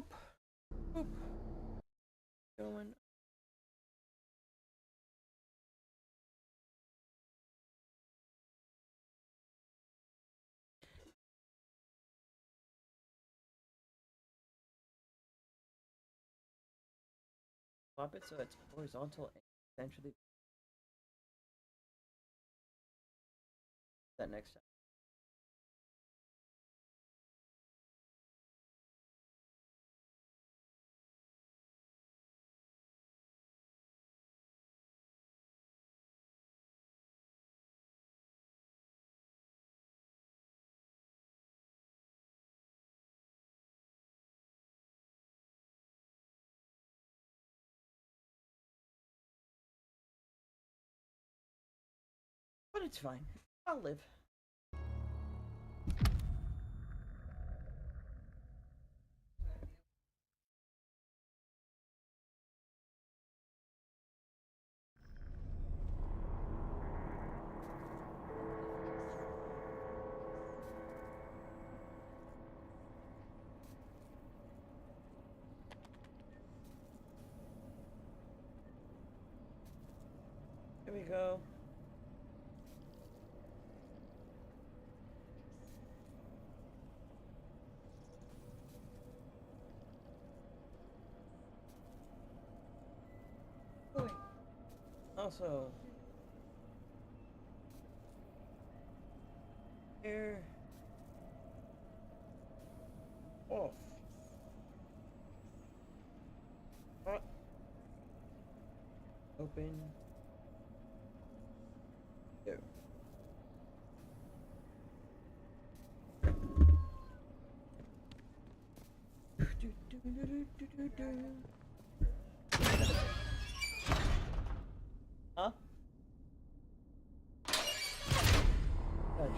Oop. Oop. Going. Swap it so it's horizontal and centrally. That next time. But it's fine. I'll live. Here we go. Oh, wait. Also, air off. Hot. Open. Go. Huh? Gotcha.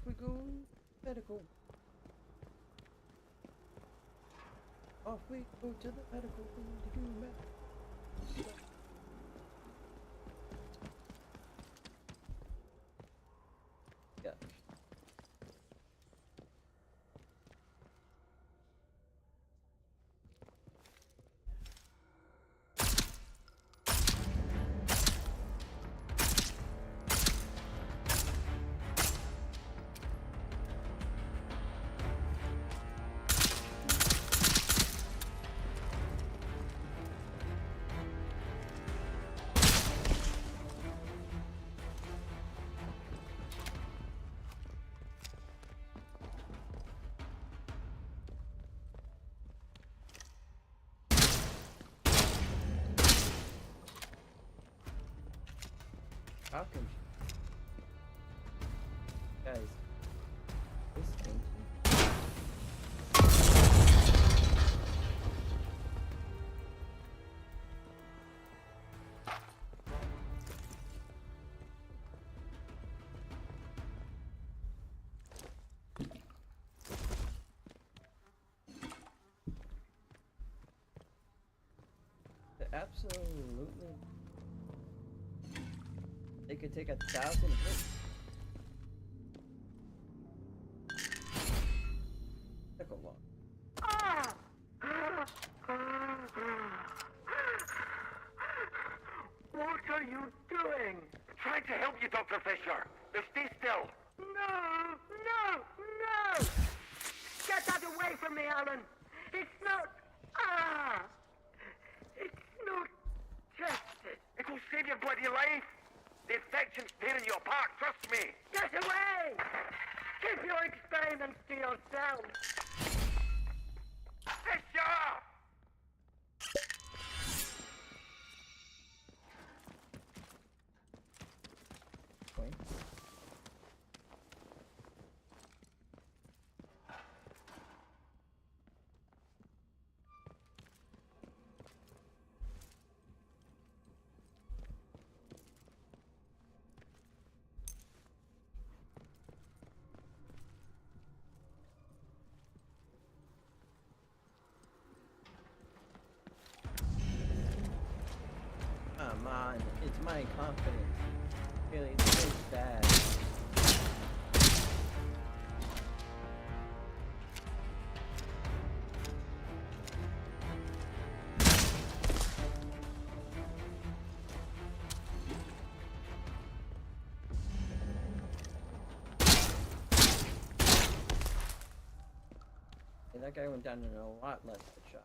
We go medical. Off we go to the medical thing to do medical. Yeah. How can you? Guys, this thing. Absolutely. They could take 1,000 hits. Took a lot. What are you doing? Trying to help you, Dr. Fisher. Now stay still. No! No! No! Get that away from me, Alan! It's not... It's not tested. It will save your bloody life. The infection's tearing you apart, trust me. Get away! Keep your experiments to yourself. Fisher! Point. Come on, it's my confidence. Really, it's so bad. Hey, that guy went down in a lot less shots.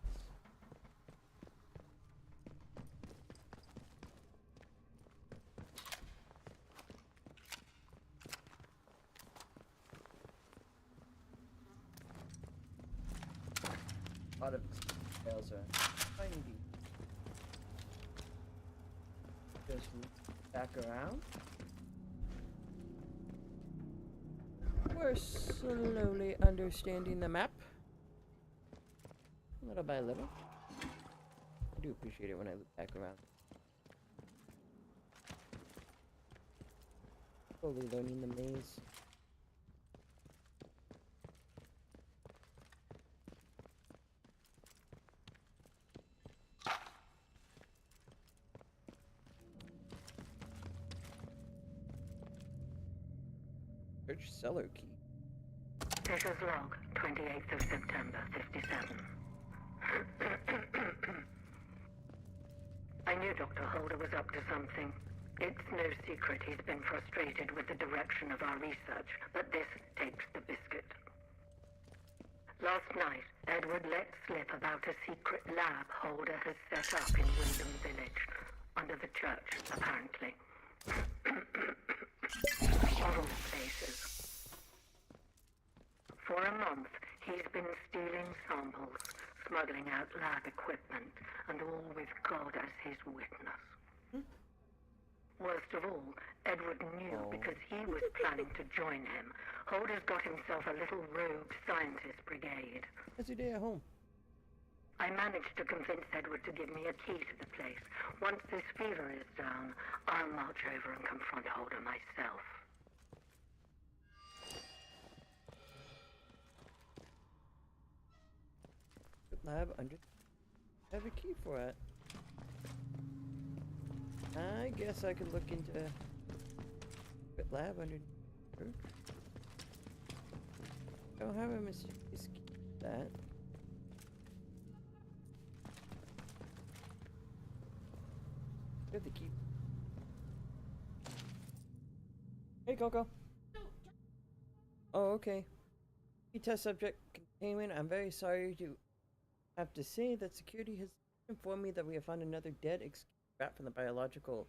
A lot of details are tiny. Just back around. We're slowly understanding the map. Little by little. I do appreciate it when I look back around. Slowly learning the maze. Search cellar key. Fisher's log, 28th of September, 57. I knew Dr. Holder was up to something. It's no secret he's been frustrated with the direction of our research, but this takes the biscuit. Last night, Edward let slip about a secret lab Holder has set up in Wyndham Village, under the church, apparently. Of all places. For a month, he's been stealing samples, smuggling out lab equipment, and all with God as his witness. Worst of all, Edward knew because he was planning to join him. Holder's got himself a little rogue scientist brigade. How's your day at home? I managed to convince Edward to give me a key to the place. Once this fever is down, I'll march over and confront Holder myself. Lab under. I have a key for it. I guess I could look into lab under. Don't have a mysterious key for that. Get the key. Hey, Coco. Oh, okay. Test subject containment. I'm very sorry to have to say that security has informed me that we have found another dead rat from the biological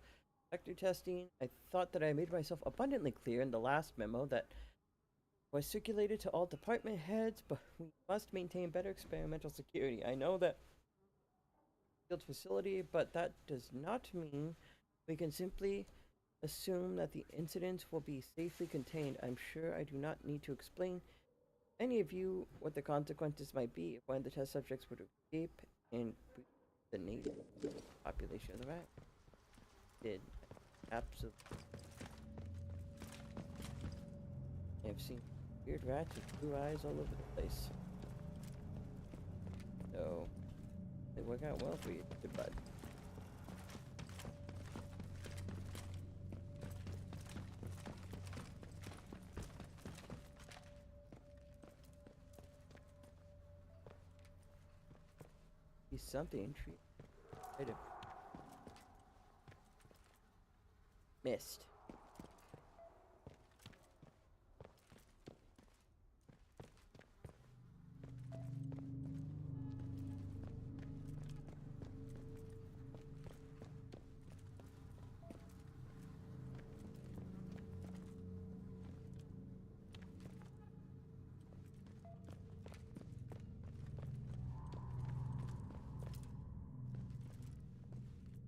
vector testing. I thought that I made myself abundantly clear in the last memo that was circulated to all department heads, but we must maintain better experimental security. I know that field facility, but that does not mean we can simply assume that the incident will be safely contained. I'm sure I do not need to explain any of you what the consequences might be if one of the test subjects were to escape and the native population of the rat. Did absolutely. I've seen weird rats with blue eyes all over the place. So they work out well for you, good bud. He's something intriguing. Missed.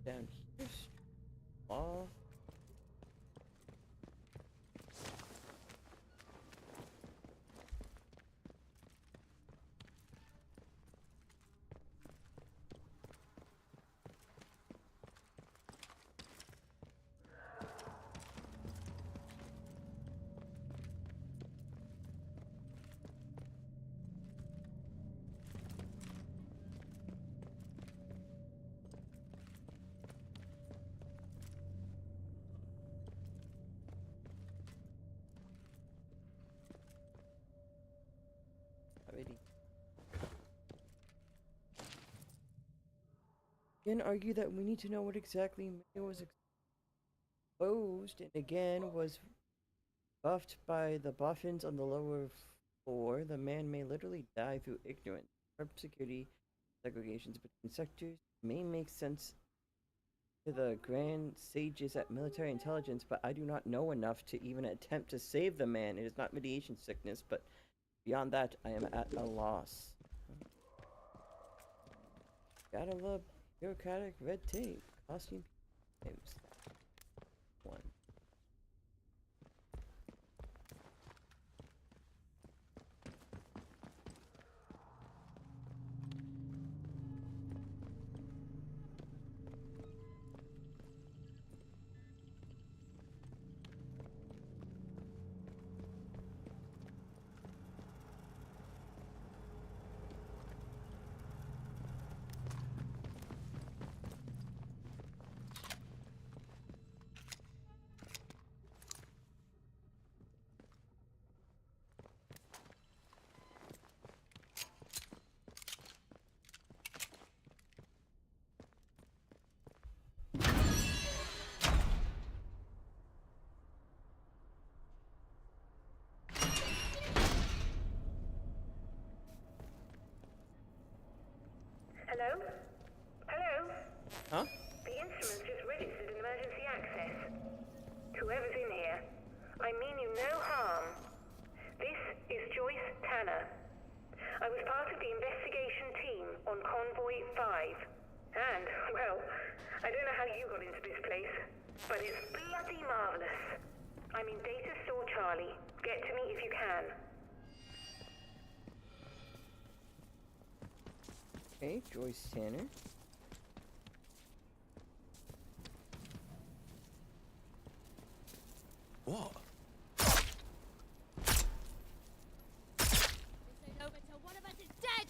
Down here. Oh. again argue that we need to know what exactly May was exposed and again was buffed by the boffins on the lower floor. The man may literally die through ignorance. Our security segregations between sectors may make sense to the grand sages at military intelligence, but I do not know enough to even attempt to save the man. It is not mediation sickness, but beyond that, I am at a loss. Gotta love bureaucratic red tape, costing lives. One. Hello? Hello? Huh? The instrument's just registered an emergency access. Whoever's in here, I mean you no harm. This is Joyce Tanner. I was part of the investigation team on Convoy 5. And, well, I don't know how you got into this place, but it's bloody marvelous. I'm in Data Store Charlie. Get to me if you can. Okay, Joyce Tanner. What? This ain't over till one of us is dead!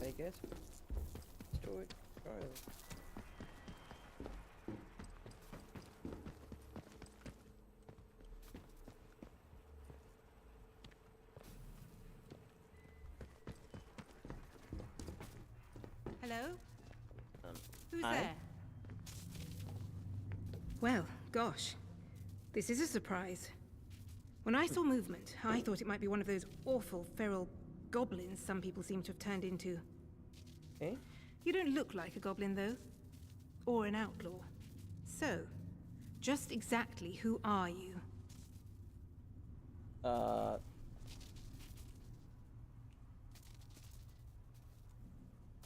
I guess. Storage Charlie. Hello? Who's hi. there? Well, gosh. This is a surprise. When I saw movement, I thought it might be one of those awful feral goblins some people seem to have turned into. Okay. You don't look like a goblin, though. Or an outlaw. So, just exactly who are you?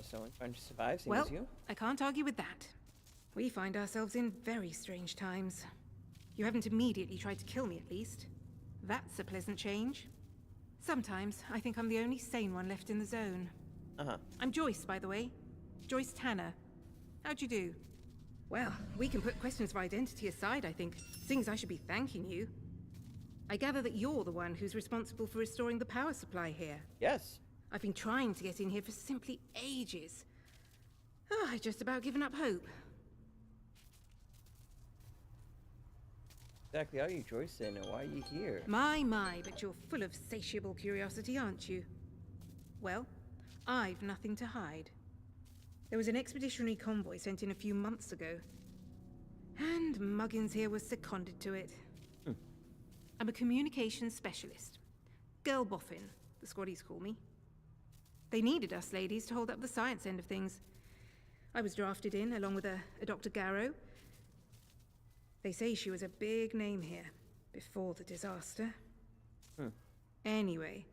Someone trying to survive, same Well, as you. I can't argue with that. We find ourselves in very strange times. You haven't immediately tried to kill me, at least. That's a pleasant change. Sometimes, I think I'm the only sane one left in the zone. Uh-huh. I'm Joyce, by the way. Joyce Tanner. How'd you do? Well, we can put questions of identity aside, I think, seeing as I should be thanking you. I gather that you're the one who's responsible for restoring the power supply here. Yes. I've been trying to get in here for simply ages. Oh, I've just about given up hope. Exactly are you, Joyce, and why are you here? My, but you're full of satiable curiosity, aren't you? Well, I've nothing to hide. There was an expeditionary convoy sent in a few months ago. And Muggins here was seconded to it. I'm a communications specialist. Girl boffin, the squaddies call me. They needed us ladies to hold up the science end of things. I was drafted in, along with a Dr. Garrow. They say she was a big name here, before the disaster. Anyway,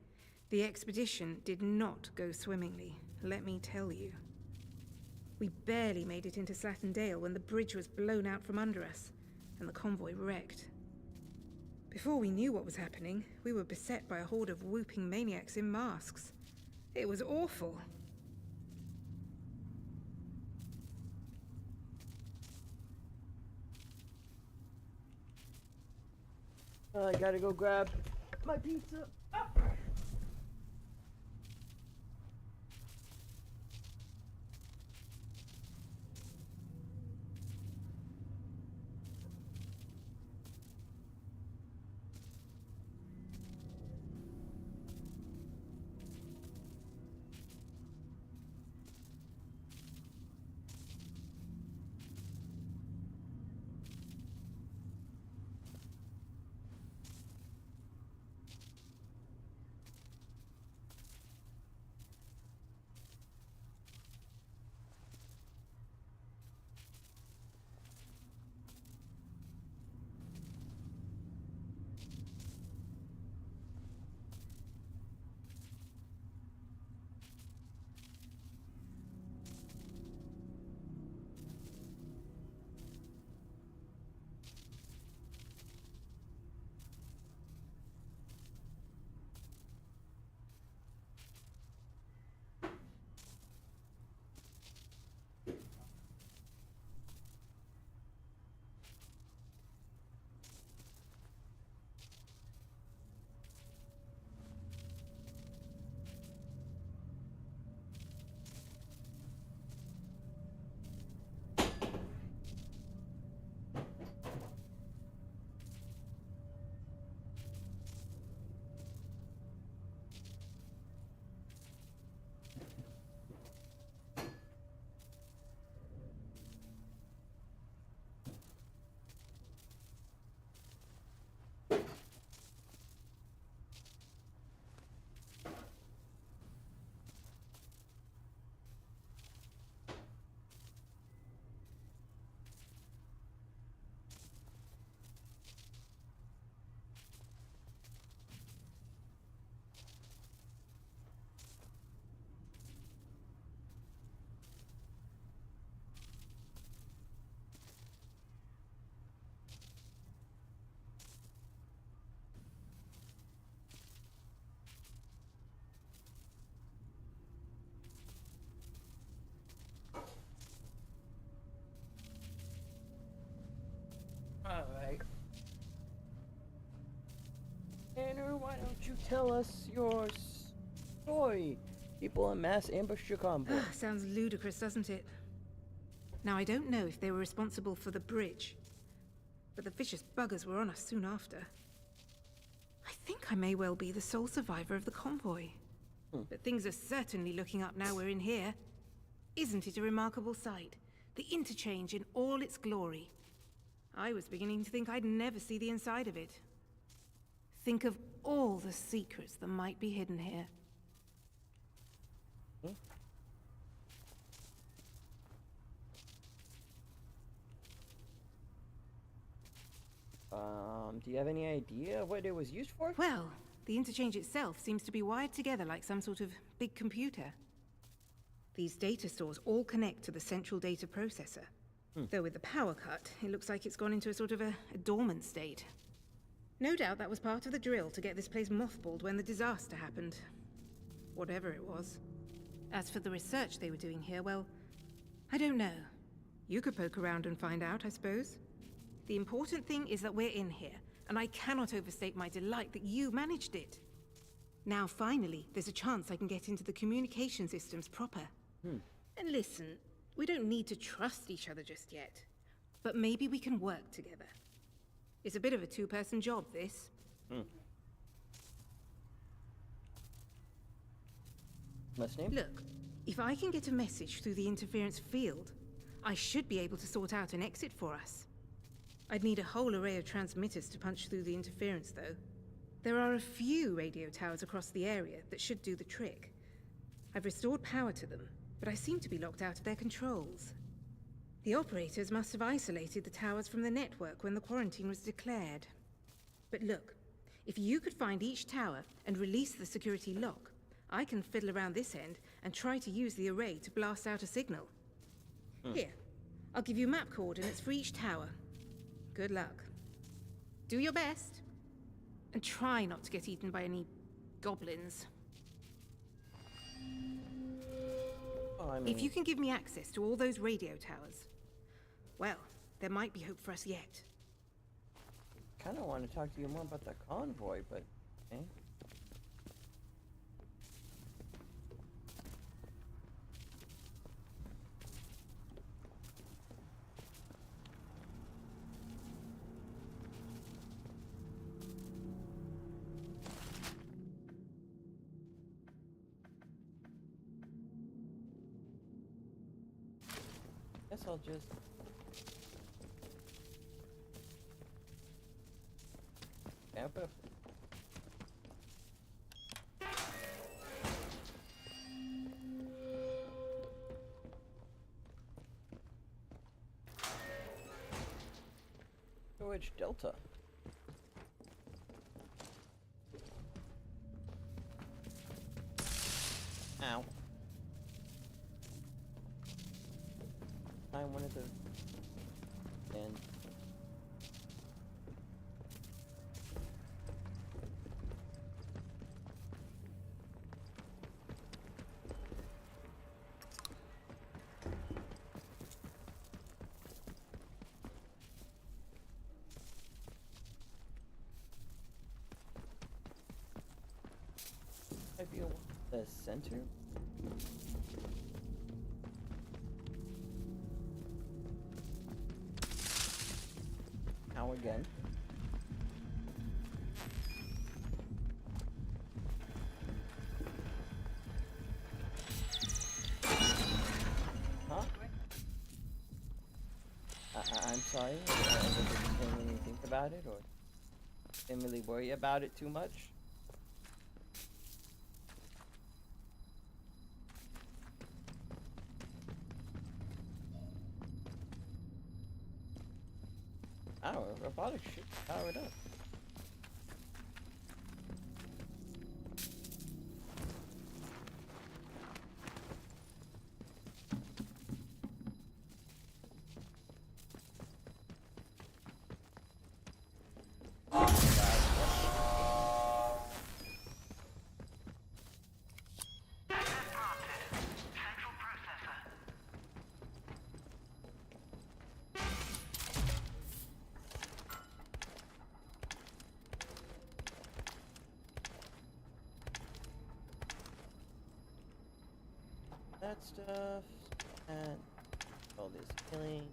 the expedition did not go swimmingly, let me tell you. We barely made it into Slattendale when the bridge was blown out from under us, and the convoy wrecked. Before we knew what was happening, we were beset by a horde of whooping maniacs in masks. It was awful. I gotta go grab my pizza. Ah! Alright. Tanner, why don't you tell us your story? People en masse ambushed your convoy. Sounds ludicrous, doesn't it? Now, I don't know if they were responsible for the bridge, but the vicious buggers were on us soon after. I think I may well be the sole survivor of the convoy. But things are certainly looking up now we're in here. Isn't it a remarkable sight? The Interchange in all its glory. I was beginning to think I'd never see the inside of it. Think of all the secrets that might be hidden here. Do you have any idea what it was used for? Well, the Interchange itself seems to be wired together like some sort of big computer. These data stores all connect to the central data processor. Though with the power cut, it looks like it's gone into a sort of a dormant state. No doubt that was part of the drill to get this place mothballed when the disaster happened. Whatever it was. As for the research they were doing here, well, I don't know. You could poke around and find out, I suppose. The important thing is that we're in here, and I cannot overstate my delight that you managed it. Now, finally, there's a chance I can get into the communication systems proper. And listen, we don't need to trust each other just yet. But maybe we can work together. It's a bit of a two-person job, this. Listening? Look, if I can get a message through the interference field, I should be able to sort out an exit for us. I'd need a whole array of transmitters to punch through the interference, though. There are a few radio towers across the area that should do the trick. I've restored power to them, but I seem to be locked out of their controls. The operators must have isolated the towers from the network when the quarantine was declared. But look, if you could find each tower and release the security lock, I can fiddle around this end and try to use the array to blast out a signal. Here, I'll give you map coordinates for each tower. Good luck. Do your best. And try not to get eaten by any goblins. Oh, I mean, If you can give me access to all those radio towers, well, there might be hope for us yet. kind of want to talk to you more about the convoy, but okay. Guess I'll just camp up. Storage Delta. Ow. Find one of the and might be the center. Now again. Huh? I'm sorry. I didn't really think about it, or didn't really worry about it too much. Oh, robotic ship powered up. That stuff and all this killing.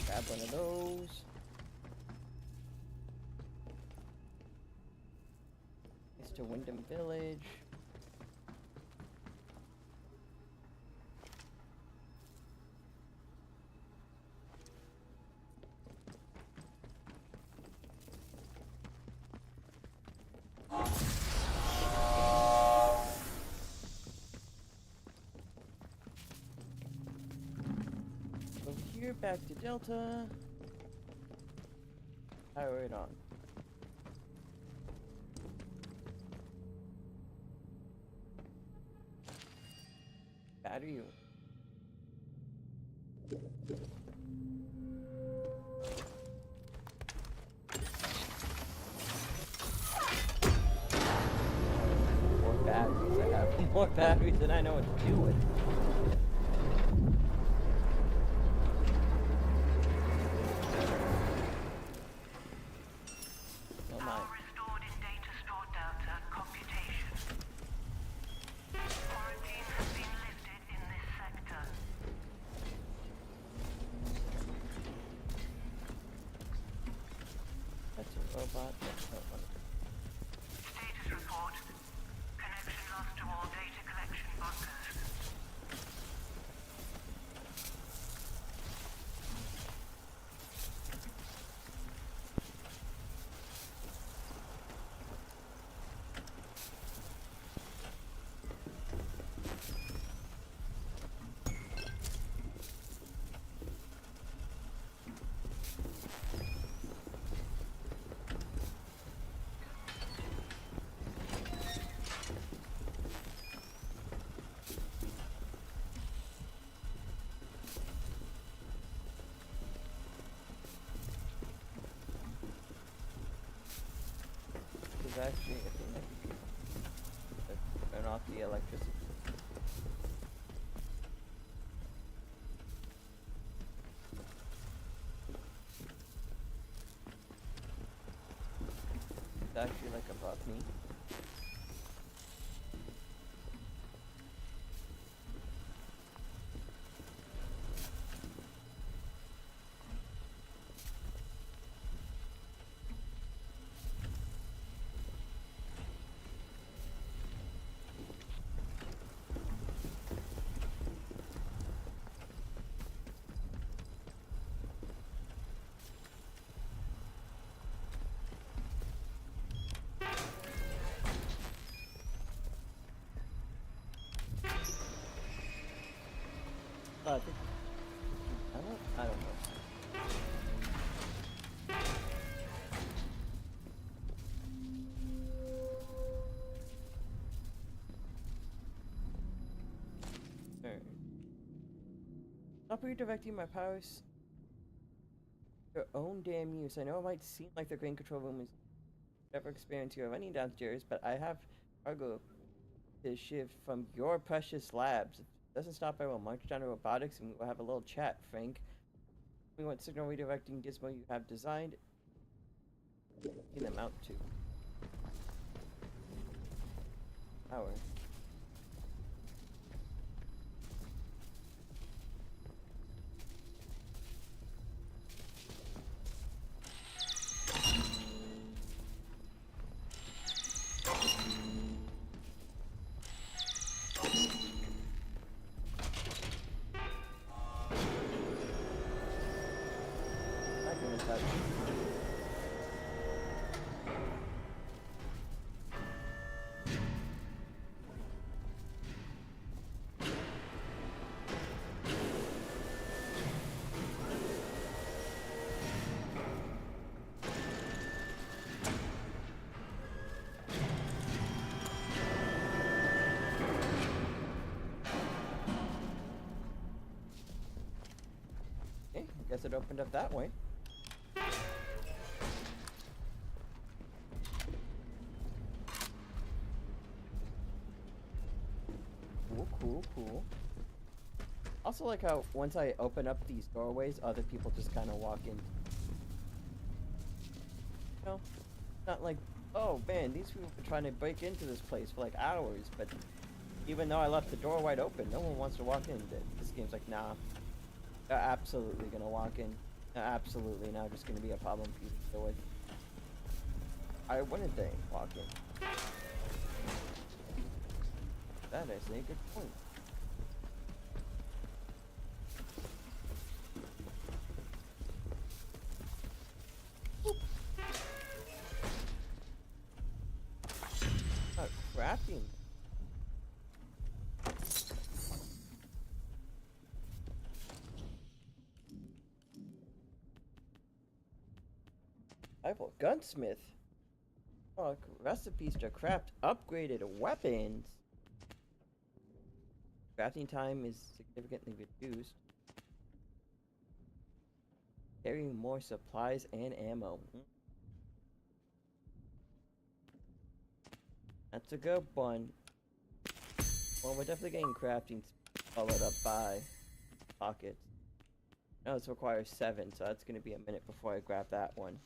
Grab one of those. Mr. Wyndham Village. Over here, back to Delta. Power it on. Battery. More batteries. I have more batteries than I know what to do with. No mind. Power restored in data stored Delta computation. Quarantine has been lifted in this sector. That's a robot. That's not one. Status report. Connection lost to all data collection bunkers. is actually a thing I can do. Let's turn off the electricity. It's actually like above me. I think I don't know. Alright. Stop redirecting my powers. Your own damn use. I know it might seem like the grain control room is whatever experience you're running downstairs, but I have cargo to shift from your precious labs. If it doesn't stop, I will march down to robotics and we will have a little chat, Frank. We want signal redirecting gizmo you have designed. See them out to power. Not gonna touch. Okay, guess it opened up that way. Cool. Also like how once I open up these doorways, other people just kind of walk in. You know, not like, oh man, these people have been trying to break into this place for like hours, but even though I left the door wide open, no one wants to walk in. This game's like, nah, they're absolutely gonna walk in. They're absolutely not just gonna be a problem for you to deal with. Why wouldn't they walk in? That is a good point. Crafting. Rival gunsmith. Oh, recipes to craft upgraded weapons. Crafting time is significantly reduced. Carrying more supplies and ammo. That's a good one. Well, we're definitely getting crafting followed up by pockets. No, this requires 7, so that's going to be a minute before I grab that one.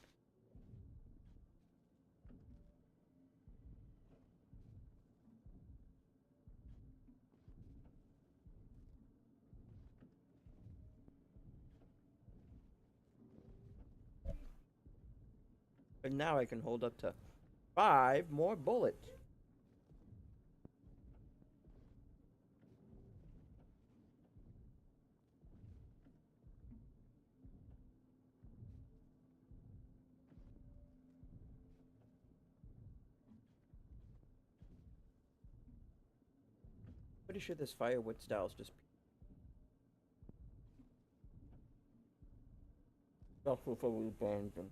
But now I can hold up to 5 more bullets. Pretty sure this firewood style is just before we burn them.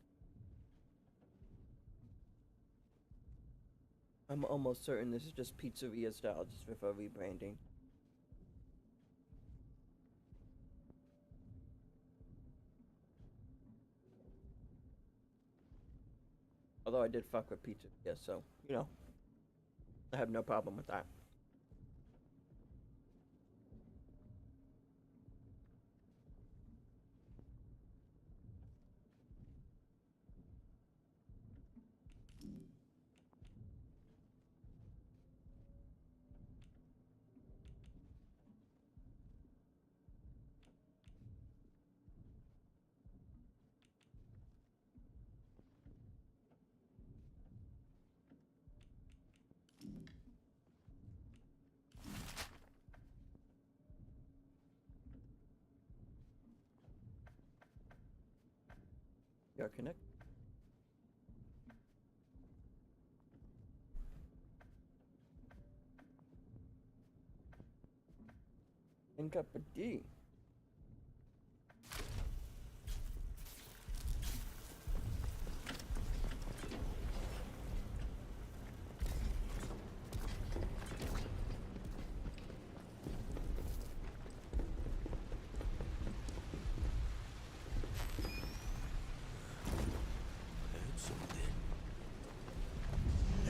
I'm almost certain this is just pizzeria style, just before rebranding. Although I did fuck with pizza, yes, so, you know, I have no problem with that. You're connected. Link up a D.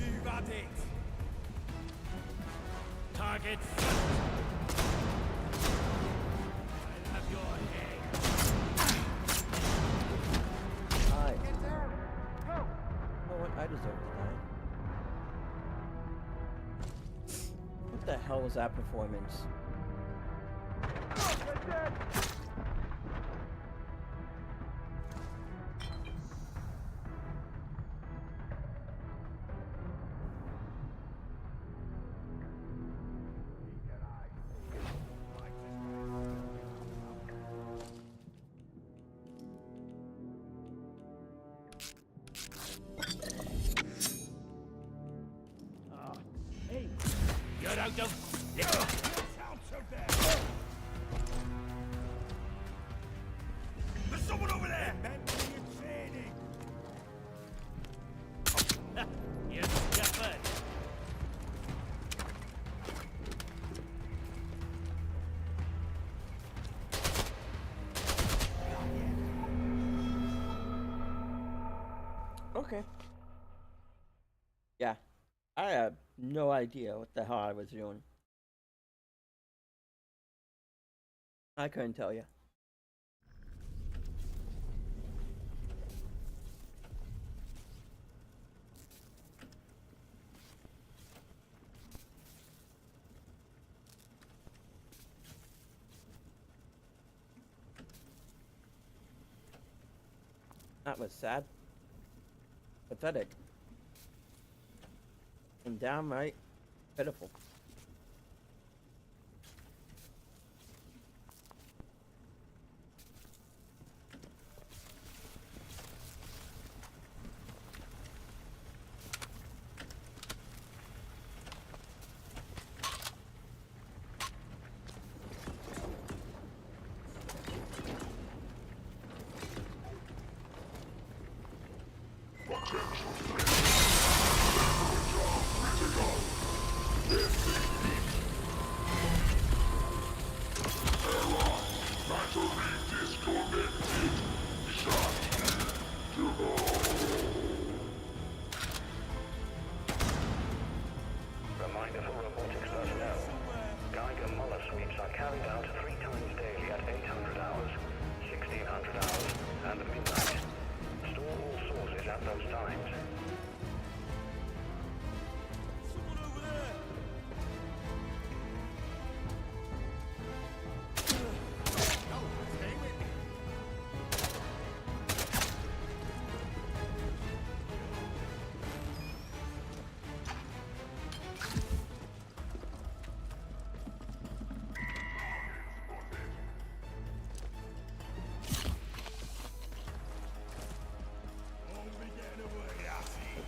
You've had it. Target. I'll have your head. Hi. You know what? I deserve to die. What the hell was that performance? Get out of there. Out of there. There's someone over there. Mentally training. You're scuppered. Okay. Yeah. I have no idea what the hell I was doing. I couldn't tell you. That was sad, pathetic, and downright pitiful. Reminder for robotics personnel. Geiger Muller sweeps are carried out 3 times daily at 800 hours, 1600 hours, and midnight. Store all sources at those times. Someone over there. No, stay with me. Only get away, I see.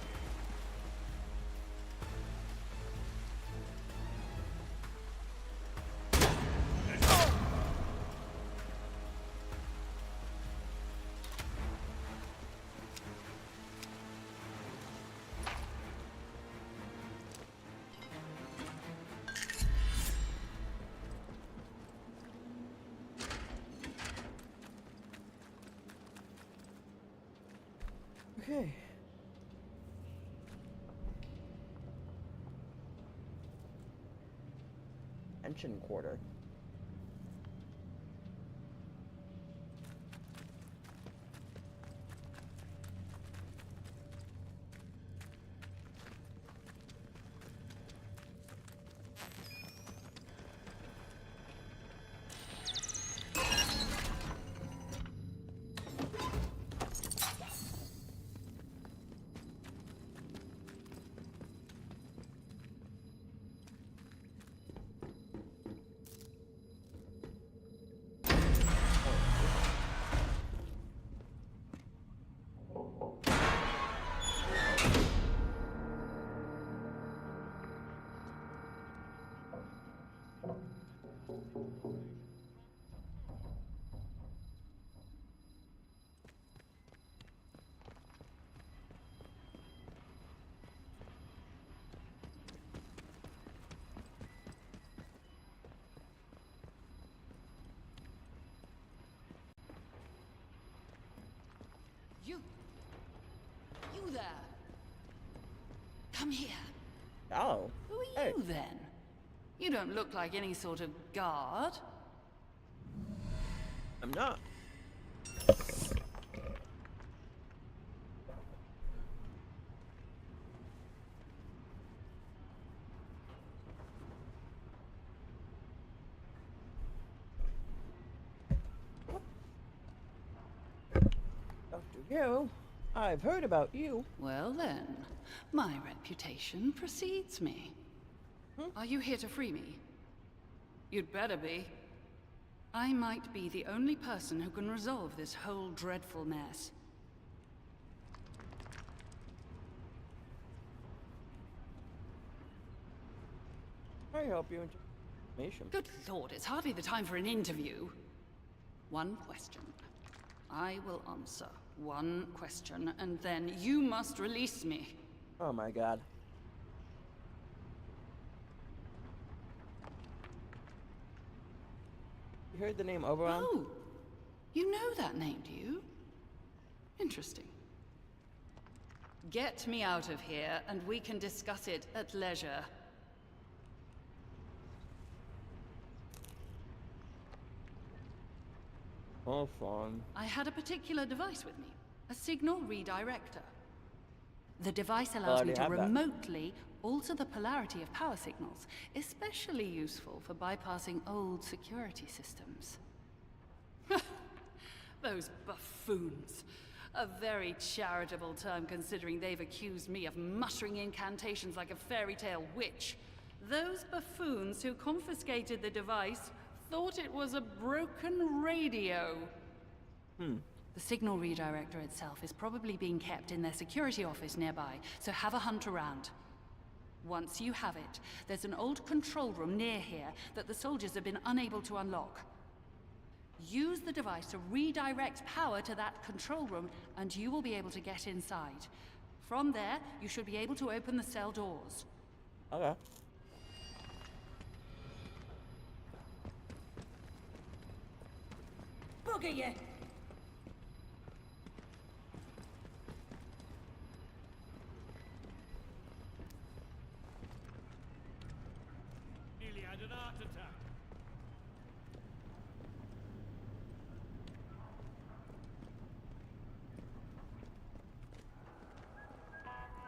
Okay. detention quarter. You there. Come here. Oh. Who are Hey. you then? You don't look like any sort of guard. I'm not. Dr. Hill, I've heard about you. Well then, my reputation precedes me. Are you here to free me? You'd better be. I might be the only person who can resolve this whole dreadful mess. I help you into information. Good lord, it's hardly the time for an interview. One question. I will answer one question, and then you must release me. Oh my god. You heard the name Oberon? Oh, you know that name, do you? Interesting. Get me out of here, and we can discuss it at leisure. Oh, fun. I had a particular device with me, a signal redirector. The device allows already me to have that. remotely alter the polarity of power signals, especially useful for bypassing old security systems. Those buffoons. A very charitable term considering they've accused me of muttering incantations like a fairy tale witch. Those buffoons who confiscated the device thought it was a broken radio. The signal redirector itself is probably being kept in their security office nearby, so have a hunt around. Once you have it, there's an old control room near here that the soldiers have been unable to unlock. Use the device to redirect power to that control room, and you will be able to get inside. From there, you should be able to open the cell doors. Okay. Bugger you! Nearly had an heart attack.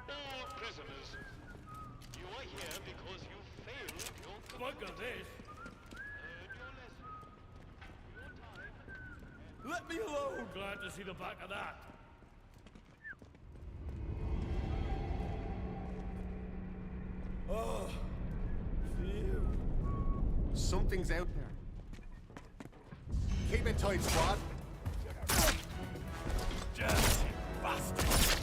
All prisoners, you are here because you failed your Bugger this. learn your lesson. Your time. Let me alone. Glad to see the back of that. Oh, phew. Something's out there. Keep it tight, squad. Just bastard.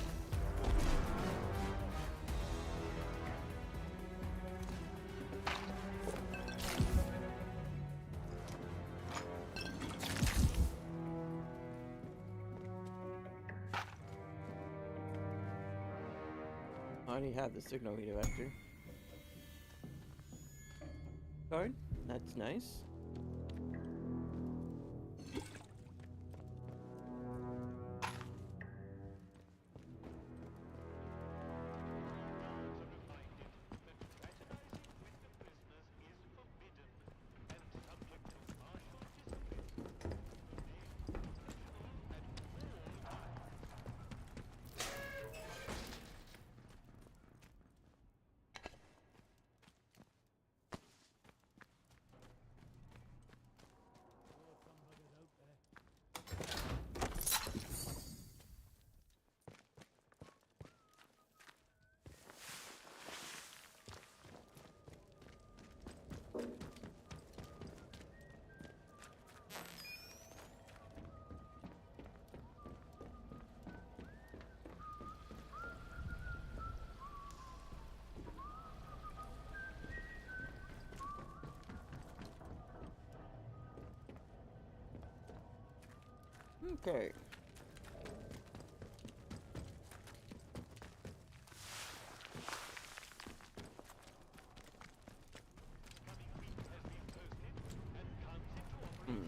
I already have the signal redirector. Card? That's nice. Okay. Hmm.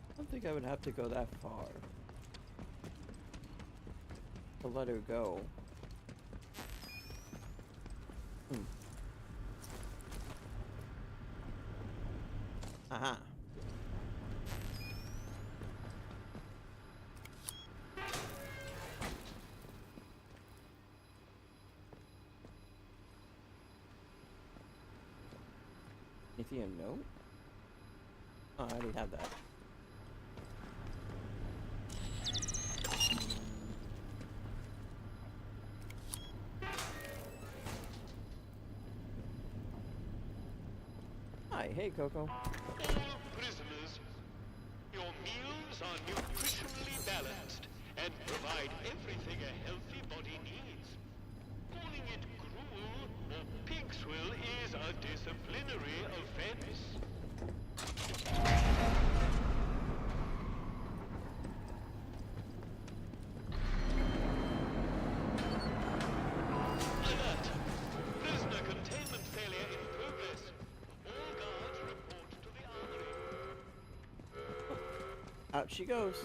I don't think I would have to go that far to let her go. Hmm. Aha. Anything a note? Oh, I already have that. Hi, hey Coco. All prisoners, your meals are nutritionally balanced and provide everything a healthy body needs. Calling it gruel or pig swill is a disciplinary offense. Alert! Prisoner containment failure in progress. All guards report to the armory. Out she goes.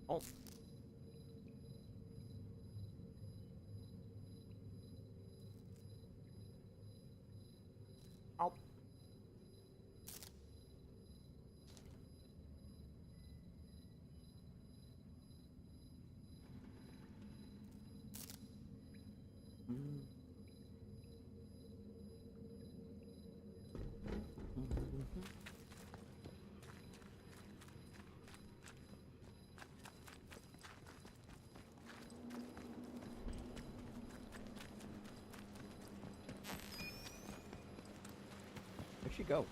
Oh. Ow. Mm. Where'd she go?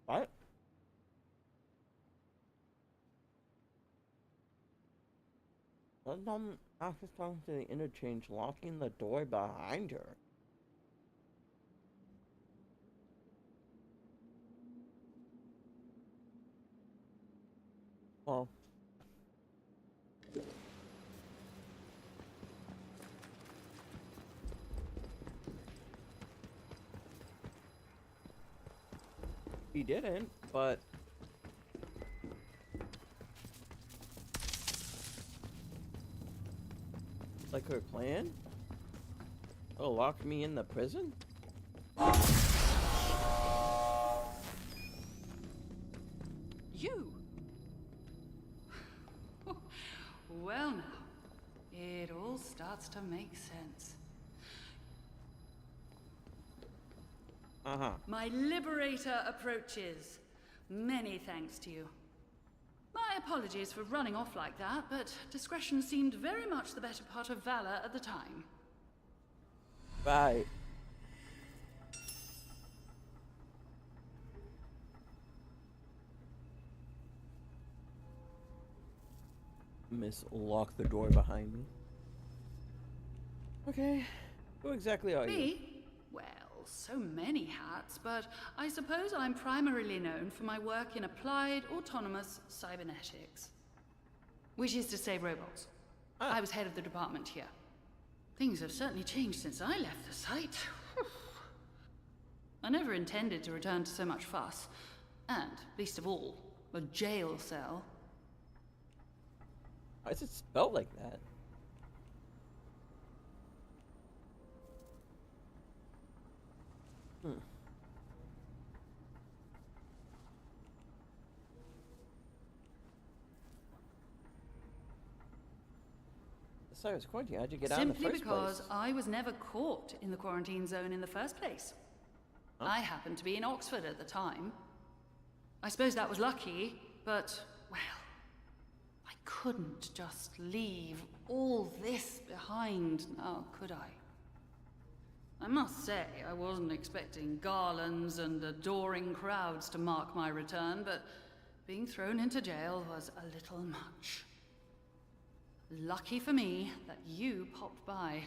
What? Some access to the interchange, locking the door behind her. Well, he didn't, but like her plan? Oh, lock me in the prison? You? Well now, it all starts to make sense. Uh-huh. My liberator approaches. Many thanks to you. My apologies for running off like that, but discretion seemed very much the better part of valor at the time. Right. Miss, lock the door behind me. Okay. Who exactly are you? Me? Well, so many hats, but I suppose I'm primarily known for my work in applied autonomous cybernetics. Which is to say robots. Ah. I was head of the department here. Things have certainly changed since I left the site. I never intended to return to so much fuss. And, least of all, a jail cell. Why is it spelled like that? Hmm. Cyrus quarantine, how'd you get out in the Simply first because place? I was never caught in the quarantine zone in the first place. I happened to be in Oxford at the time. I suppose that was lucky, but, well, I couldn't just leave all this behind now, could I? I must say, I wasn't expecting garlands and adoring crowds to mark my return, but being thrown into jail was a little much. Lucky for me that you popped by.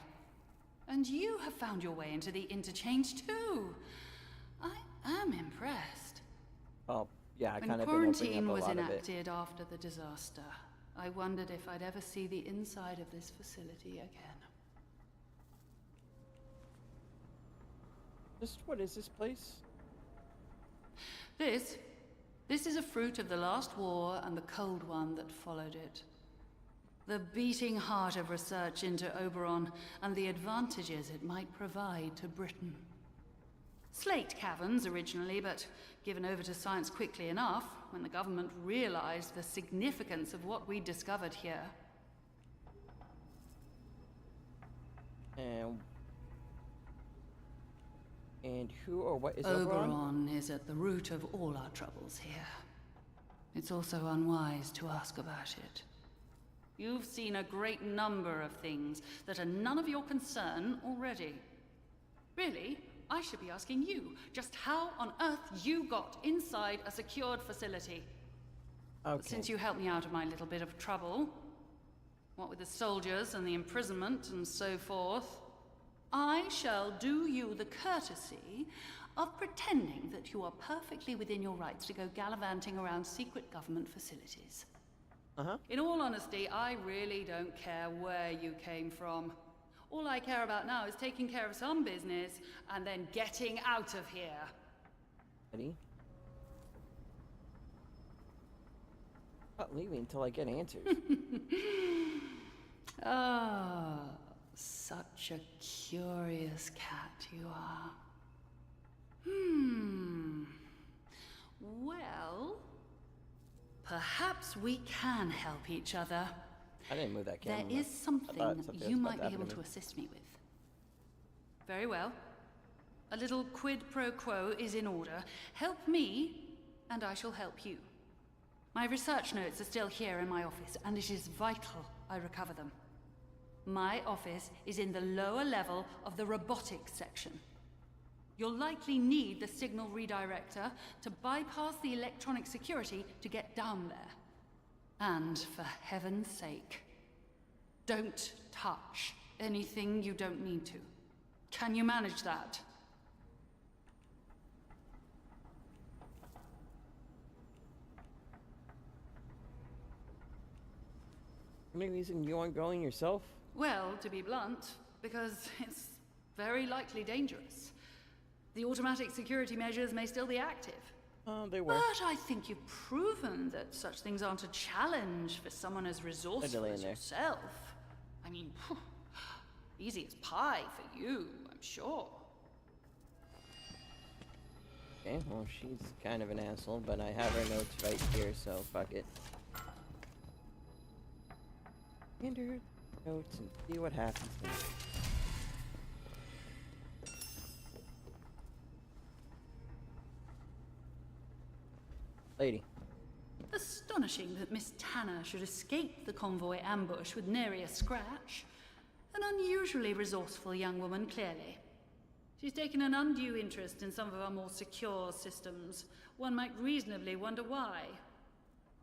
And you have found your way into the Interchange too. I am impressed. Oh, yeah, I When kind of been opening quarantine up a was lot of it. enacted after the disaster, I wondered if I'd ever see the inside of this facility again. Just what is this place? This is a fruit of the last war and the cold one that followed it. The beating heart of research into Oberon and the advantages it might provide to Britain. Slate caverns originally, but given over to science quickly enough when the government realized the significance of what we discovered here. And who or what is Oberon? Oberon is at the root of all our troubles here. It's also unwise to ask about it. You've seen a great number of things that are none of your concern already. Really, I should be asking you just how on earth you got inside a secured facility. Okay. But since you helped me out of my little bit of trouble, what with the soldiers and the imprisonment and so forth, I shall do you the courtesy of pretending that you are perfectly within your rights to go gallivanting around secret government facilities. In all honesty, I really don't care where you came from. All I care about now is taking care of some business and then getting out of here. Ready? Not leaving until I get answers. Ah, such a curious cat you are. Well, perhaps we can help each other. I didn't move that camera. There is something something you was might about be to able happen to to me. assist me with. Very well. A little quid pro quo is in order. Help me, and I shall help you. My research notes are still here in my office, and it is vital I recover them. My office is in the lower level of the robotics section. You'll likely need the signal redirector to bypass the electronic security to get down there. And for heaven's sake, don't touch anything you don't need to. Can you manage that? Any reason you aren't going yourself? Well, to be blunt, because it's very likely dangerous. The automatic security measures may still be active. They were. But I think you've proven that such things aren't a challenge for someone as resourceful as yourself. I mean, easy as pie for you, I'm sure. Okay, well, she's kind of an asshole, but I have her notes right here, so fuck it. Hand her notes and see what happens next. Lady. Astonishing that Miss Tanner should escape the convoy ambush with nary a scratch. An unusually resourceful young woman, clearly. She's taken an undue interest in some of our more secure systems. One might reasonably wonder why.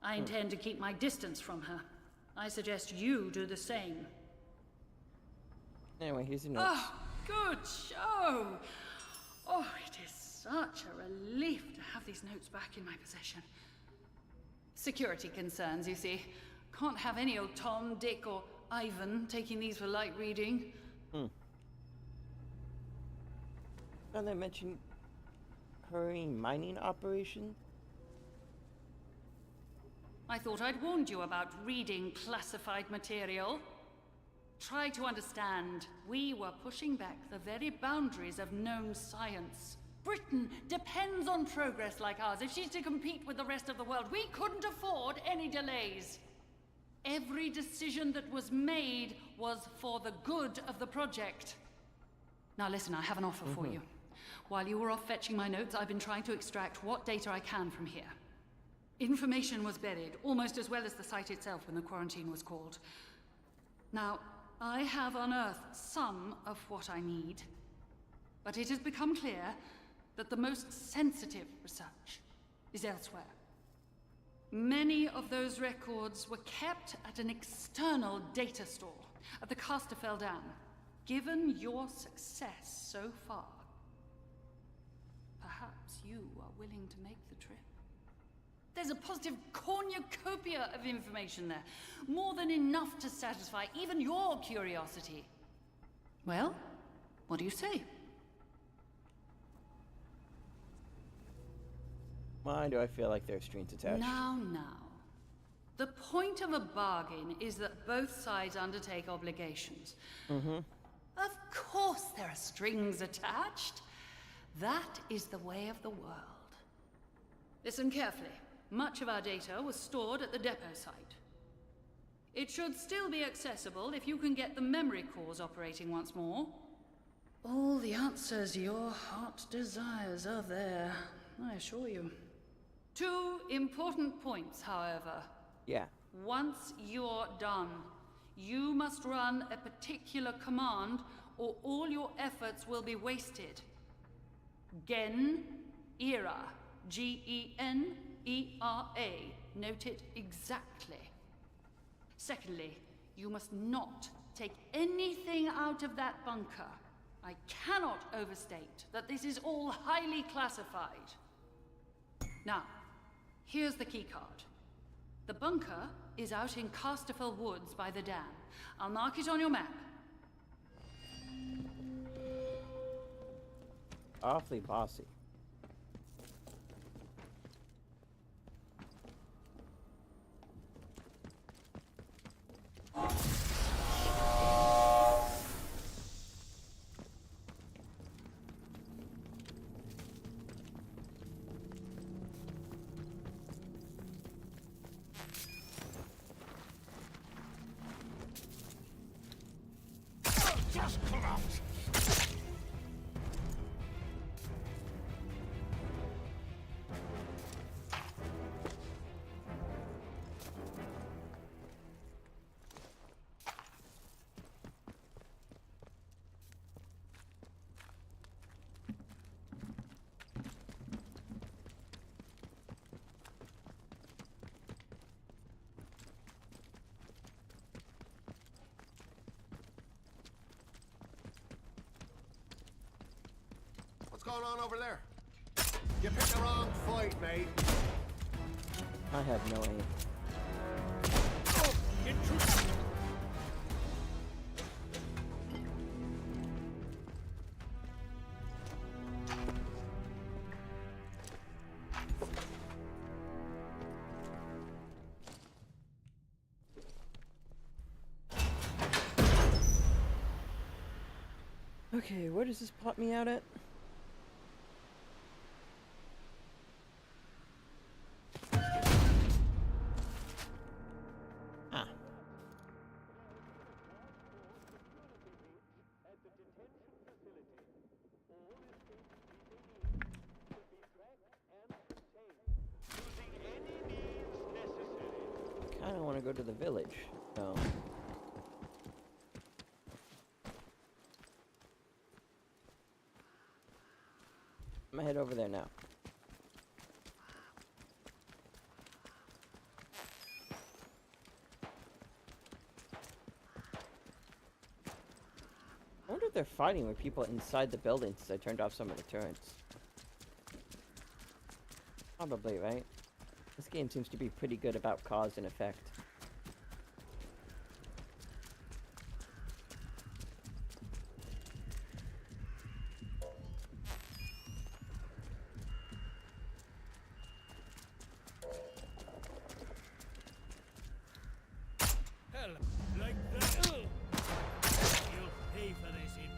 I intend to keep my distance from her. I suggest you do the same. Anyway, here's your note. Oh, good show! Oh, it is such a relief to have these notes back in my possession. Security concerns, you see. Can't have any old Tom, Dick, or Ivan taking these for light reading. Now they mentioned hurrying mining operations. I thought I'd warned you about reading classified material. Try to understand. We were pushing back the very boundaries of known science. Britain depends on progress like ours. If she's to compete with the rest of the world, we couldn't afford any delays. Every decision that was made was for the good of the project. Now listen, I have an offer for you. While you were off fetching my notes, I've been trying to extract what data I can from here. Information was buried, almost as well as the site itself when the quarantine was called. Now, I have unearthed some of what I need, but it has become clear that the most sensitive research is elsewhere. Many of those records were kept at an external data store at the Casterfell Dam. Given your success so far, perhaps you are willing to make the trip. There's a positive cornucopia of information there, more than enough to satisfy even your curiosity. Well, what do you say? Why do I feel like there are strings attached? Now. The point of a bargain is that both sides undertake obligations. Of course there are strings attached. That is the way of the world. Listen carefully. Much of our data was stored at the depot site. It should still be accessible if you can get the memory cores operating once more. All the answers your heart desires are there, I assure you. 2 important points, however. Yeah. Once you're done, you must run a particular command or all your efforts will be wasted. Gen Era. Genera. Note it exactly. Secondly, you must not take anything out of that bunker. I cannot overstate that this is all highly classified. Now, here's the keycard. The bunker is out in Casterfell Woods by the dam. I'll mark it on your map. Awfully bossy. Just collapse! What's going on over there? You picked the wrong fight, mate. I have no aim. Intruder! Okay, where does this plot me out at? Ah. I kinda wanna go to the village, so. I'm gonna head over there now. I wonder if they're fighting with people inside the building since I turned off some of the turrets. Probably, right? This game seems to be pretty good about cause and effect. Hell, like that. Ugh. You'll pay for this in...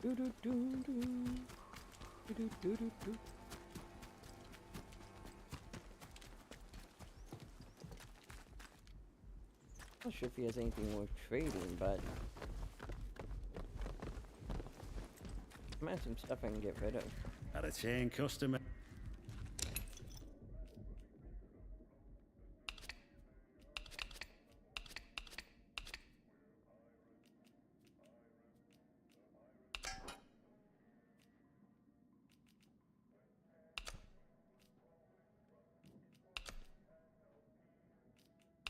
Do do do do. Do do do do do. Not sure if he has anything worth trading, but I might have some stuff I can get rid of. Had a chain customer.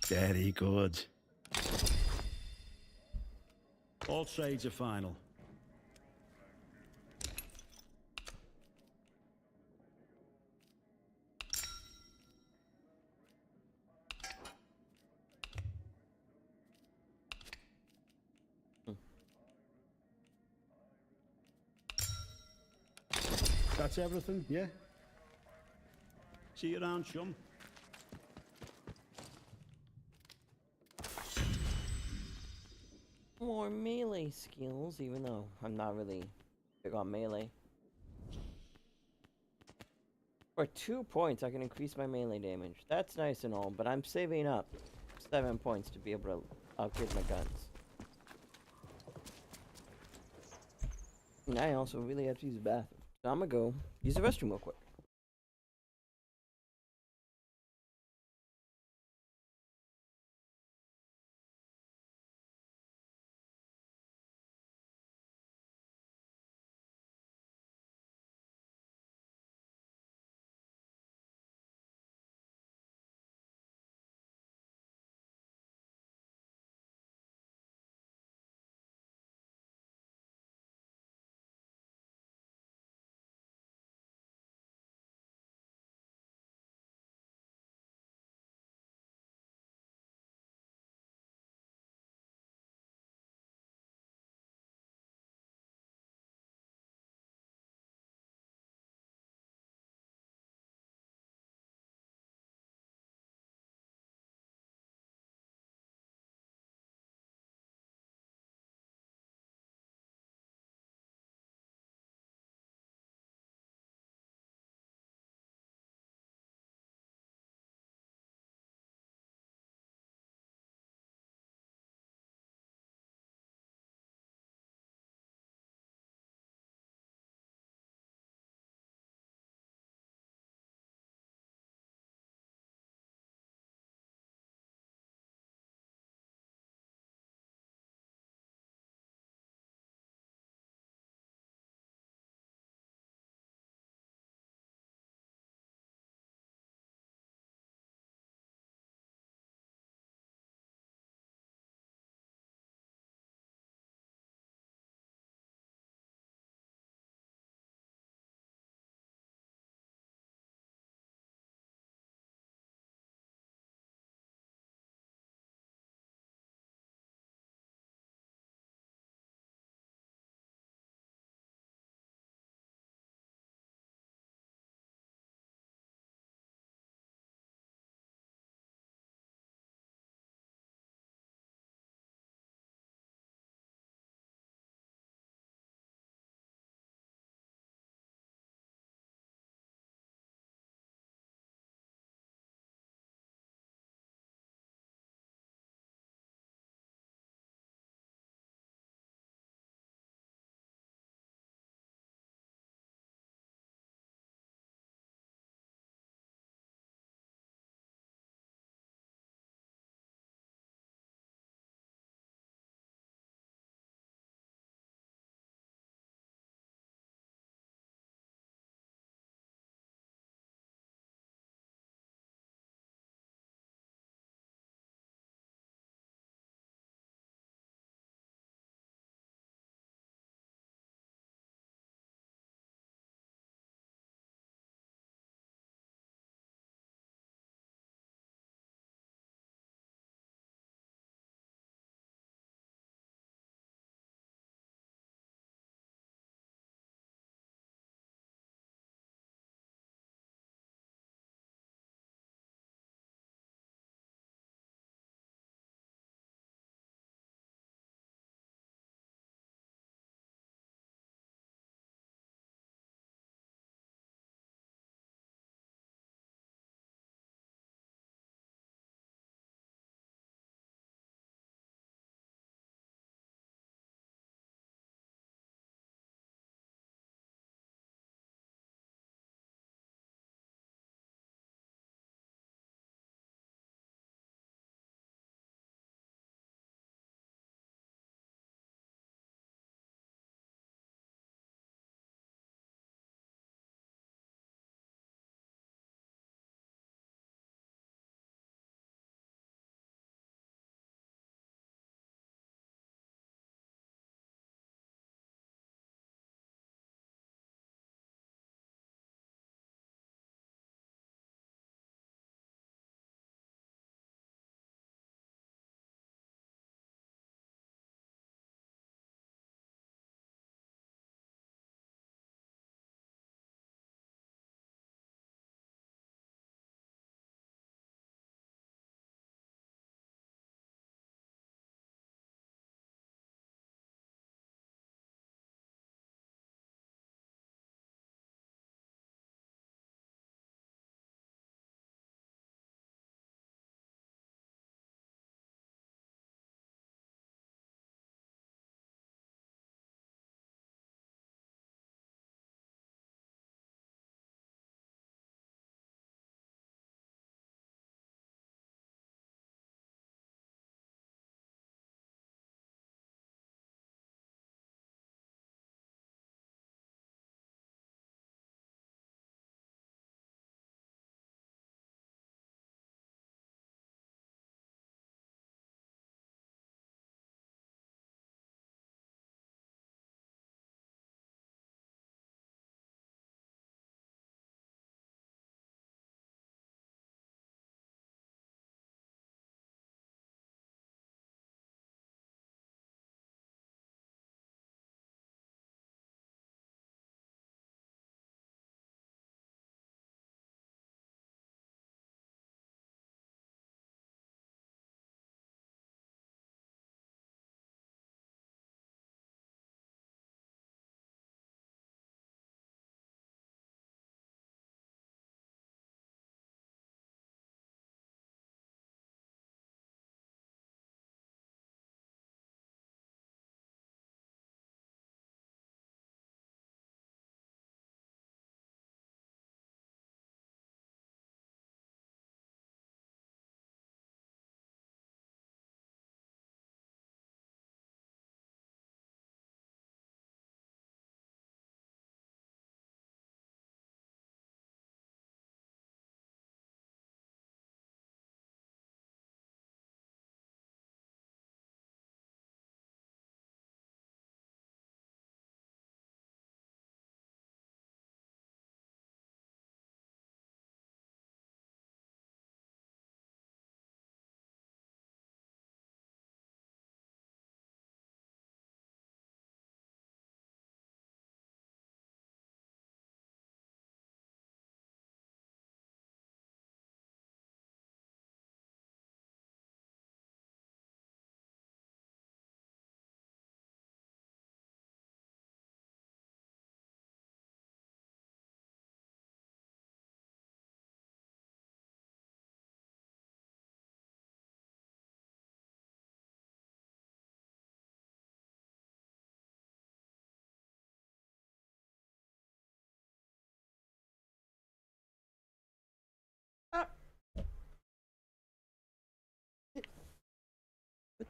Very good. All trades are final. That's everything, yeah? See you around, chum. More melee skills, even though I'm not really big on melee. For 2 points, I can increase my melee damage. That's nice and all, but I'm saving up 7 points to be able to upgrade my guns. And I also really have to use the bathroom. So I'm gonna go use the restroom real quick.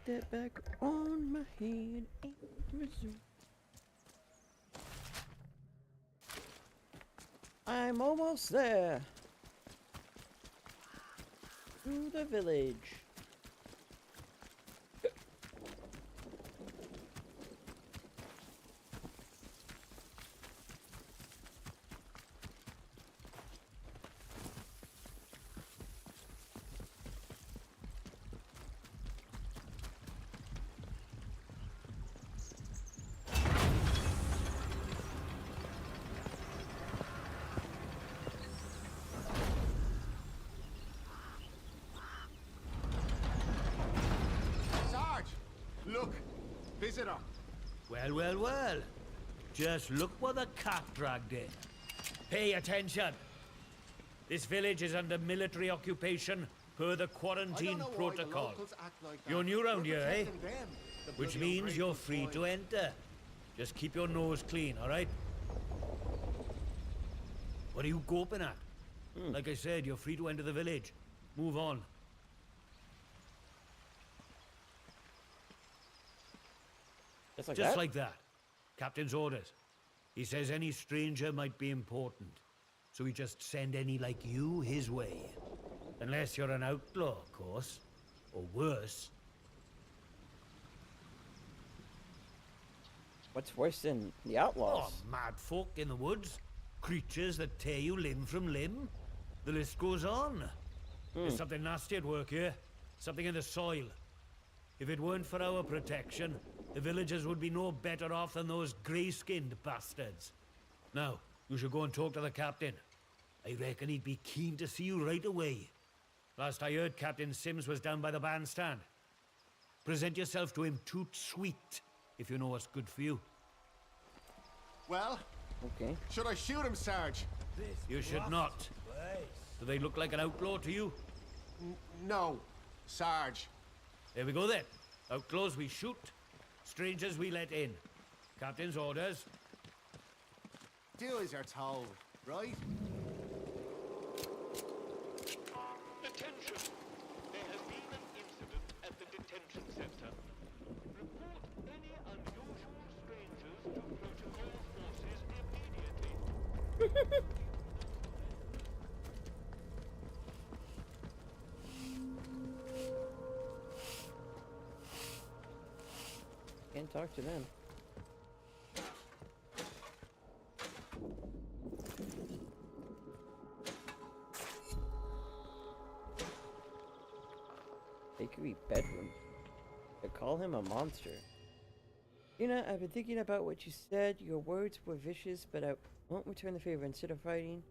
that back on my head. Ain't Missouri. I'm almost there. To the village. Sarge! Look! Visitor! Well, well, well. Just look what the cat dragged in. Pay attention. This village is under military occupation per the quarantine protocol. You're new round here, eh? Which means you're free to enter. Just keep your nose clean, all right? What are you gawping at? Like I said, you're free to enter the village. Move on. Just Like that. Captain's orders. He says any stranger might be important. So we just send any like you his way. Unless you're an outlaw, of course. Or worse. What's worse than the outlaws? Oh, mad folk in the woods. Creatures that tear you limb from limb. The list goes on. There's something nasty at work here. Something in the soil. If it weren't for our protection, the villagers would be no better off than those grey-skinned bastards. Now, you should go and talk to the captain. I reckon he'd be keen to see you right away. Last I heard, Captain Sims was down by the bandstand. Present yourself to him toot sweet, if you know what's good for you. Well, Okay. should I shoot him, Sarge? You should not. Do they look like an outlaw to you? No, Sarge. There we go then. Outlaws we shoot, strangers we let in. Captain's orders. Do as you're told, right? Attention! There has been an incident at the detention center. Report any unusual strangers to protocol forces immediately. Can't talk to them. Bakery bedroom. To call him a monster. Tina, I've been thinking about what you said. Your words were vicious, but I won't return the favor. Instead of fighting,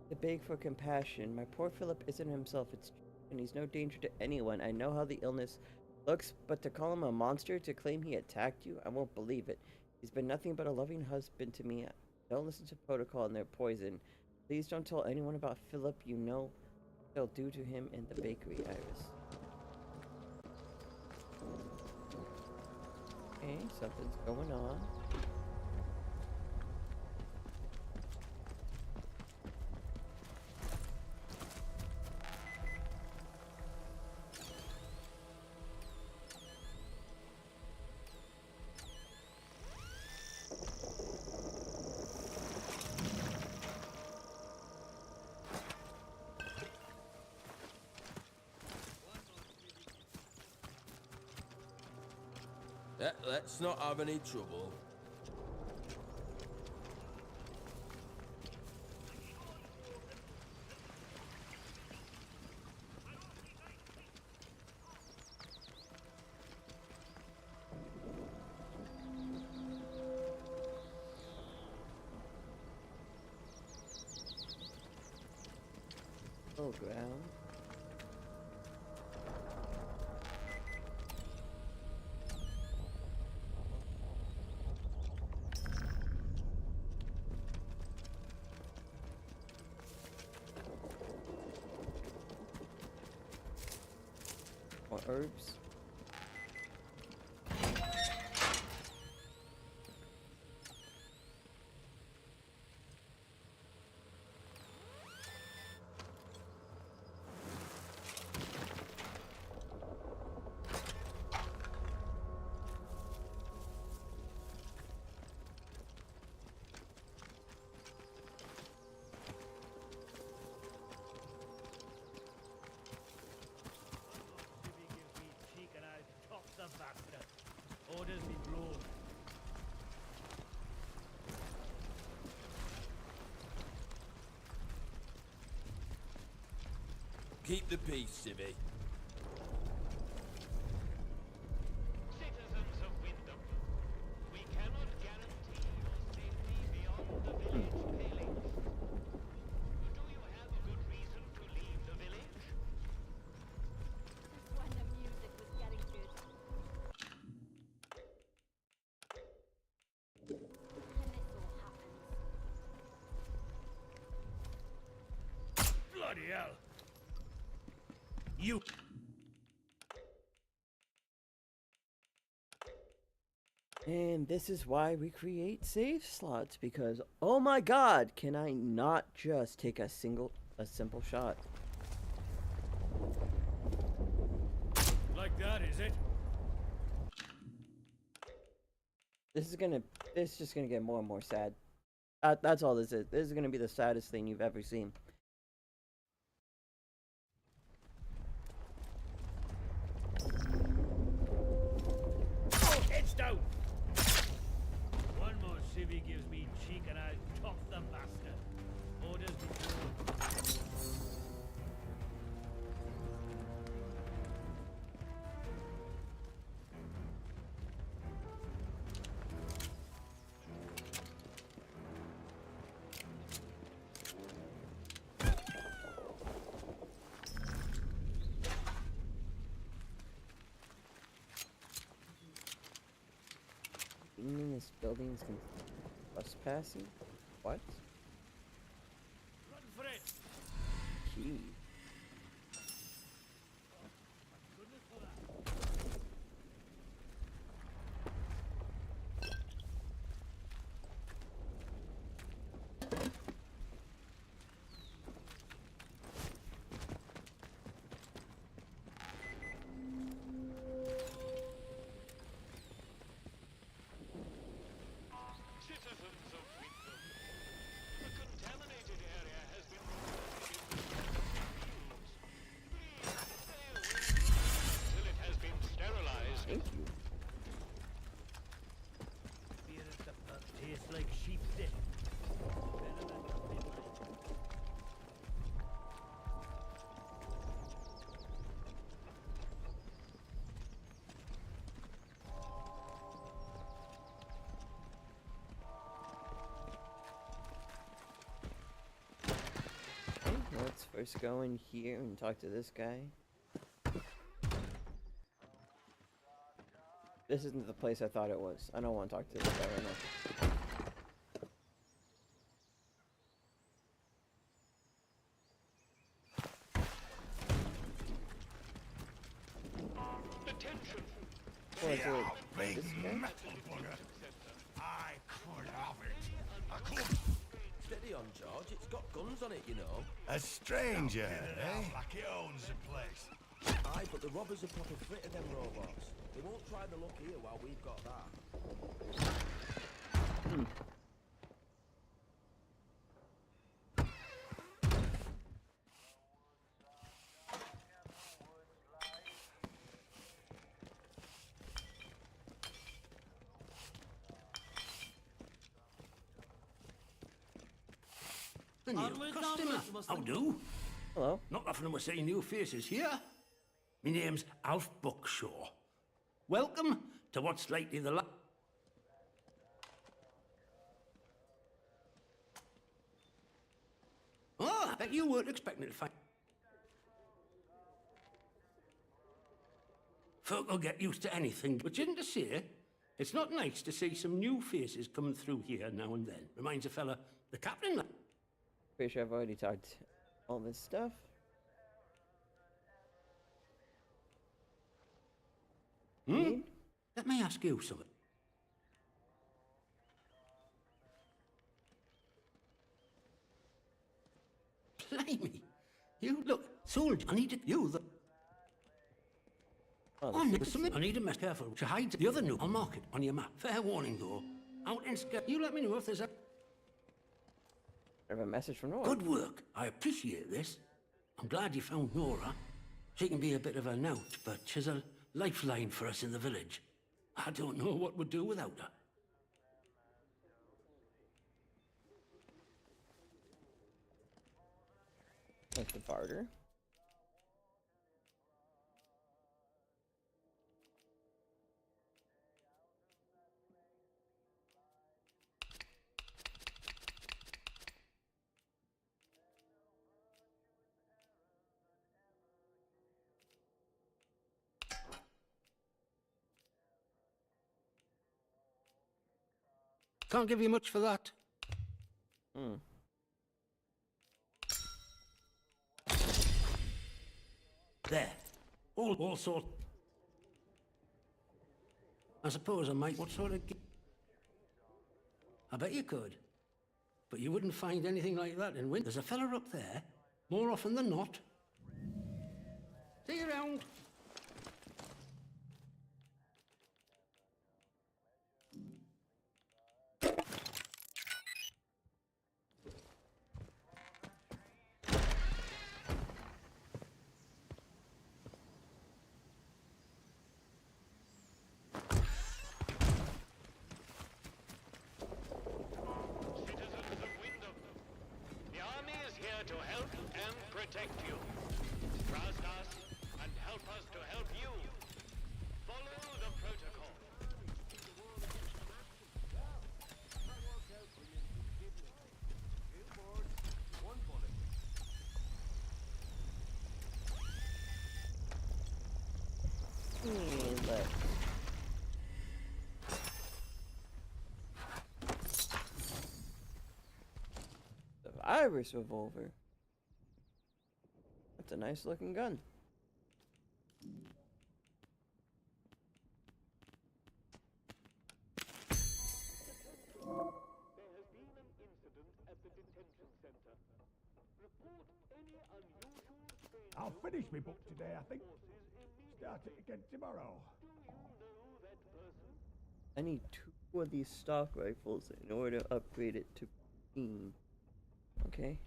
to beg for compassion. My poor Philip isn't himself, it's true, and he's no danger to anyone. I know how the illness looks, but to call him a monster, to claim he attacked you, I won't believe it. He's been nothing but a loving husband to me. Don't listen to protocol and their poison. Please don't tell anyone about Philip. You know what they'll do to him in the bakery, Iris. Okay, something's going on. Let's not have any trouble. Oh, ground. More herbs. Orders be blown. Keep the peace, Civvy. Citizens of Wyndham, we cannot guarantee your safety beyond the village palings. Do you have a good reason to leave the village? This is when the music was getting good. And this all happens. Bloody hell! You... And this is why we create save slots, because oh my god, can I not just take a simple shot? Like that, is it? This is just gonna get more and more sad. That's all this is. This is gonna be the saddest thing you've ever seen. Oh, heads down! One more civvy gives me cheek and I'll top the bastard. Orders be blown. Being in this building is trespassing? What? Run for it! Key. Goodness for that. Citizens of Wyndham, a contaminated area has been reported in the fields. Please stay away until it has been sterilized. Thank you. Beer and stuff that tastes like sheep dip. Better than midnight. Okay, let's first go in here and talk to this guy. This isn't the place I thought it was. I don't want to talk to this guy right now. Attention! What is it? Big This guy? metal bugger. I could have it. Steady on, George. It's got guns on it, you know. A stranger, eh? Like it owns the place. Aye, but the robbers are proper fit of them robots. They won't try the luck here while we've got that. The new customer. How do? Hello. Not often we're seeing new faces here. My name's Alf Buckshaw. Welcome to what's likely the Oh, I bet you weren't expecting to find... Folk will get used to anything, but isn't to say, it's not nice to see some new faces coming through here now and then. Reminds a fella, the captain... Pretty sure I've already talked all this stuff. Let me ask you something. Blimey. You look, soldier, I need to... You, the... Oh, there's something I need to be careful. To hide the other new, I'll mark it on your map. Fair warning, though. Out in sky. You let me know if there's a... I have a message from Nora. Good work. I appreciate this. I'm glad you found Nora. She can be a bit of a knout, but she's a lifeline for us in the village. I don't know what we'd do without her. Like the barter. Can't give you much for that. There. All sort. I suppose I might. What sort of... I bet you could. But you wouldn't find anything like that in winter. There's a fella up there, more often than not. See you around. To help and protect you. Trust us and help us to help you. Follow the protocol. The Iris revolver. That's a nice looking gun. There has been an incident at the detention center. Report any unusual strange... I'll finish my book today, I think. Start it again tomorrow. Do you know that person? I need 2 of these stock rifles in order to upgrade it to 15. Okay.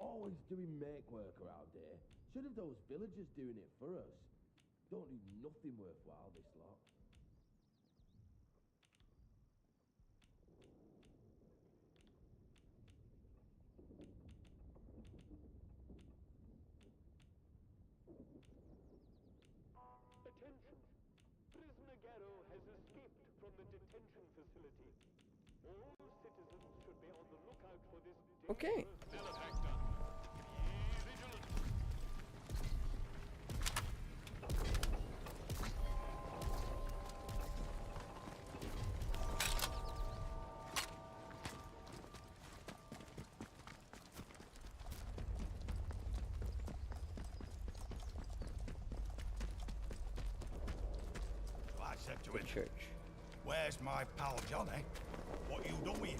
Always doing make work around here. Should have those villagers doing it for us. Don't do nothing worthwhile, this lot. Attention! Prisoner Garrow has escaped from the detention facility. All citizens should be on the lookout for this Okay. dangerous malefactor. Be vigilant. So I said to The him, church. where's my pal Johnny? What you doing?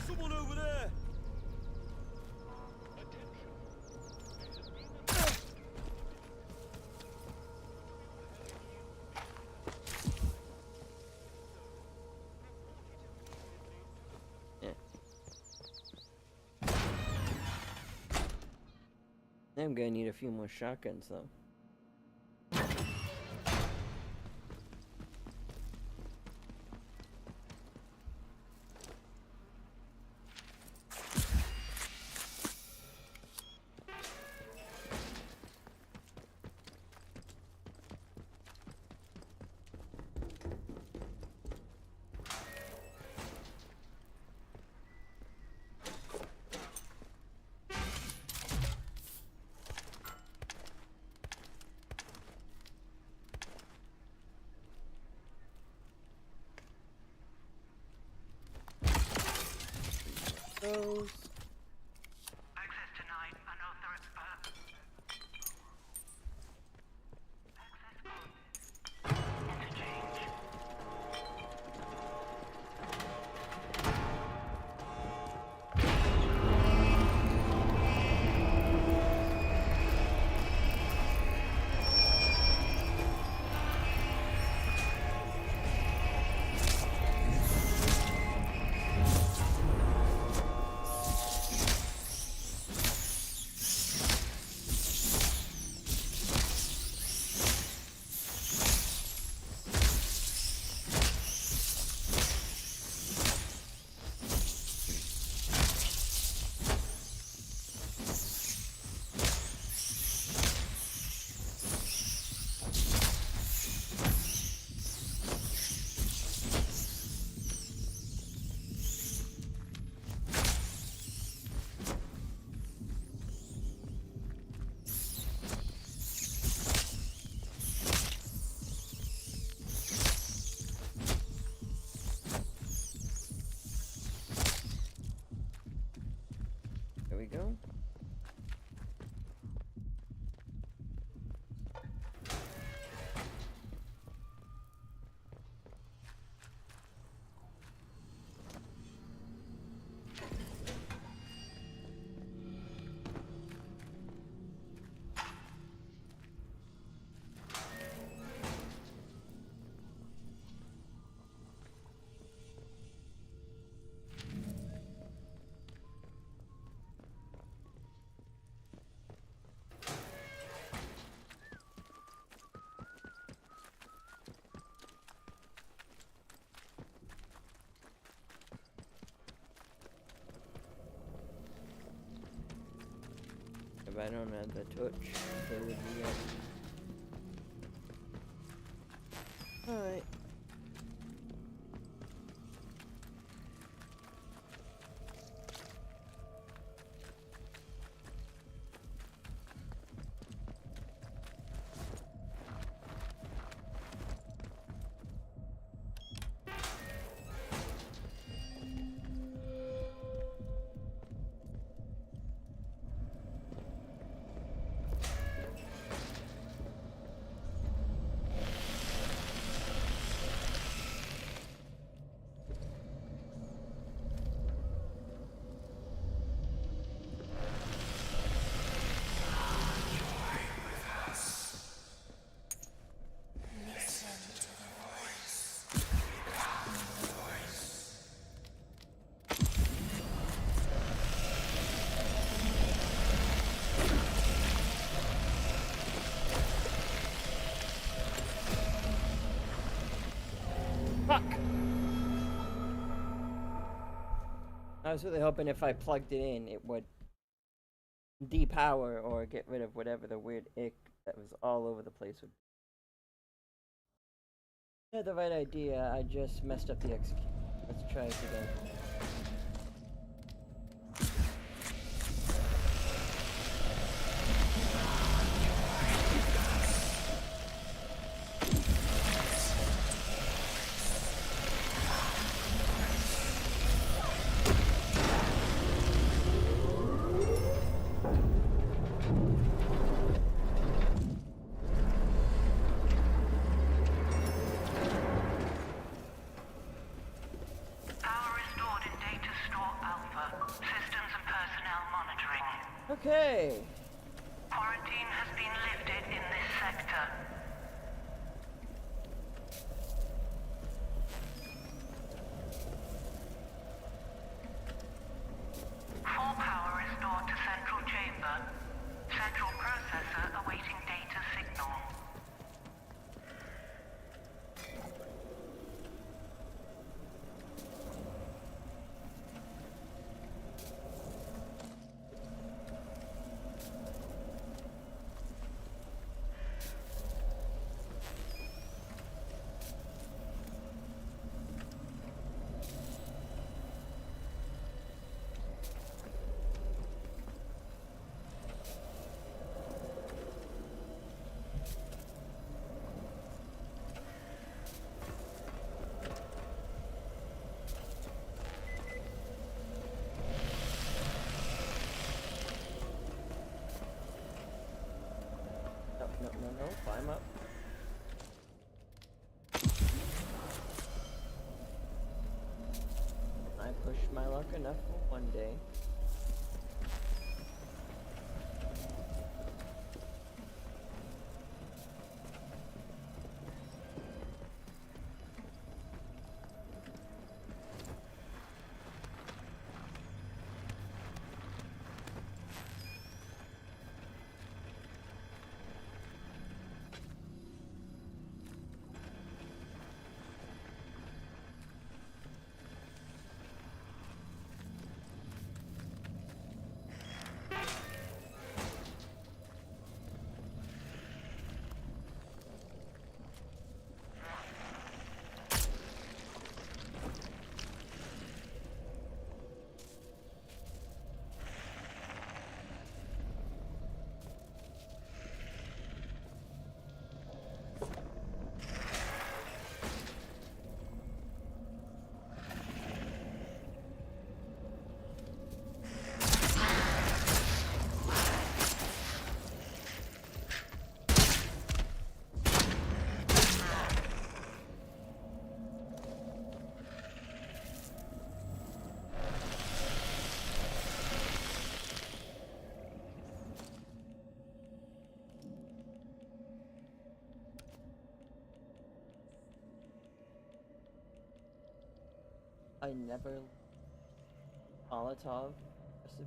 Someone over there! I'm gonna need a few more shotguns though. Those. Access denied. Unauthorized. Access granted. Interchange. I don't have the touch ability yet. Alright. Fuck! I was really hoping if I plugged it in, it would depower or get rid of whatever the weird ick that was all over the place would be. I had the right idea, I just messed up the execution. Let's try it again. Okay. Quarantine has been lifted in this sector. Full power restored to central chamber. Central processor awaiting data signal. No, climb up. I pushed my luck enough for one day. I never Molotov recipe.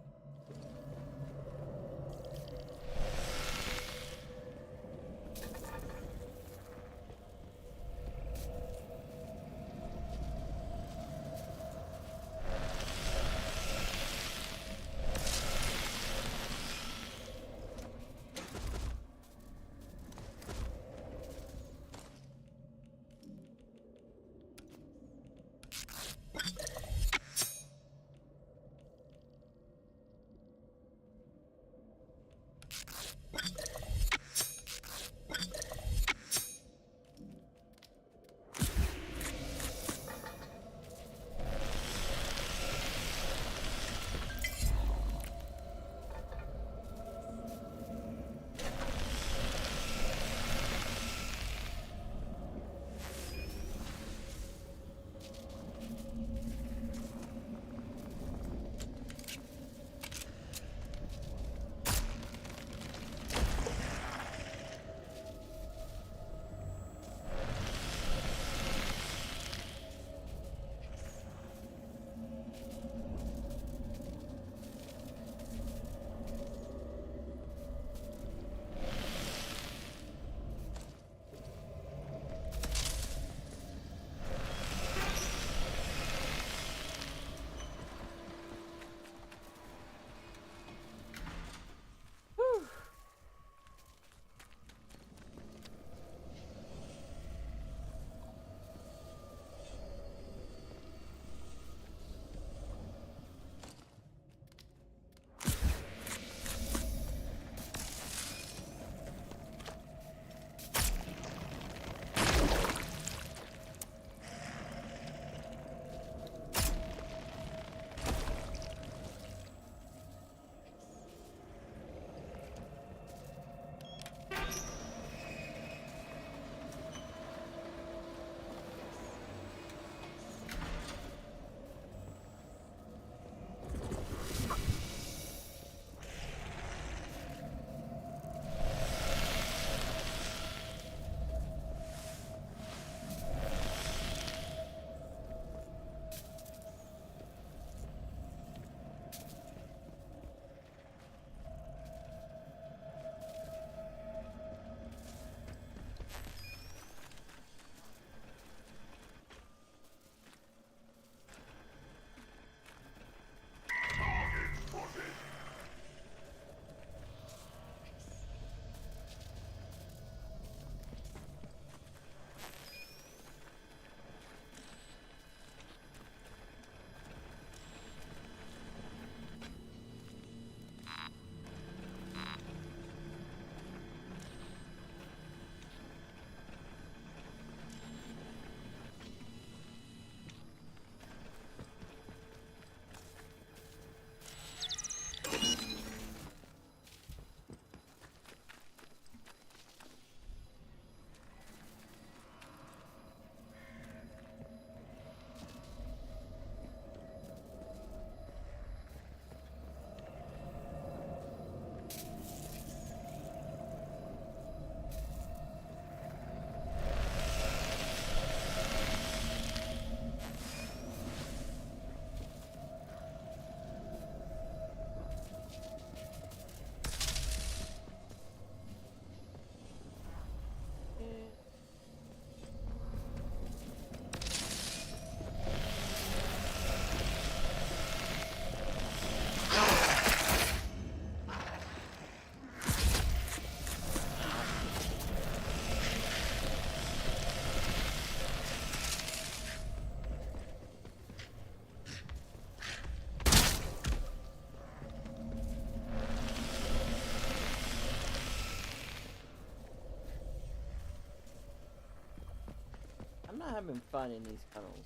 having fun in these tunnels.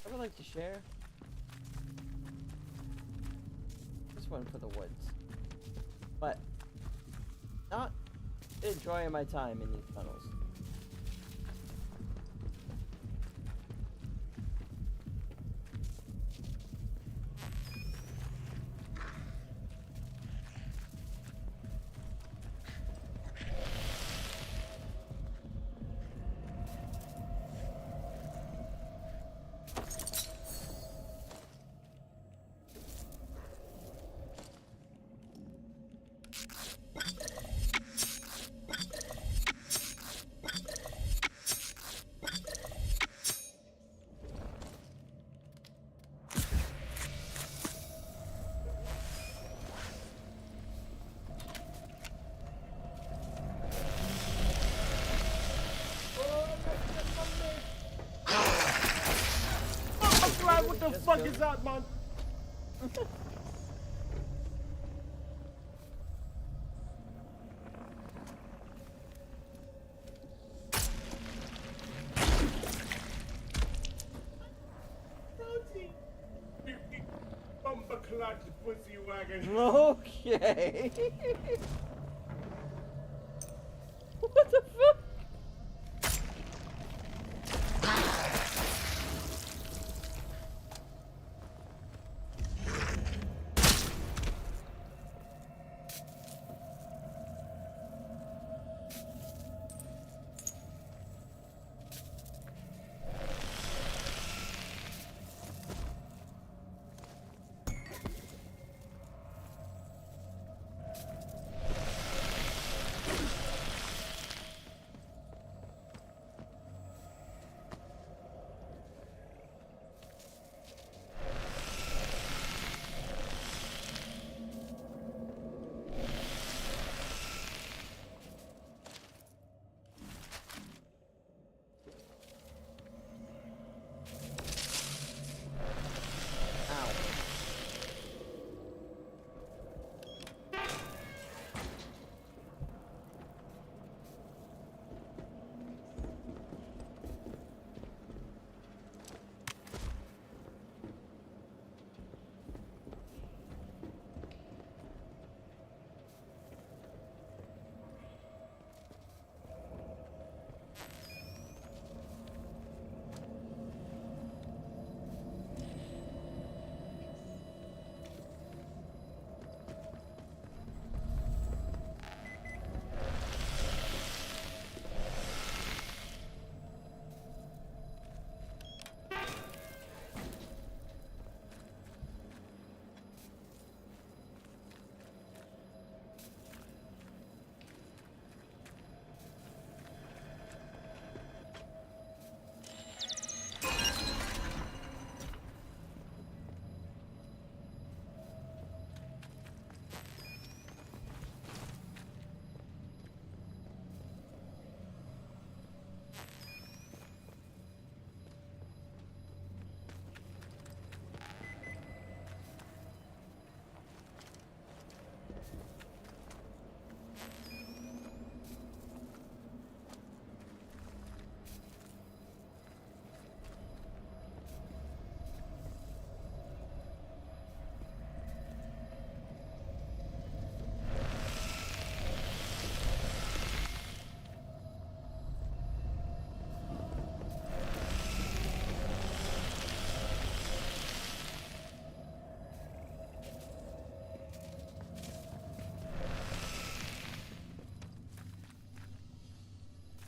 I would like to share. This one for the woods. But not enjoying my time in these tunnels. What the fuck is that, man? Bumper-clad pussy wagon. Okay. What the fuck?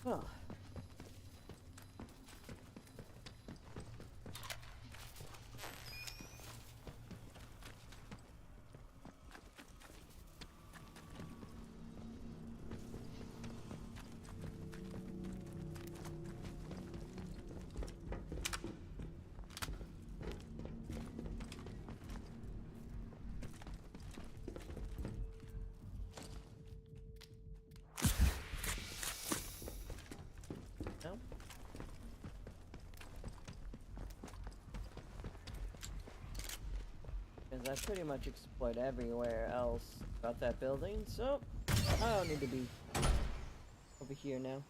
Huh. No? Because I pretty much explored everywhere else about that building, so I don't need to be over here now.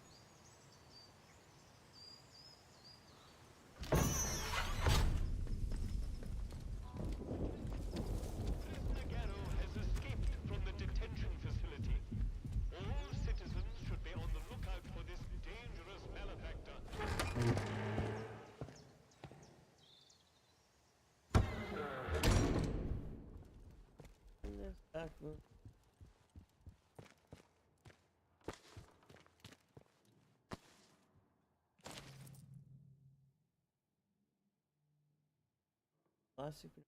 back room. Last super.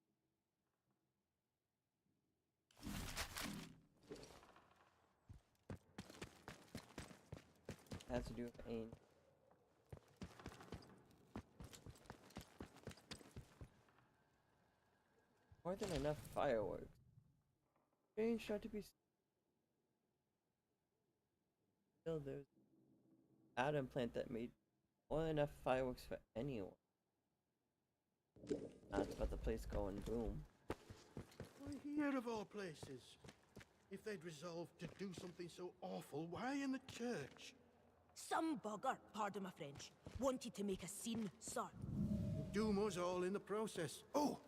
Has to do with aim. More than enough fireworks. Strange not to be still. There's an atom plant that made more than enough fireworks for anyone. That's about the place going boom. Why here of all places? If they'd resolved to do something so awful, why in the church? Some bugger, pardon my French, wanted to make a scene, sir. Doom us all in the process. Oh,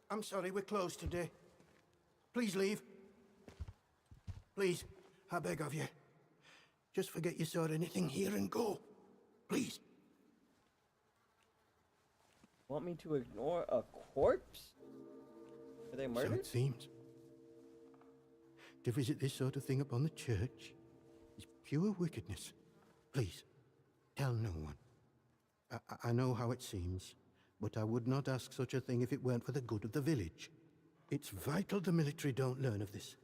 I'm sorry, we're closed today. Please leave. Please, I beg of you. Just forget you saw anything here and go. Please. Want me to ignore a corpse? Were they So murdered? it seems. To visit this sort of thing upon the church is pure wickedness. Please, tell no one. I know how it seems, but I would not ask such a thing if it weren't for the good of the village. It's vital the military don't learn of this.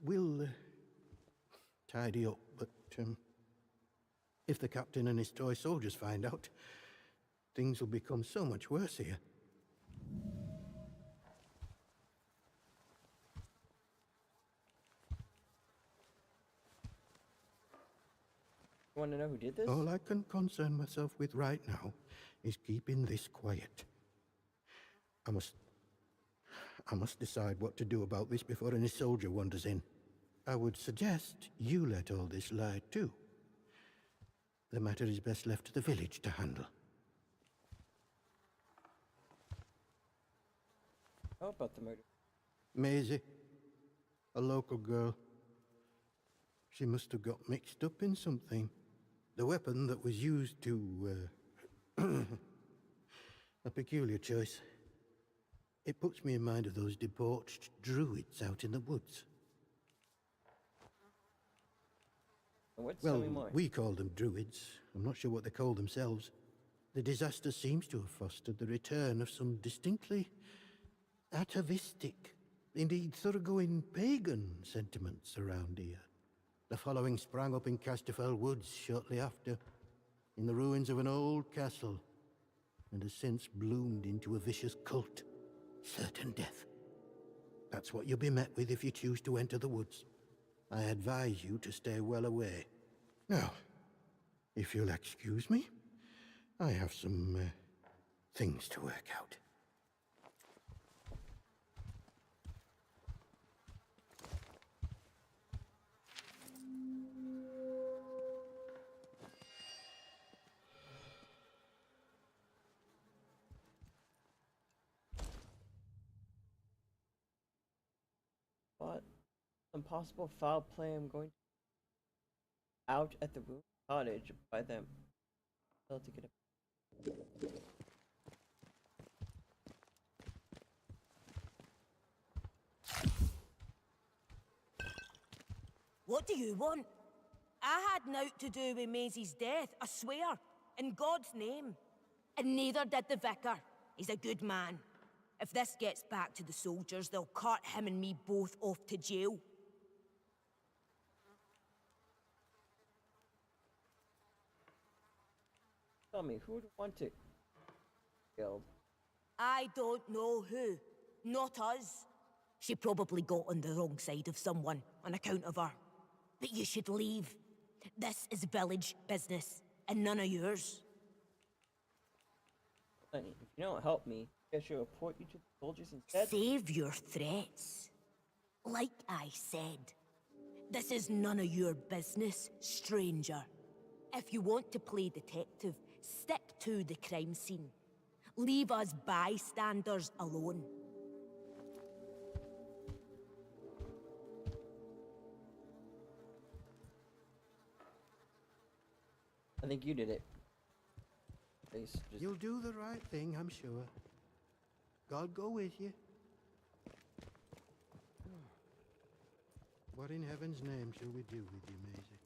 We'll tidy up, but if the captain and his toy soldiers find out, things will become so much worse here. You want to know who did this? All I can concern myself with right now is keeping this quiet. I must decide what to do about this before any soldier wanders in. I would suggest you let all this lie too. The matter is best left to the village to handle. How about the murder? Maisie, a local girl. She must have got mixed up in something. The weapon that was used to, a peculiar choice. It puts me in mind of those debauched druids out in the woods. Tell me more. We call them druids. I'm not sure what they call themselves. The disaster seems to have fostered the return of some distinctly atavistic, indeed thoroughgoing pagan sentiments around here. The following sprang up in Casterfell Woods shortly after, in the ruins of an old castle, and has since bloomed into a vicious cult, certain death. That's what you'll be met with if you choose to enter the woods. I advise you to stay well away. Now, if you'll excuse me, I have some things to work out. What? Some possible foul play. I'm going out at the room cottage by them. To get a What do you want? I had naught to do with Maisie's death, I swear, in God's name. And neither did the vicar. He's a good man. If this gets back to the soldiers, they'll cart him and me both off to jail. Tell me, who would want it killed? I don't know who. Not us. She probably got on the wrong side of someone on account of her. But you should leave. This is village business, and none of yours. Honey, if you don't help me, I should report you to the soldiers instead. Save your threats. Like I said, this is none of your business, stranger. If you want to play detective, stick to the crime scene. Leave us bystanders alone. I think you did it. Just... You'll do the right thing, I'm sure. God go with you. What in heaven's name shall we do with you, Maisie?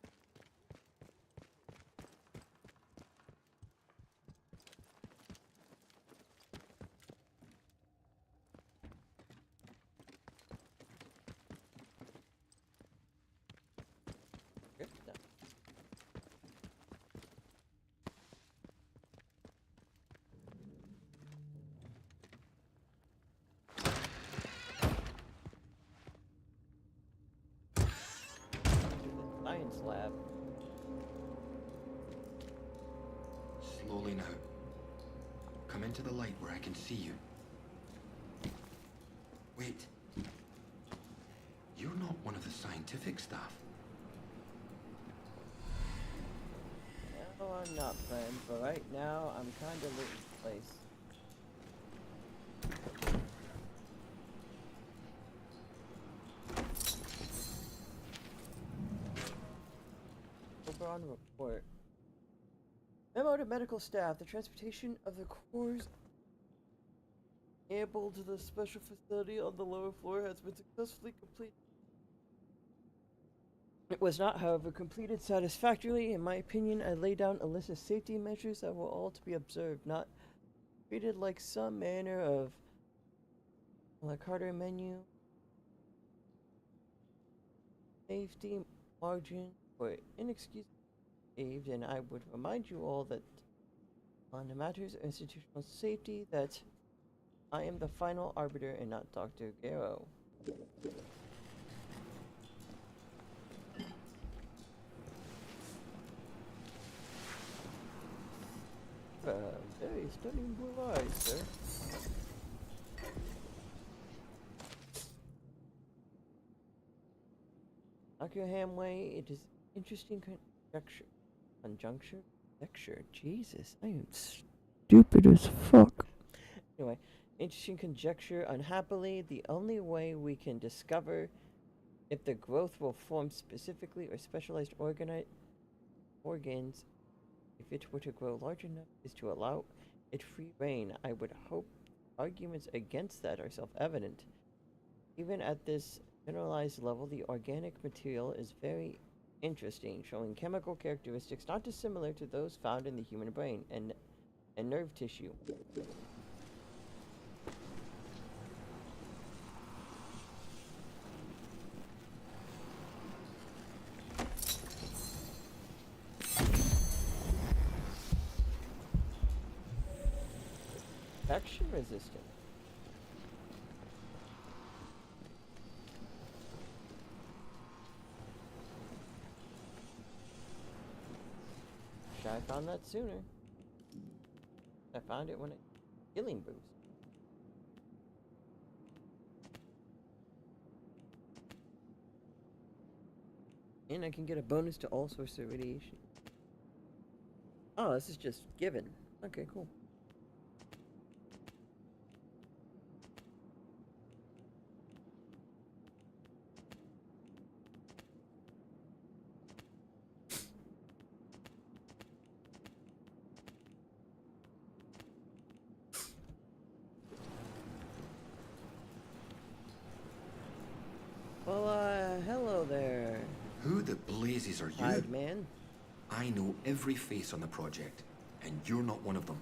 Good stuff. Science lab. Slowly now. Come into the light where I can see you. Wait. You're not one of the scientific staff. No, I'm not, friend, but right now I'm kinda looking for place. Oberon report. Memo to medical staff. The transportation of the corps able to the special facility on the lower floor has been successfully completed. It was not, however, completed satisfactorily. In my opinion, I lay down a list of safety measures that were all to be observed, not treated like some manner of a la carte menu. Safety margin for inexcusable saved, and I would remind you all that on the matters of institutional safety that I am the final arbiter and not Dr. Garrow. Very stunning blue eyes, sir. Dr. Hamway, it is interesting conjecture. Jesus, I am stupid as fuck. Anyway, interesting conjecture. Unhappily, the only way we can discover if the growth will form specifically or specialized organs, if it were to grow large enough, is to allow it free reign. I would hope arguments against that are self-evident. Even at this generalized level, the organic material is very interesting, showing chemical characteristics not dissimilar to those found in the human brain and nerve tissue. Infection resistant. Wish I found that sooner. I found it when it healing boost. And I can get a bonus to all sorts of radiation. Oh, this is just given. Okay, cool. Well, hello there. Who the blazes are you? Hive man. I know every face on the project, and you're not one of them.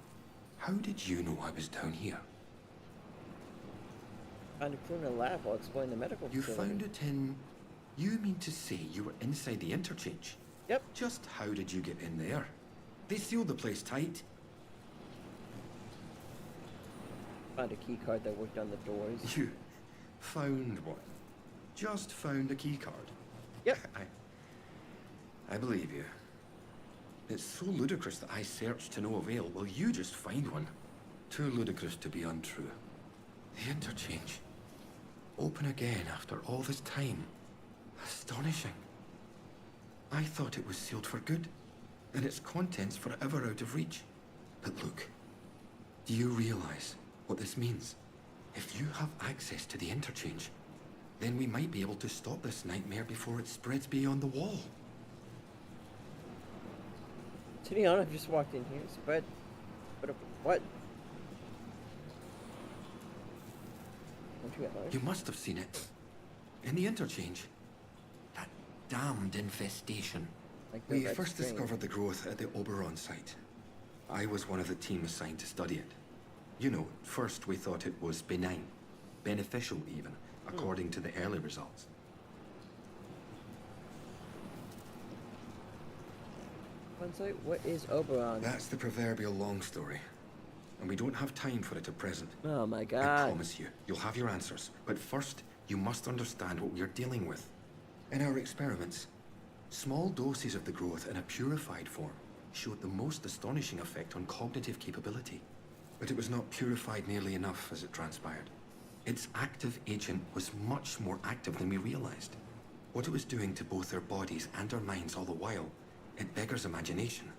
How did you know I was down here? Found a crew in a lab while exploring the medical facility. You found it in... You mean to say you were inside the Interchange? Yep. Just how did you get in there? They sealed the place tight. Found a key card that worked on the doors. You found one? Just found a key card? Yep. I believe you. It's so ludicrous that I searched to no avail. Will you just find one? Too ludicrous to be untrue. The Interchange. Open again after all this time. Astonishing. I thought it was sealed for good, and its contents forever out of reach. But look, do you realize what this means? If you have access to the Interchange, then we might be able to stop this nightmare before it spreads beyond the wall. To be honest, I've just walked in here. Spread. What? Don't you get lost? You must have seen it. In the Interchange. damned infestation. Like the We red first string. discovered the growth at the Oberon site. I was one of the team assigned to study it. You know, first we thought it was benign, beneficial even, according to the early results. Consort, what is Oberon? That's the proverbial long story. And we don't have time for it at present. Oh my I god. promise you, you'll have your answers. But first, you must understand what we are dealing with. In our experiments, small doses of the growth in a purified form showed the most astonishing effect on cognitive capability. But it was not purified nearly enough, as it transpired. Its active agent was much more active than we realized. What it was doing to both our bodies and our minds all the while, it beggars imagination.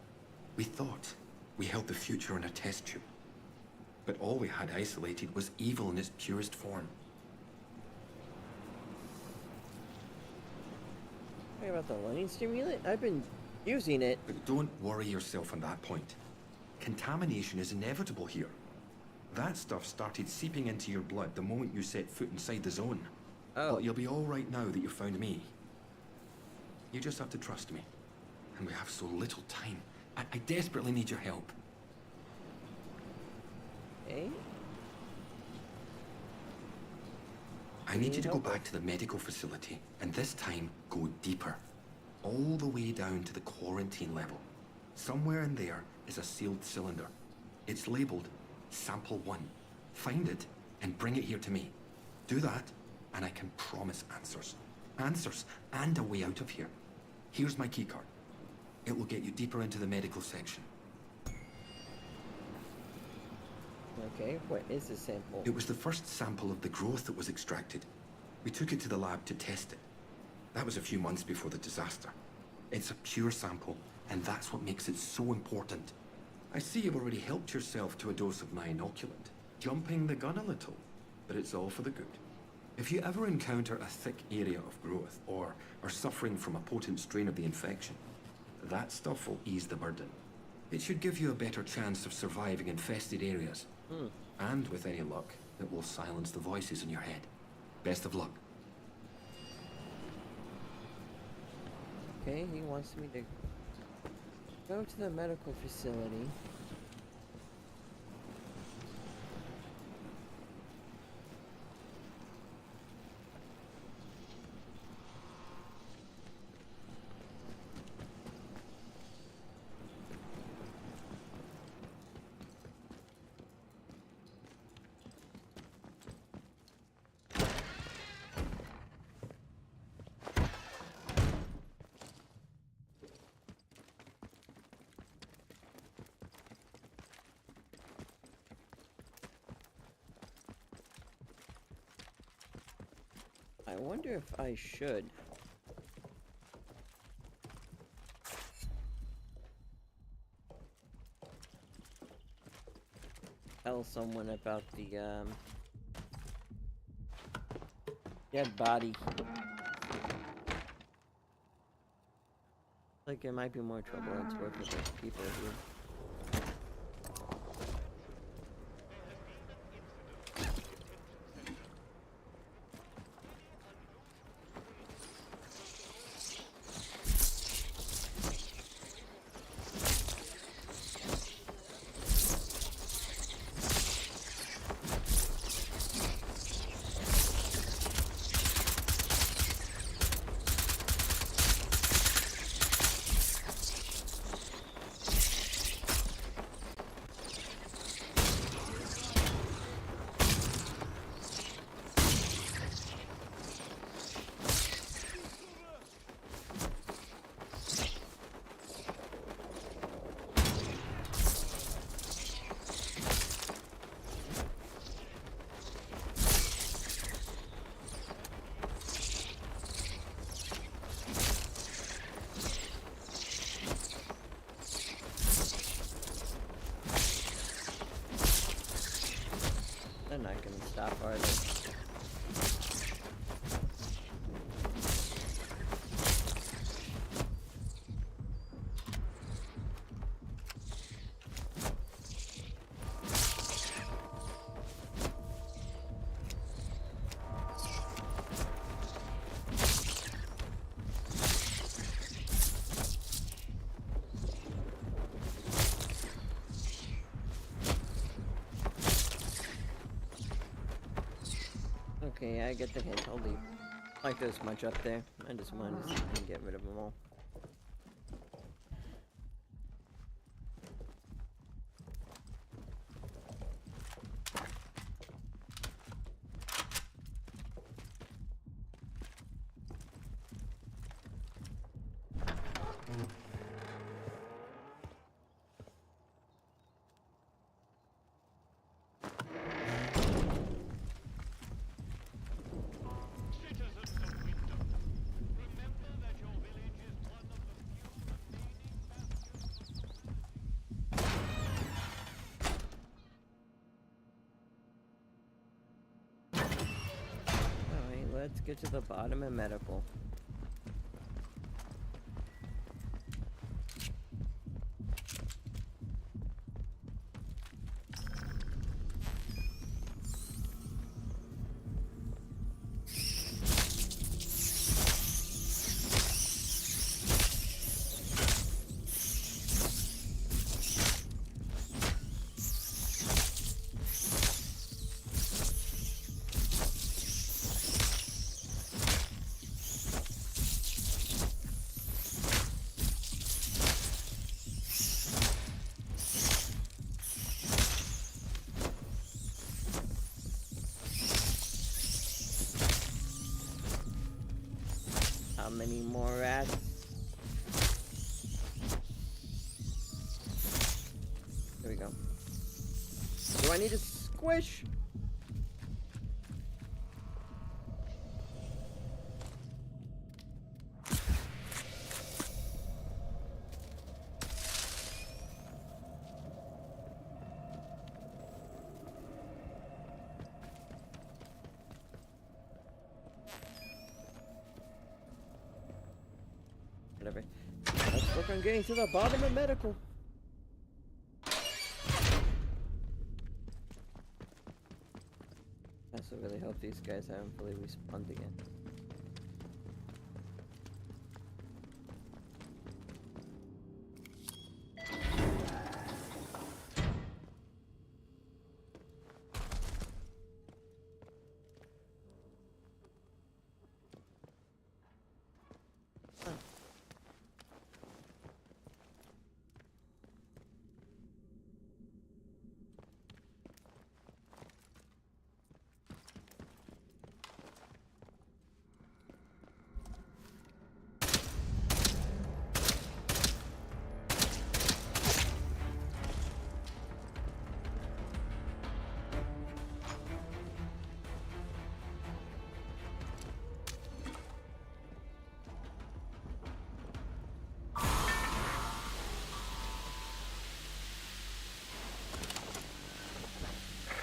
We thought we held the future in a test tube. But all we had isolated was evil in its purest form. What about the learning stimulant? I've been using it. But don't worry yourself on that point. Contamination is inevitable here. That stuff started seeping into your blood the moment you set foot inside the zone. Oh. But you'll be all right now that you found me. You just have to trust me. And we have so little time. I desperately need your help. Okay. I need you to go back to the medical facility, and this time, go deeper. All the way down to the quarantine level. Somewhere in there is a sealed cylinder. It's labeled Sample 1. Find it, and bring it here to me. Do that, and I can promise answers. Answers, and a way out of here. Here's my keycard. It will get you deeper into the medical section. Okay, what is the sample? It was the first sample of the growth that was extracted. We took it to the lab to test it. That was a few months before the disaster. It's a pure sample, and that's what makes it so important. I see you've already helped yourself to a dose of my inoculant. Jumping the gun a little, but it's all for the good. If you ever encounter a thick area of growth, or are suffering from a potent strain of the infection, that stuff will ease the burden. It should give you a better chance of surviving infested areas. And with any luck, it will silence the voices in your head. Best of luck. Okay, he wants me to go to the medical facility. I wonder if I should. Tell someone about the, dead body. Like, it might be more trouble it's worth with those people here. They're not gonna stop, are they? Okay, I get the hint. I'll leave. Like there's much up there. I just wanted to see if I can get rid of them all. Citizens of Wyndham, remember that your village is one of the few remaining bastions of Alright, let's get to the bottom of medical. How many more rats? There we go. Do I need to squish? Whatever. Let's work on getting to the bottom of medical. I also really hope these guys haven't fully respawned again.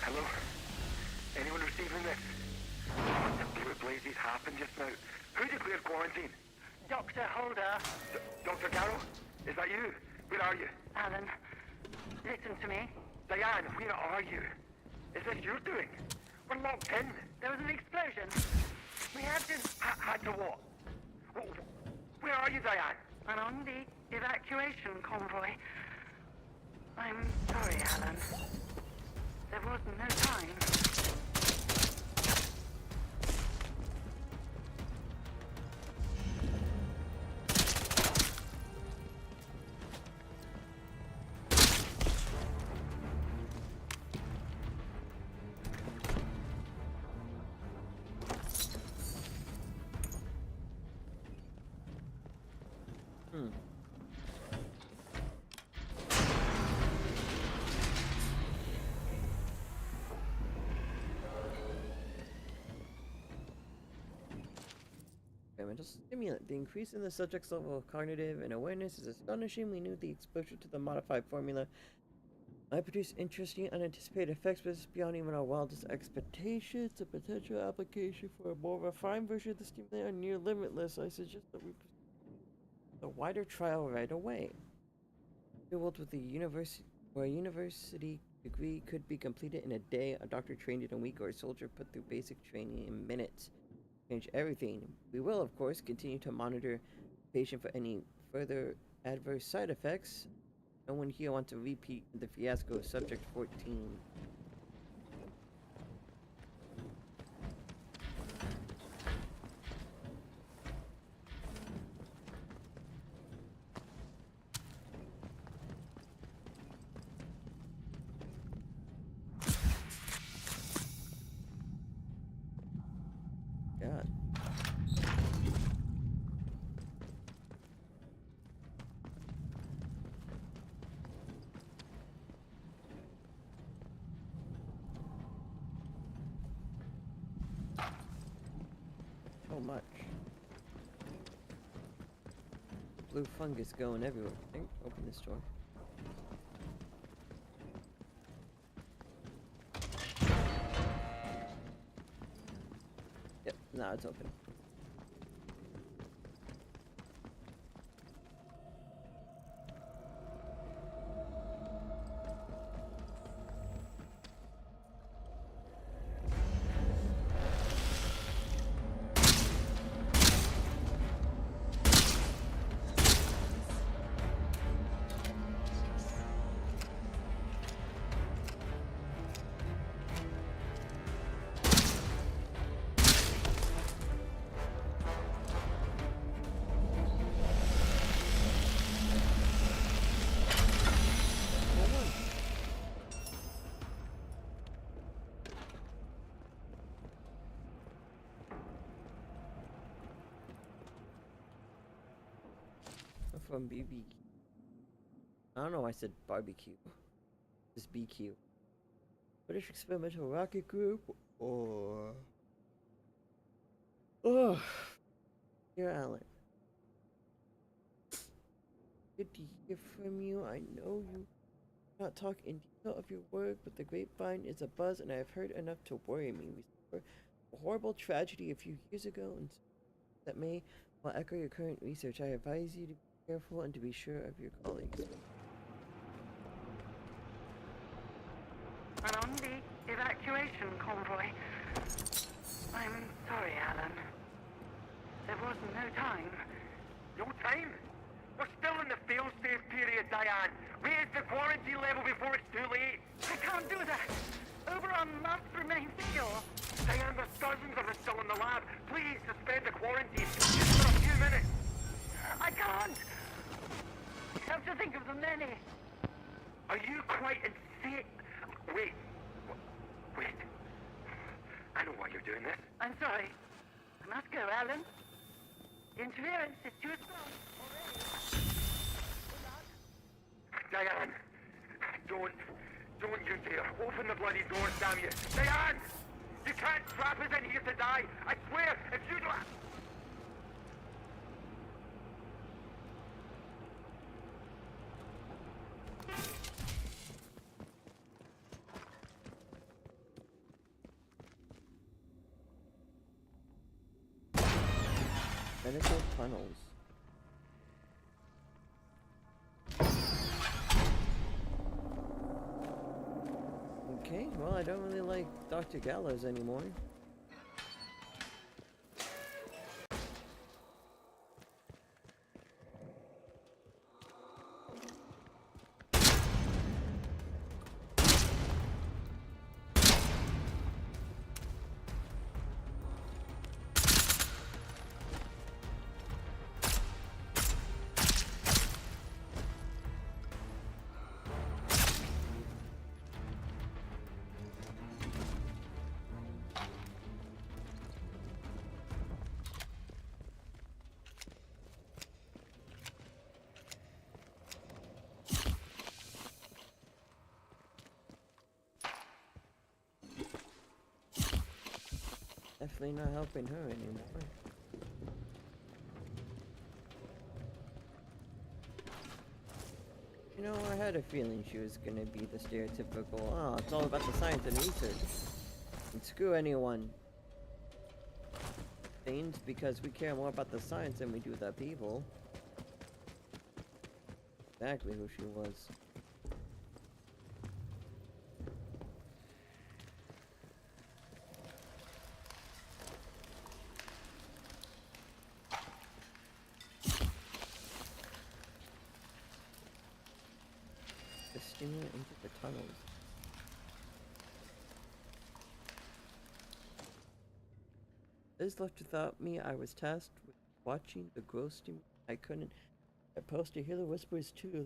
Hello? Anyone receiving this? What the blue blazes happened just now? Who declared quarantine? Dr. Holder. Dr. Garrow? Is that you? Where are you? Alan, listen to me. Diane, where are you? Is this your doing? We're locked in. There was an explosion. We had to... Had to what? Where are you, Diane? I'm on the evacuation convoy. I'm sorry, Alan. There was no time. Mental stimulant. The increase in the subject's level of cognitive and awareness is astonishing. We knew the exposure to the modified formula might produce interesting, unanticipated effects, but it's beyond even our wildest expectations. The potential application for a more refined version of the stimulant are near limitless. I suggest that we proceed with a wider trial right away. Filled with a university degree could be completed in a day, a doctor trained in a week, or a soldier put through basic training in minutes. Change everything. We will, of course, continue to monitor the patient for any further adverse side effects. No one here wants to repeat the fiasco of Subject 14. much. Blue fungus going everywhere. I think. Open this door. Yep, now it's open. From BBQ. I don't know why I said barbecue. This BQ. British Experimental Rocket Group or... Oh, dear Alan. Good to hear from you. I know you not talk in detail of your work, but the grapevine is a buzz and I have heard enough to worry me. We suffered a horrible tragedy a few years ago and that may well echo your current research. I advise you to be careful and to be sure of your colleagues. And on the evacuation convoy. I'm sorry, Alan. There was no time. No time? We're still in the fail-safe period, Diane. Raise the quarantine level before it's too late. I can't do that. Oberon must remain secure. Diane, there's dozens of us still in the lab. Please suspend the quarantine just for a few minutes. I can't. I have to think of the many. Are you quite insane? Wait. Wait. I know why you're doing this. I'm sorry. I must go, Alan. Interference is too strong already. Diane, don't you dare. Open the bloody doors, damn you. Diane! You can't trap us in here to die. I swear, if you don't... Medical tunnels. Okay, well, I don't really like Dr. Gallows anymore. Definitely not helping her anymore. You know, I had a feeling she was gonna be the stereotypical, oh, it's all about the science and research. And screw anyone. Things because we care more about the science than we do the people. Exactly who she was. Stimulant into the tunnels. This left without me. I was tasked with watching the growth stimulant. I couldn't get post to hear the whispers too.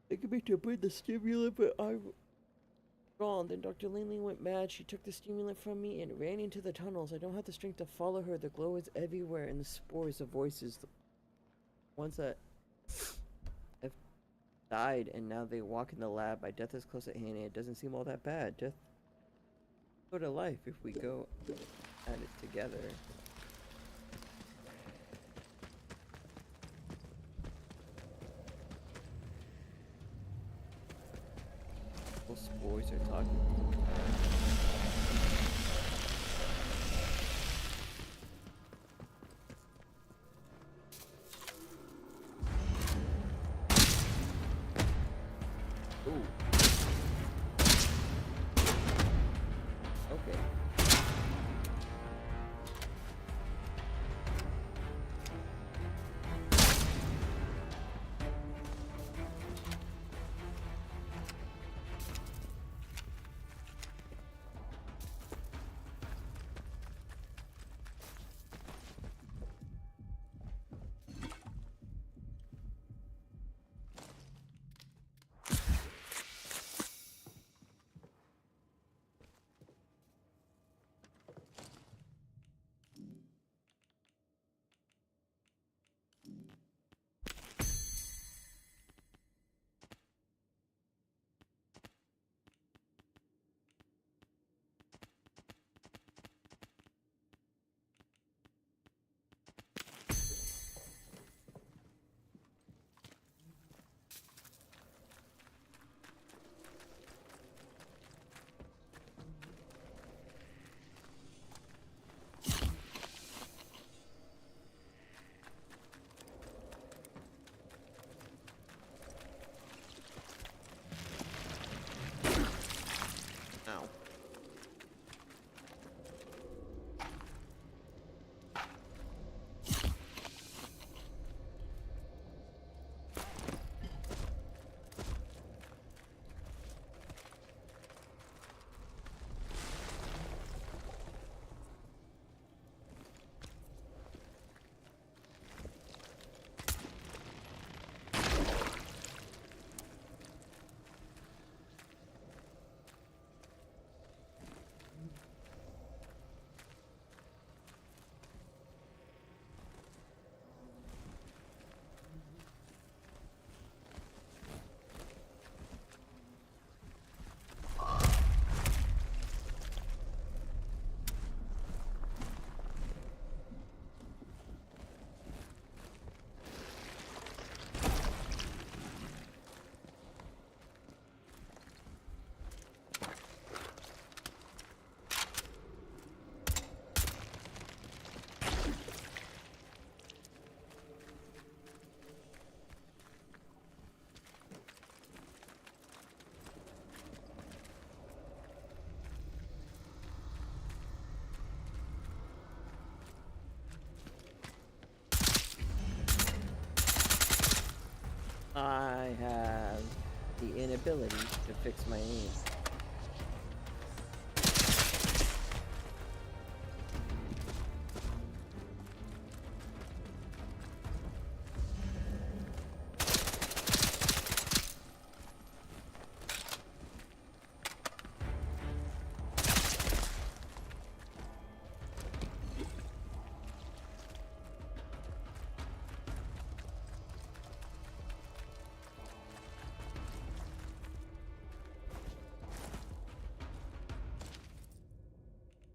They could be to bring the stimulant, but I wrong. Then Dr. Linley went mad. She took the stimulant from me and ran into the tunnels. I don't have the strength to follow her. The glow is everywhere, and the spores of voices. The ones that have died, and now they walk in the lab. My death is close at hand, and it doesn't seem all that bad. Death go to life if we go at it together. biological spores are talking. Ooh. Okay. Ow. I have the inability to fix my aim.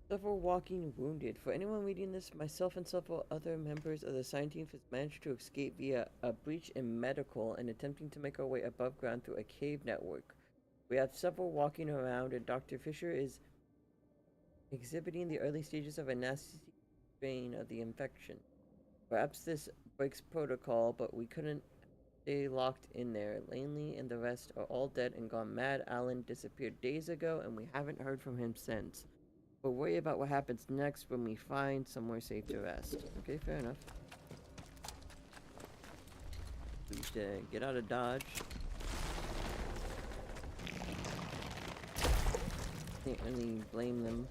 Several walking wounded. For anyone reading this, myself and several other members of the science team has managed to escape via a breach in medical and attempting to make our way above ground through a cave network. We have several walking around, and Dr. Fisher is exhibiting the early stages of a nasty strain of the infection. Perhaps this breaks protocol, but we couldn't stay locked in there. Lanley and the rest are all dead and gone mad. Alan disappeared days ago, and we haven't heard from him since. We'll worry about what happens next when we find somewhere safe to rest. Okay, fair enough. We should get out of Dodge. Can't really blame them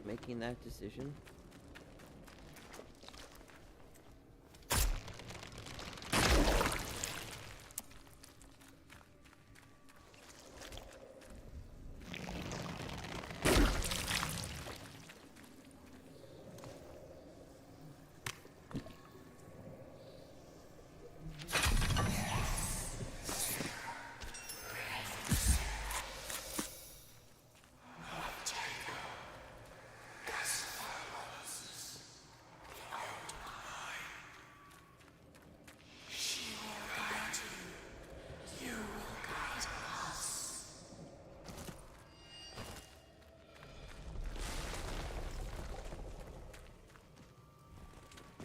for making that decision.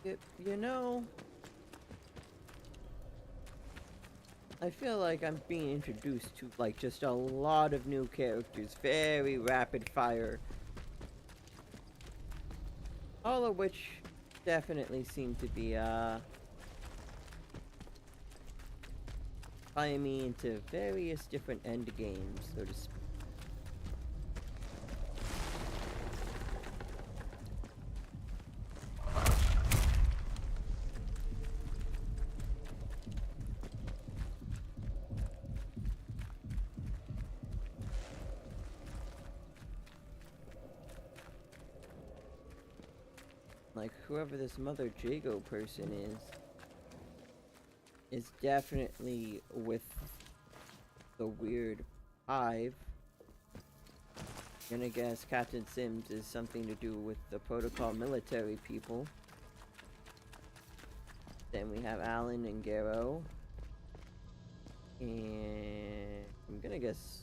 You know, I feel like I'm being introduced to like just a lot of new characters, very rapid fire. All of which definitely seem to be flying me into various different end games, so to speak. Like, whoever this Mother Jago person is definitely with the weird hive. Gonna guess Captain Sims is something to do with the protocol military people. Then we have Alan and Garrow. And I'm gonna guess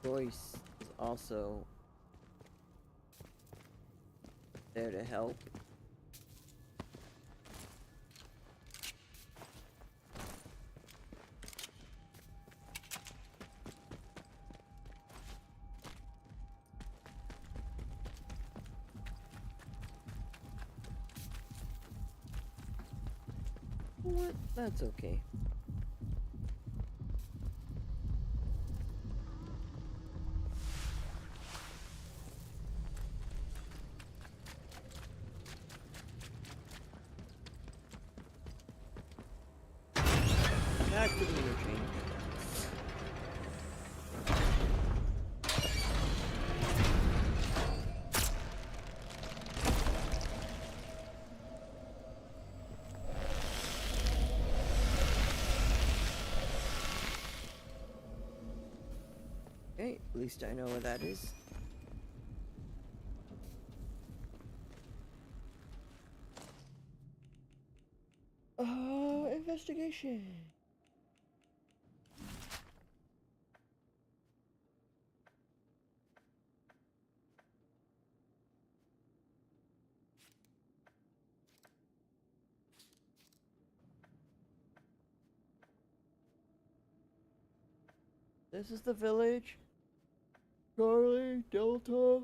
Joyce is also there to help. What? That's okay. Back to the interchange. Okay, at least I know where that is. Investigation. This is the village. Charlie, Delta.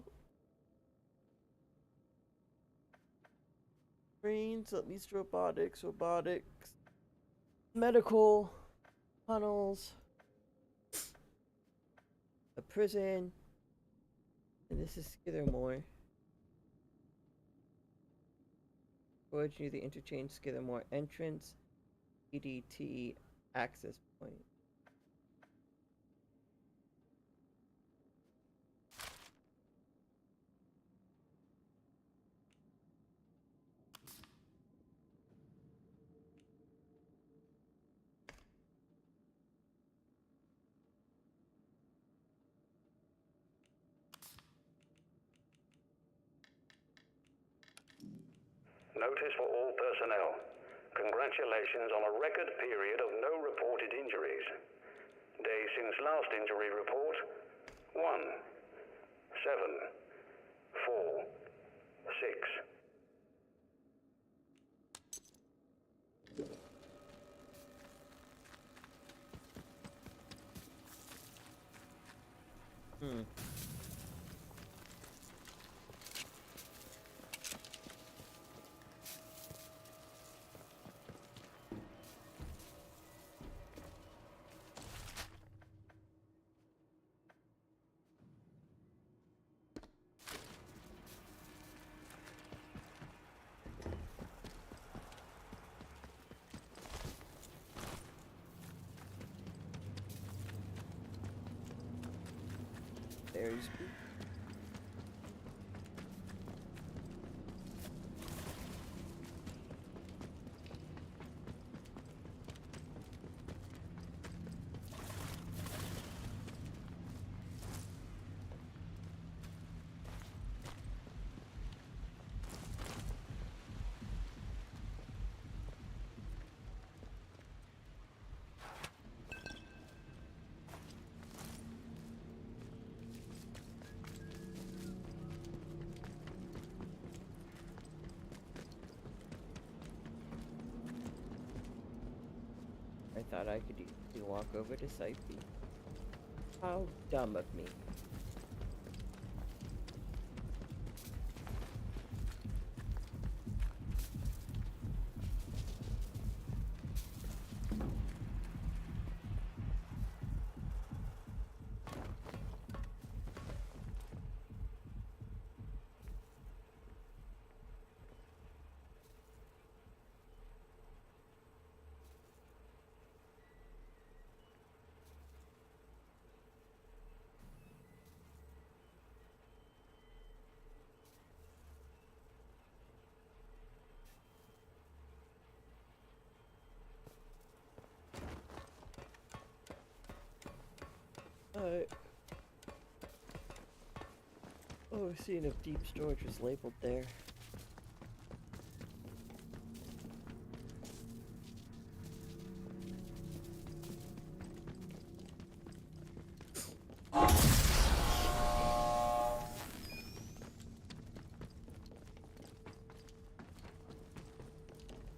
Brains, at least robotics, medical, tunnels, a prison, and this is Skithermore. Forge near the Interchange, Skithermore entrance, EDT access point. Notice for all personnel. Congratulations on a record period of no reported injuries. Day since last injury report, 1, 7, 4, 6. There's thought I could easily walk over to Site B. How dumb of me. Oh, seeing if deep storage was labeled there.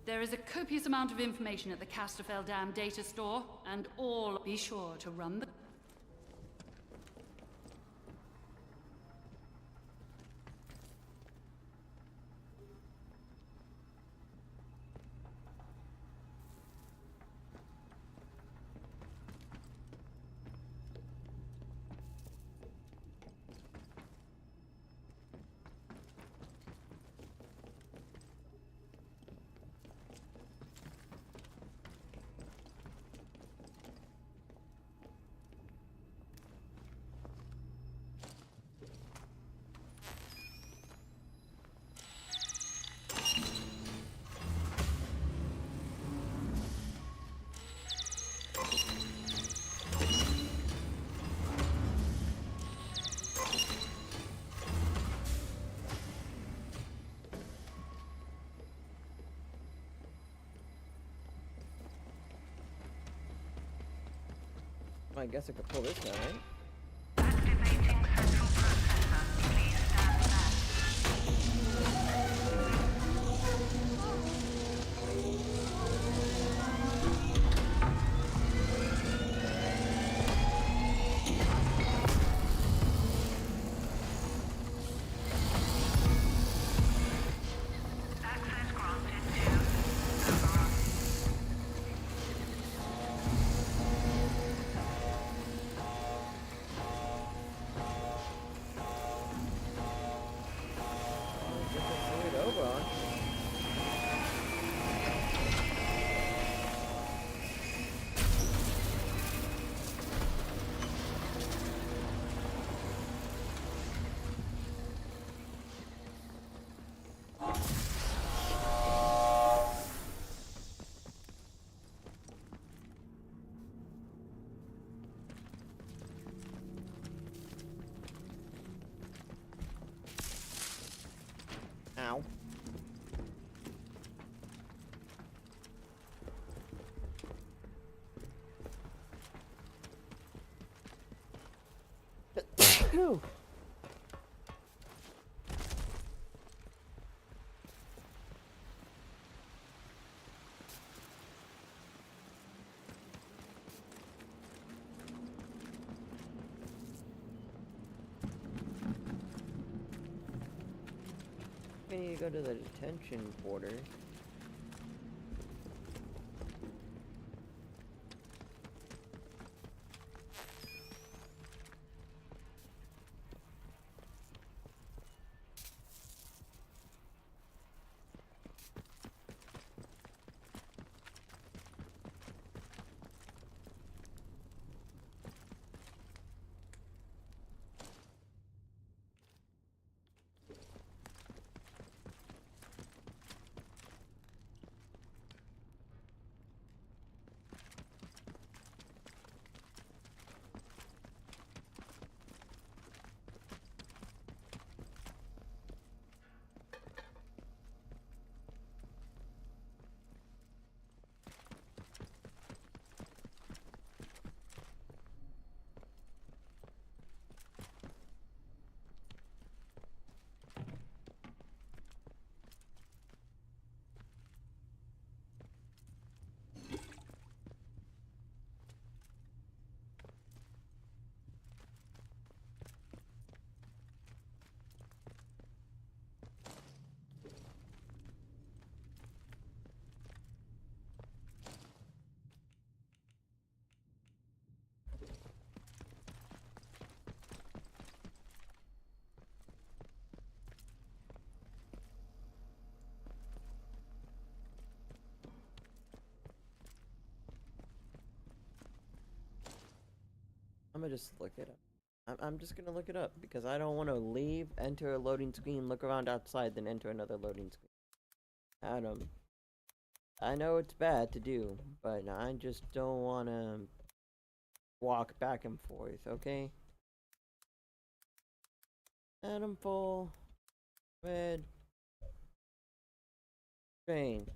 There is a copious amount of information at the Casterfell Dam data store, and all be sure to run the... I guess I could pull this now, right? Oberon. Ow. Whew. We need to go to the detention quarters. gonna just look it up. I'm just gonna look it up because I don't want to leave, enter a loading screen, look around outside, then enter another loading screen. Adam, I know it's bad to do, but I just don't want to walk back and forth, okay? Atomfall, red, train.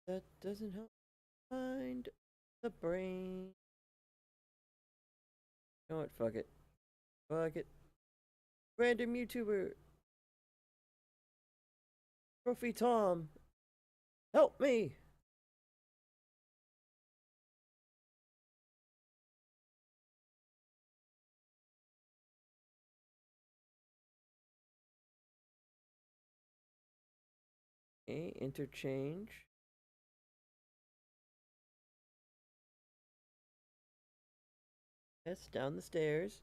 That doesn't help find the brain. You know what? Fuck it. Fuck it. Random YouTuber. Trophy Tom. Help me. Okay, Interchange. Yes, down the stairs.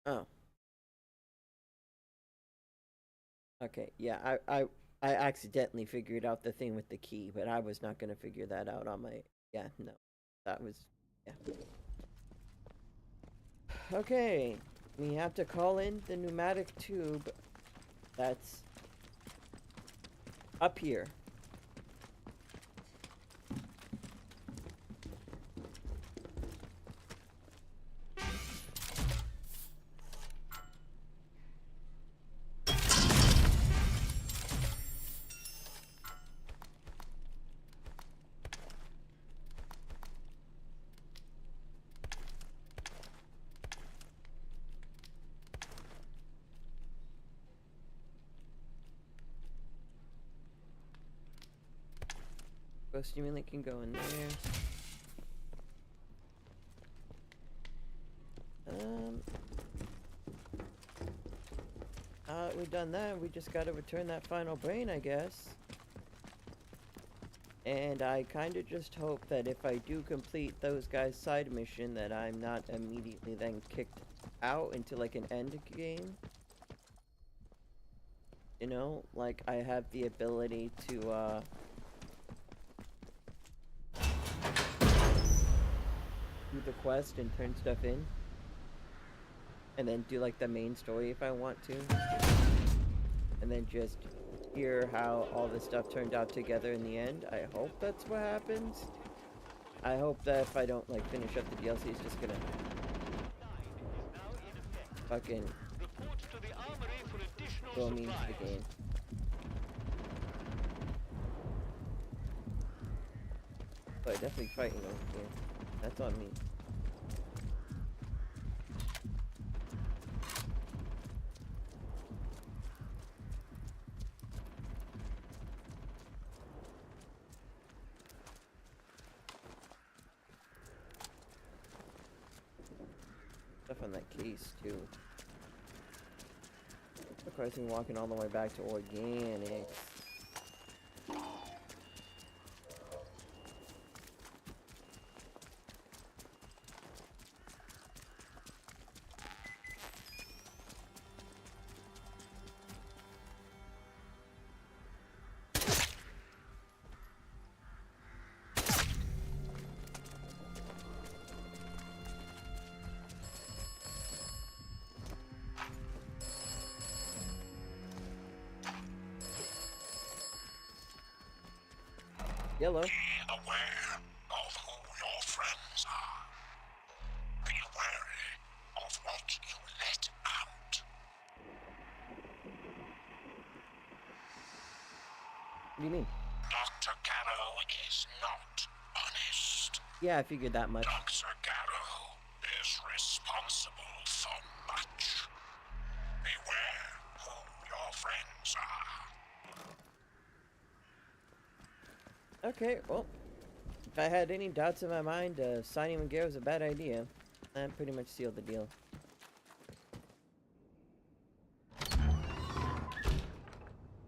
Oh. Okay, yeah, I accidentally figured out the thing with the key, but I was not gonna figure that out on my... Yeah, no. That was... Yeah. Okay. We have to call in the pneumatic tube that's up here. Stimulant can go in there. We've done that. We just gotta return that final brain, I guess. And I kinda just hope that if I do complete those guys' side mission, that I'm not immediately then kicked out into like an end game. You know, like I have the ability to do the quest and turn stuff in, and then do like the main story if I want to, and then just hear how all this stuff turned out together in the end. I hope that's what happens. I hope that if I don't like finish up the DLC, it's just gonna fucking throw me into the game. But definitely fighting over here. That's on me. Stuff on that case too. Of course, I'm walking all the way back to organics. Yellow. Be aware of who your friends are. Be wary of what you let out. What do you mean? Dr. Garrow is not honest. Yeah, I figured that much. Dr. Garrow is responsible for much. Beware who your friends are. Okay, well, if I had any doubts in my mind, signing Garrow was a bad idea. That pretty much sealed the deal.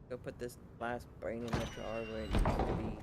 Go put this last brain in Metro R where it needs to be.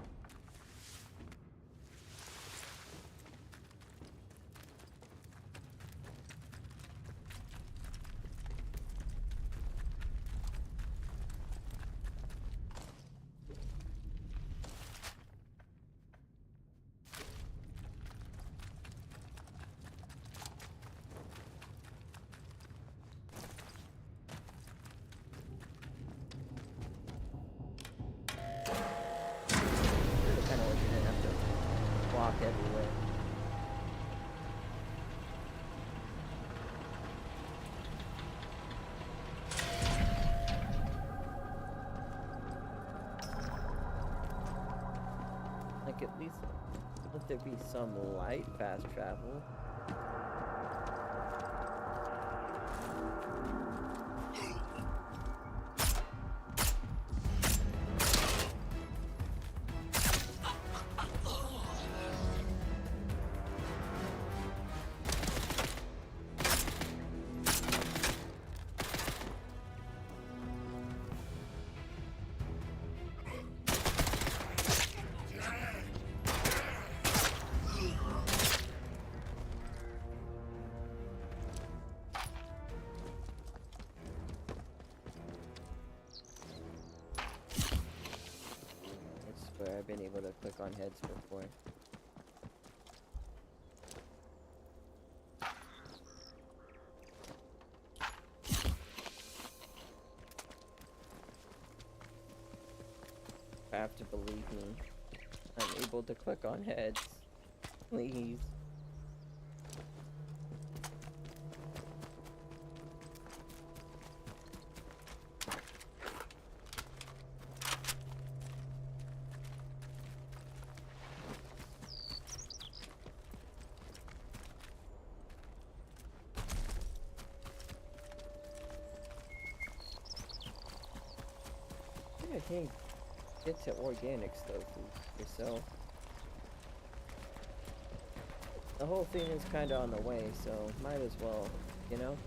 Kind of wish you didn't have to walk everywhere. Like at least let there be some light fast travel. Where I've been able to click on heads before. You have to believe me. I'm able to click on heads. Please. I can't get to organics though for yourself. The whole thing is kind of on the way, so might as well, you know?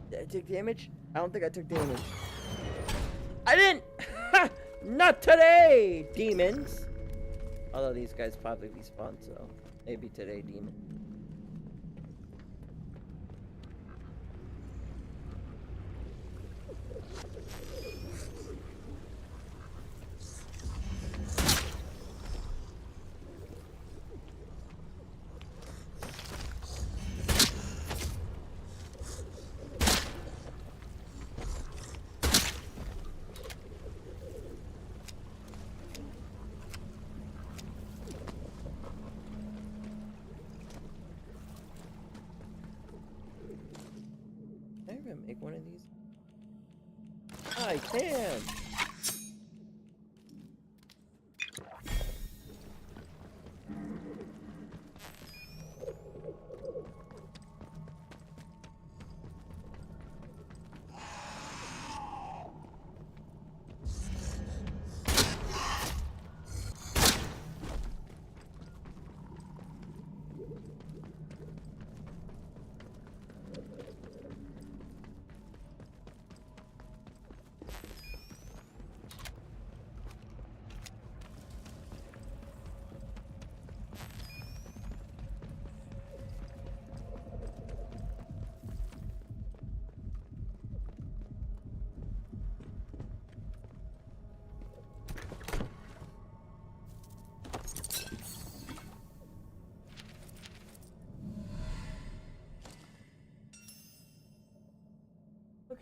Did I take damage? I don't think I took damage. I didn't! Not today, demons! Although these guys probably respawn, so maybe today, demon. find these? I can!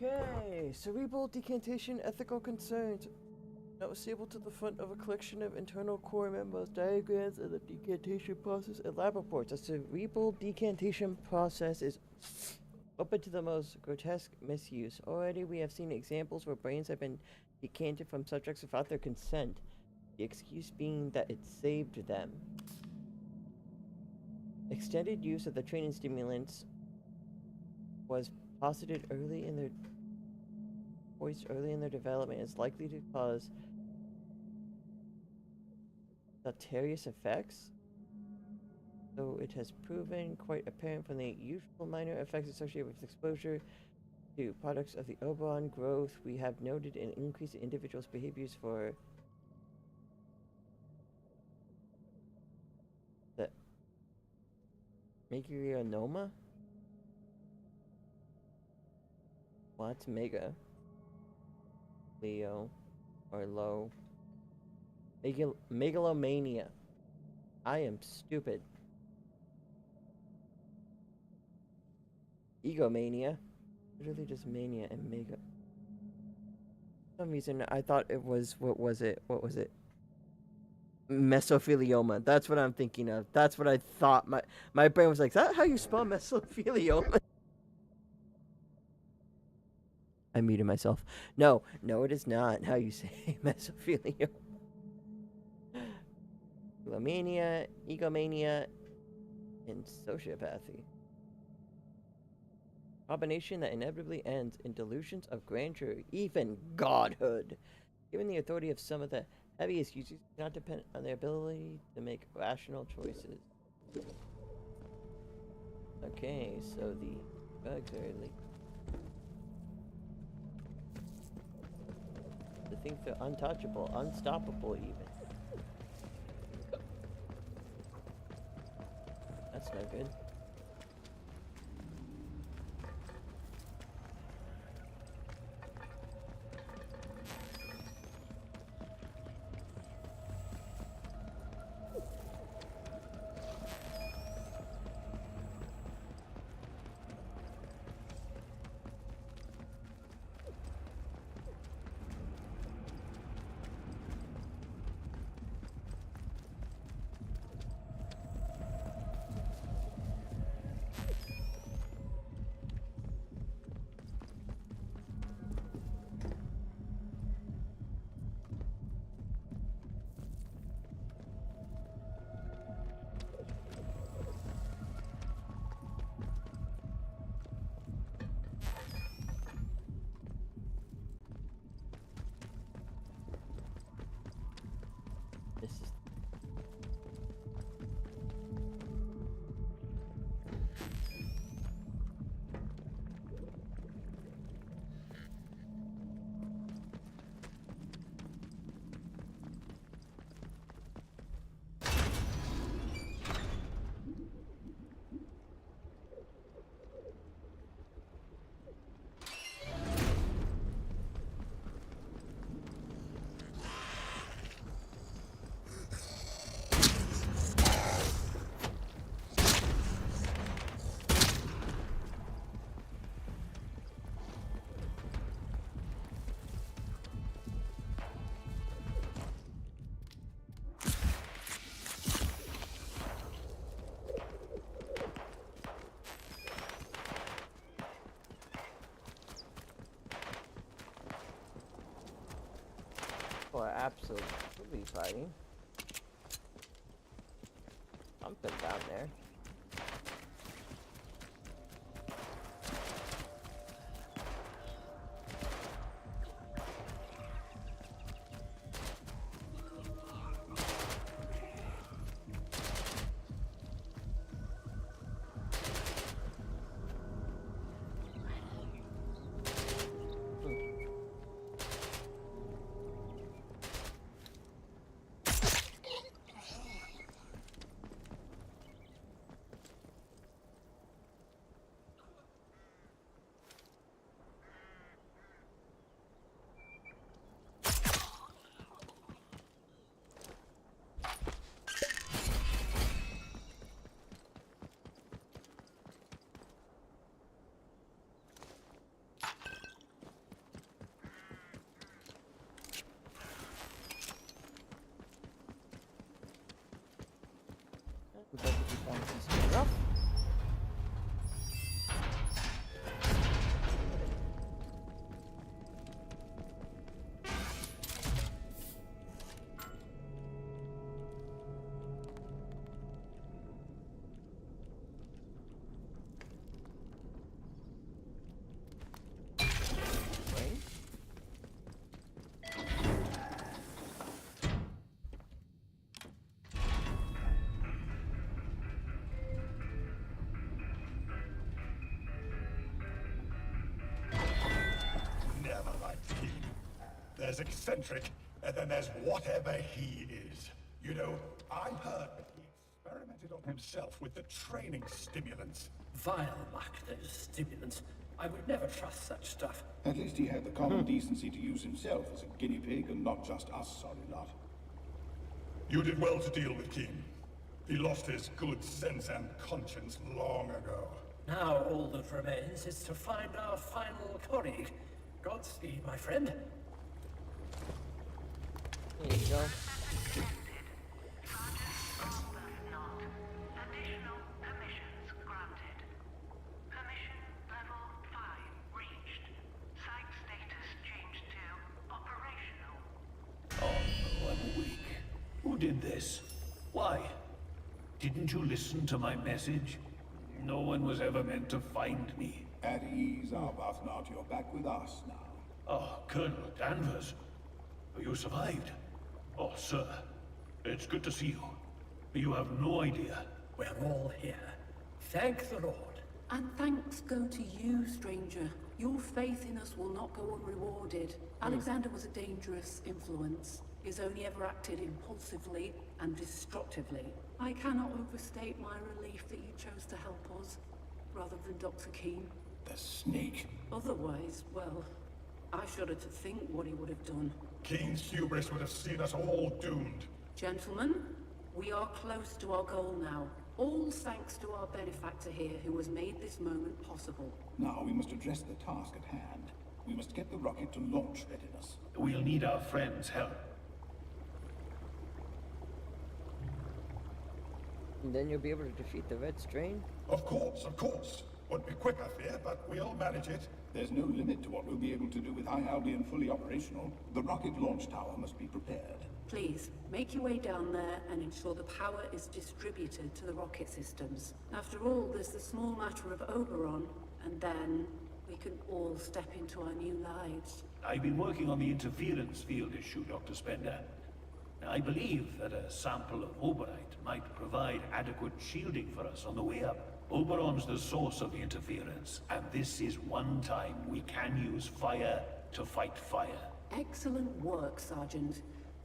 Okay, cerebral decantation, ethical concerns. Note stable to the front of a collection of internal core memos, diagrams of the decantation process, and lab reports. A cerebral decantation process is open to the most grotesque misuse. Already we have seen examples where brains have been decanted from subjects without their consent, the excuse being that it saved them. Extended use of the training stimulants was posited early in their development is likely to cause deleterious effects, though it has proven quite apparent from the usual minor effects associated with exposure to products of the Oberon growth. We have noted an increase in individuals' behaviors for the megalonoma. What's mega? Leo or low? Megalomania. I am stupid. Egomania. Literally just mania and mega. For some reason I thought it was, what was it? Mesothelioma. That's what I'm thinking of. That's what I thought. My brain was like, is that how you spell mesothelioma? I muted myself. No, it is not how you say mesothelioma. Egomania, and sociopathy. Combination that inevitably ends in delusions of grandeur, even godhood. Given the authority of some of the heaviest users, do not depend on their ability to make rational choices. Okay, so the bugs are like, the things are untouchable, unstoppable even. That's no good. Oh, absolutely fighting. Something down there. Looks like we found decent enough. Never liked him. There's eccentric, and then there's whatever he is. You know, I heard that he experimented on himself with the training stimulants. Vile muck, those stimulants. I would never trust such stuff. At least he had the common decency to use himself as a guinea pig and not just us sorry lot. You did well to deal with King. He lost his good sense and conscience long ago. Now all that remains is to find our final colleague. Godspeed, my friend. There you go. Who did this? Why? Didn't you listen to my message? No one was ever meant to find me. At ease, Arbuthnot. You're back with us now. Oh, Colonel Danvers. You survived. Oh, sir. It's good to see you. You have no idea. We're all here. Thank the Lord. And thanks go to you, stranger. Your faith in us will not go unrewarded. Alexander was a dangerous influence. He's only ever acted impulsively and destructively. I cannot overstate my relief that you chose to help us, rather than Dr. Keene. The snake. Otherwise, well, I shudder to think what he would have done. King's hubris would have seen us all doomed. Gentlemen, we are close to our goal now. All thanks to our benefactor here who has made this moment possible. Now we must address the task at hand. We must get the rocket to launch readiness. We'll need our friends' help. And then you'll be able to defeat the Red Strain? Of course, of course. Won't be quick, I fear, but we'll manage it. There's no limit to what we'll be able to do with High Albion fully operational. The rocket launch tower must be prepared. Please, make your way down there and ensure the power is distributed to the rocket systems. After all, there's the small matter of Oberon, and then we can all step into our new lives. I've been working on the interference field issue, Dr. Spender. I believe that a sample of Oberite might provide adequate shielding for us on the way up. Oberon's the source of the interference, and this is one time we can use fire to fight fire. Excellent work, Sergeant.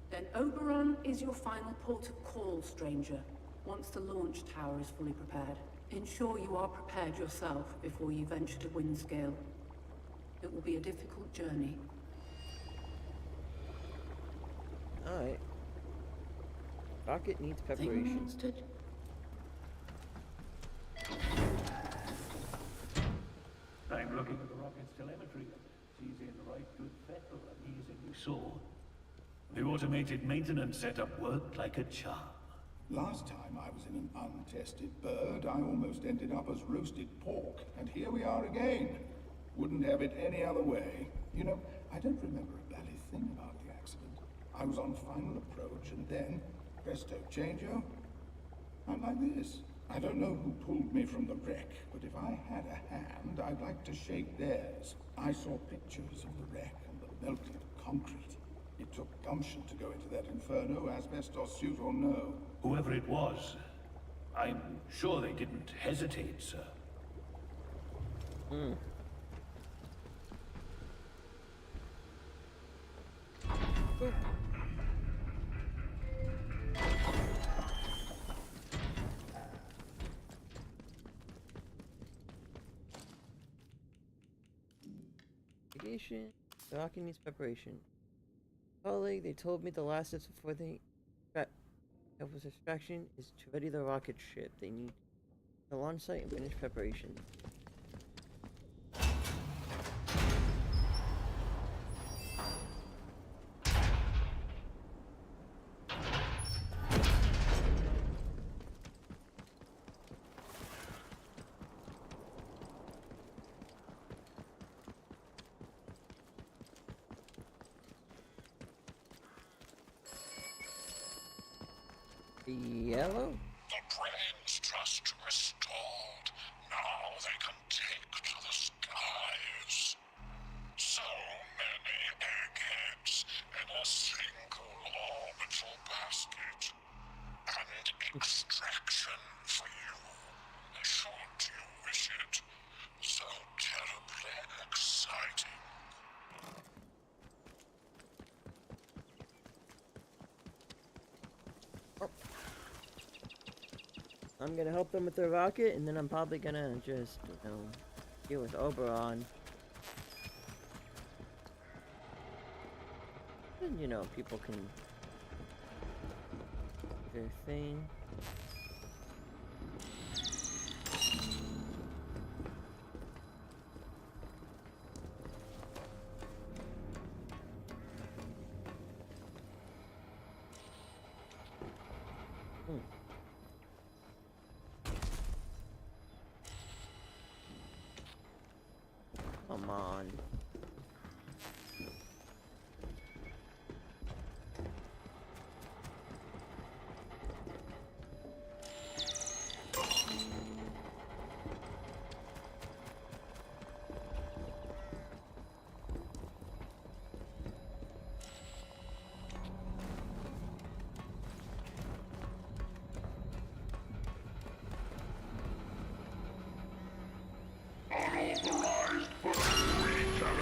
Then Oberon is your final port of call, stranger. Once the launch tower is fully prepared, ensure you are prepared yourself before you venture to Windscale. It will be a difficult journey. Alright. Rocket needs preparation. I'm looking at the rocket's telemetry. She's in right good fettle, amazingly so. The automated maintenance setup worked like a charm. Last time I was in an untested bird, I almost ended up as roasted pork, and here we are again. Wouldn't have it any other way. You know, I don't remember a bally thing about the accident. I was on final approach, and then, presto changeo, I'm like this. I don't know who pulled me from the wreck, but if I had a hand, I'd like to shake theirs. I saw pictures of the wreck and the melted concrete. It took gumption to go into that inferno, asbestos suit or no. Whoever it was, I'm sure they didn't hesitate, sir. Investigation. The rocket needs preparation. Colleague, they told me the last steps before they help with extraction is to ready the rocket ship. They need the launch site and finish preparation. Yellow? The brain's just restored. Now they can take to the skies. So many eggheads in a single orbital basket. And extraction for you, should you wish it. So terribly exciting. I'm gonna help them with their rocket, and then I'm probably gonna just, you know, deal with Oberon. And, you know, people can do their thing. Come on. Unauthorized but 3,000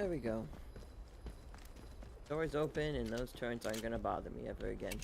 There we go. Door's open and those turns aren't gonna bother me ever again.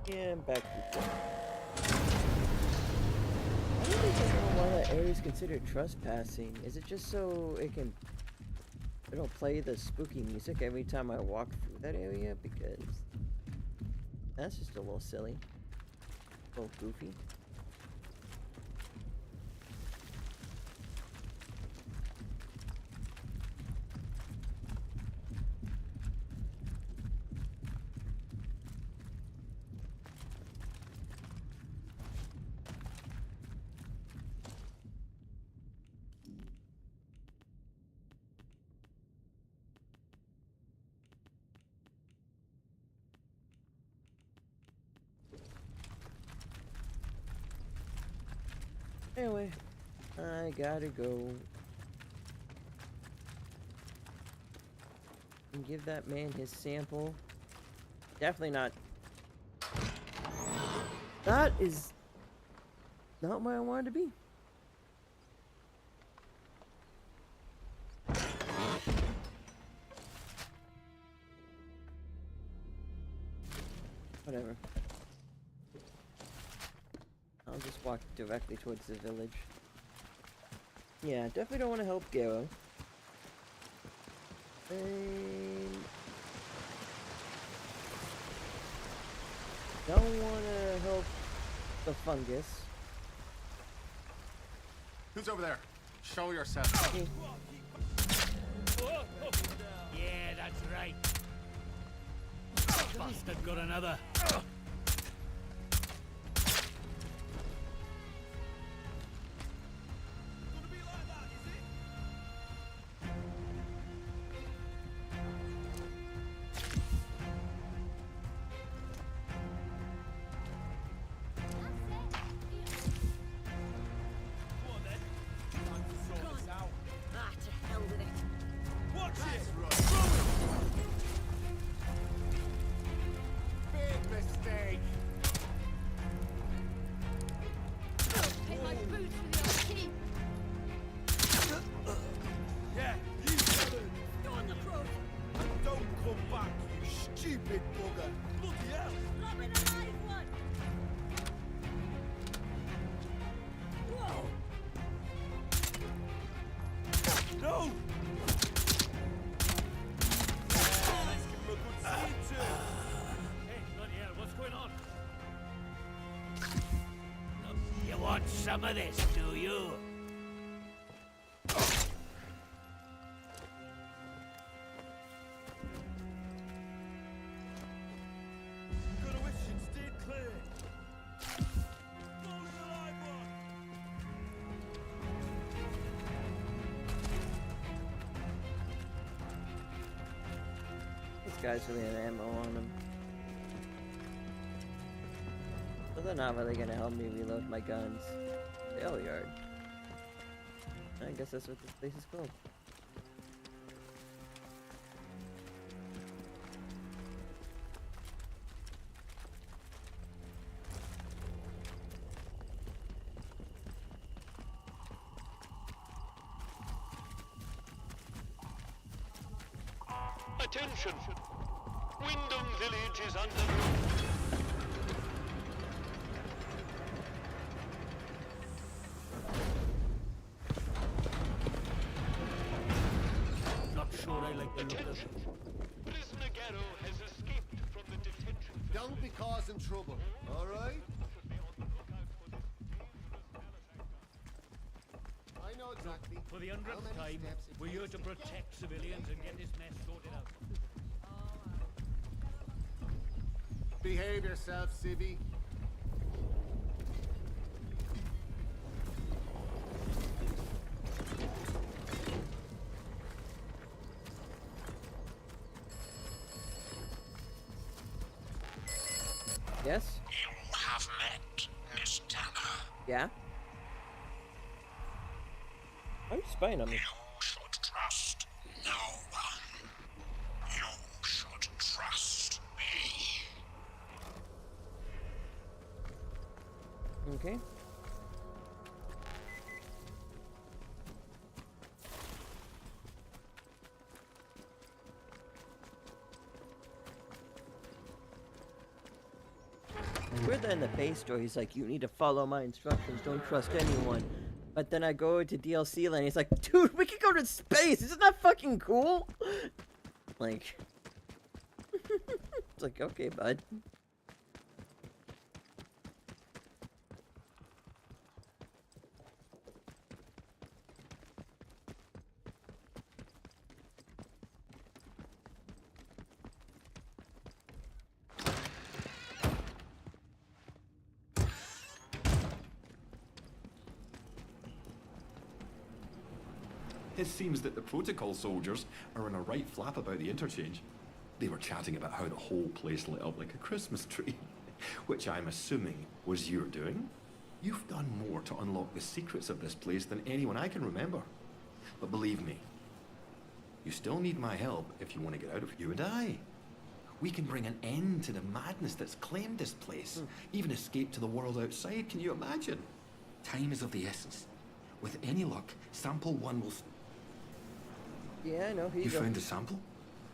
Yeah, I'm back before. I don't even know why that area is considered trespassing. Is it just so it'll play the spooky music every time I walk through that area? Because that's just a little silly. A little goofy. Anyway, I gotta go and give that man his sample. Definitely not. That is not where I wanted to be. Whatever. I'll just walk directly towards the village. Yeah, definitely don't want to help Garo. And don't want to help the fungus. Who's over there? Show yourself. Yeah, that's right. Bastard got another. Some of this, do you? This guy's really had ammo on him. So they're not really gonna help me reload my guns. Sale yard. I guess that's what this place is called. Attention! Wyndham Village is under... Not sure I like the look of Attention! Prisoner Garrow has escaped from the detention facility. Don't be causing trouble, all right? I know exactly. For the how 100th many time, steps it we're here takes to get protect civilians and get this mess sorted out. Behave yourself, Civvy. Yes? You have met Miss Tanner. Yeah? Why are you spying on me? You should trust no one. You should trust me. Okay. We're there in the base store. He's like, you need to follow my instructions. Don't trust anyone. But then I go to DLC land. He's like, dude, we could go to space. Isn't that fucking cool? Like, it's like, okay, bud. It seems that the protocol soldiers are in a right flap about the interchange. They were chatting about how the whole place lit up like a Christmas tree, which I'm assuming was your doing. You've done more to unlock the secrets of this place than anyone I can remember. But believe me, you still need my help if you want to get out of here. You and I. We can bring an end to the madness that's claimed this place. Even escape to the world outside, can you imagine? Time is of the essence. With any luck, sample 1 will... Yeah, I know. Here You go. found the sample?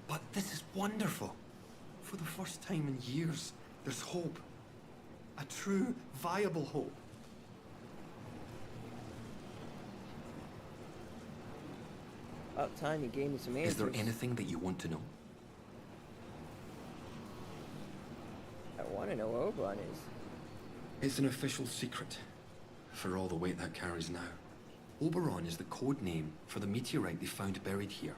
But this is wonderful. For the first time in years, there's hope. A true, viable hope. About time you gave me some answers. Is there anything that you want to know? I want to know what Oberon is. It's an official secret, for all the weight that carries now. Oberon is the code name for the meteorite they found buried here.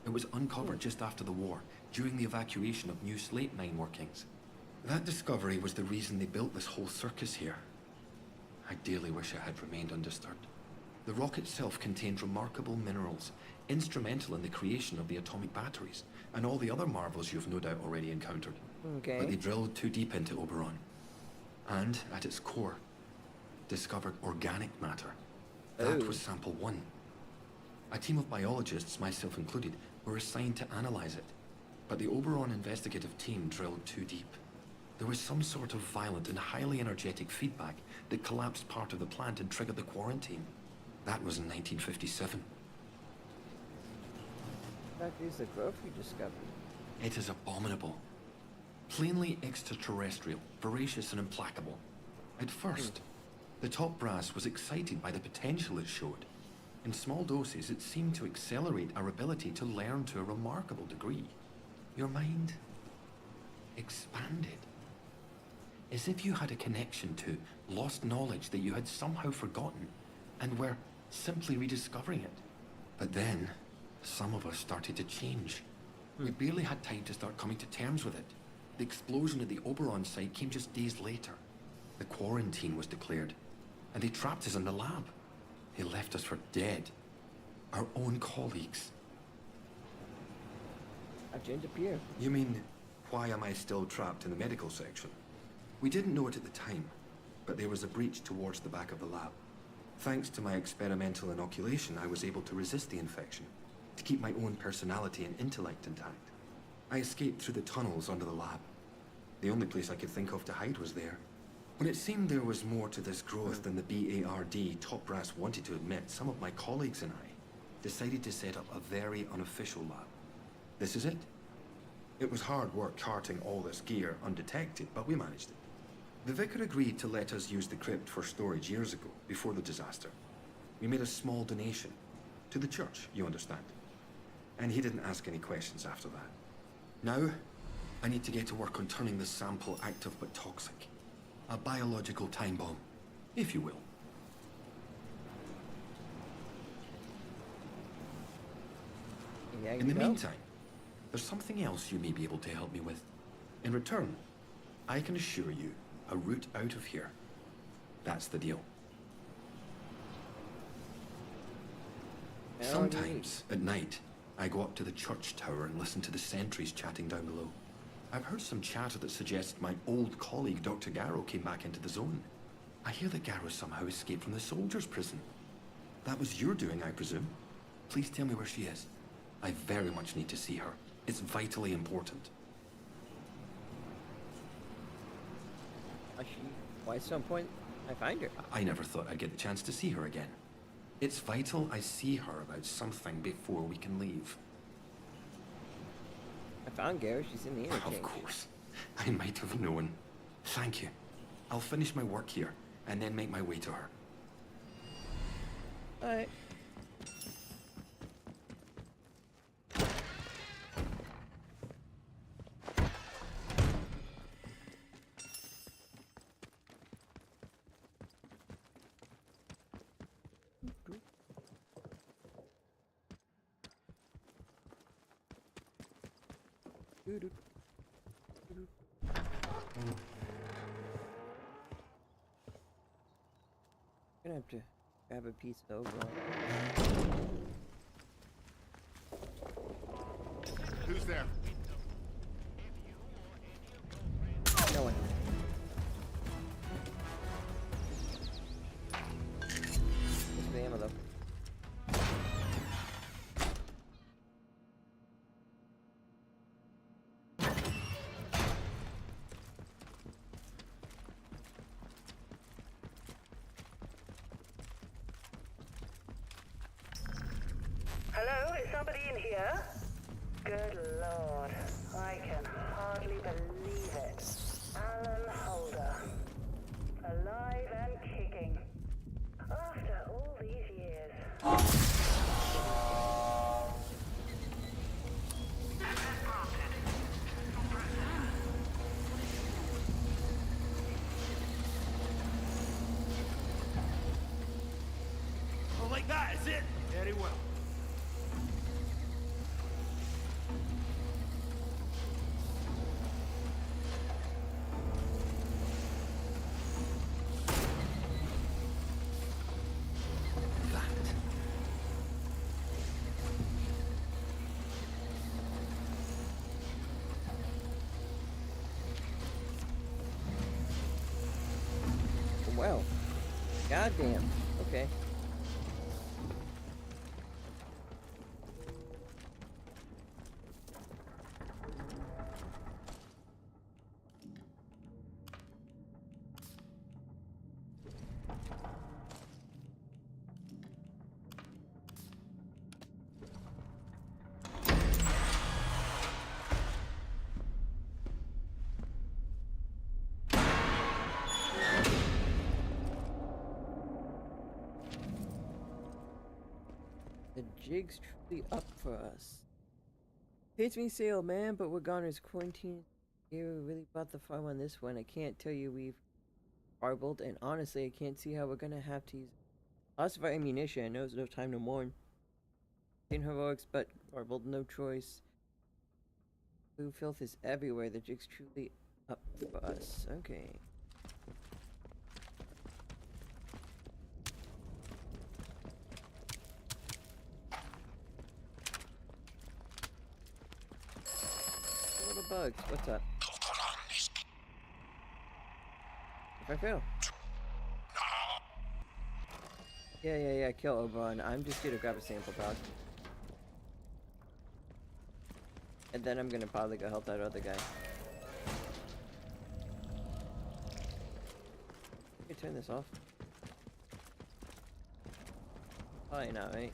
It was uncovered just after the war, during the evacuation of New Slate mine workings. That discovery was the reason they built this whole circus here. I dearly wish it had remained undisturbed. The rock itself contained remarkable minerals, instrumental in the creation of the atomic batteries, and all the other marvels you've no doubt already encountered. Okay. But they drilled too deep into Oberon. And, at its core, discovered organic matter. That was sample 1. A team of biologists, myself included, were assigned to analyze it. But the Oberon investigative team drilled too deep. There was some sort of violent and highly energetic feedback that collapsed part of the plant and triggered the quarantine. That was in 1957. That is the growth you discovered. It is abominable. Plainly extraterrestrial, voracious and implacable. At first, the top brass was excited by the potential it showed. In small doses, it seemed to accelerate our ability to learn to a remarkable degree. Your mind expanded. As if you had a connection to lost knowledge that you had somehow forgotten and were simply rediscovering it. But then, some of us started to change. We barely had time to start coming to terms with it. The explosion at the Oberon site came just days later. The quarantine was declared, and they trapped us in the lab. They left us for dead. Our own colleagues. I changed up here. You mean, why am I still trapped in the medical section? We didn't know it at the time, but there was a breach towards the back of the lab. Thanks to my experimental inoculation, I was able to resist the infection, to keep my own personality and intellect intact. I escaped through the tunnels under the lab. The only place I could think of to hide was there. When it seemed there was more to this growth than the BARD top brass wanted to admit, some of my colleagues and I decided to set up a very unofficial lab. This is it. It was hard work carting all this gear undetected, but we managed it. The vicar agreed to let us use the crypt for storage years ago, before the disaster. We made a small donation. To the church, you understand. And he didn't ask any questions after that. Now, I need to get to work on turning this sample active but toxic. A biological time bomb, if you will. Yeah, In the meantime, there's something else you may be able to help me with. In return, I can assure you a route out of here. That's the deal. Sometimes, at night, I go up to the church tower and listen to the sentries chatting down below. I've heard some chatter that suggests my old colleague, Dr. Garrow, came back into the zone. I hear that Garrow somehow escaped from the soldiers' prison. That was your doing, I presume. Please tell me where she is. I very much need to see her. It's vitally important. Why at some point I find her? I never thought I'd get the chance to see her again. It's vital I see her about something before we can leave. I found Garrow. She's in the interchange. Of course. I might have known. Thank you. I'll finish my work here, and then make my way to her. Alright. Gonna have to grab a piece of Oberon. Who's there? No one. What's the ammo though? Hello, is somebody in here? Good Lord, I can hardly believe it. Alan Holder. Alive and kicking. After all these years. Oh, like that, is it? Very well. Wow. Goddamn. Okay. The jig's truly up for us. Hates me say, old man, but we're goners quarantine. You really brought the farm on this one. I can't tell you we've marbled, and honestly, I can't see how we're gonna have to use lots of our ammunition. I know there's no time to mourn. In heroics, but marbled, no choice. Blue filth is everywhere. The jig's truly up for us. Okay. Little bugs, what's up? If I fail. Yeah, kill Oberon. I'm just here to grab a sample, dog. And then I'm gonna probably go help that other guy. Can I turn this off? Probably not, right?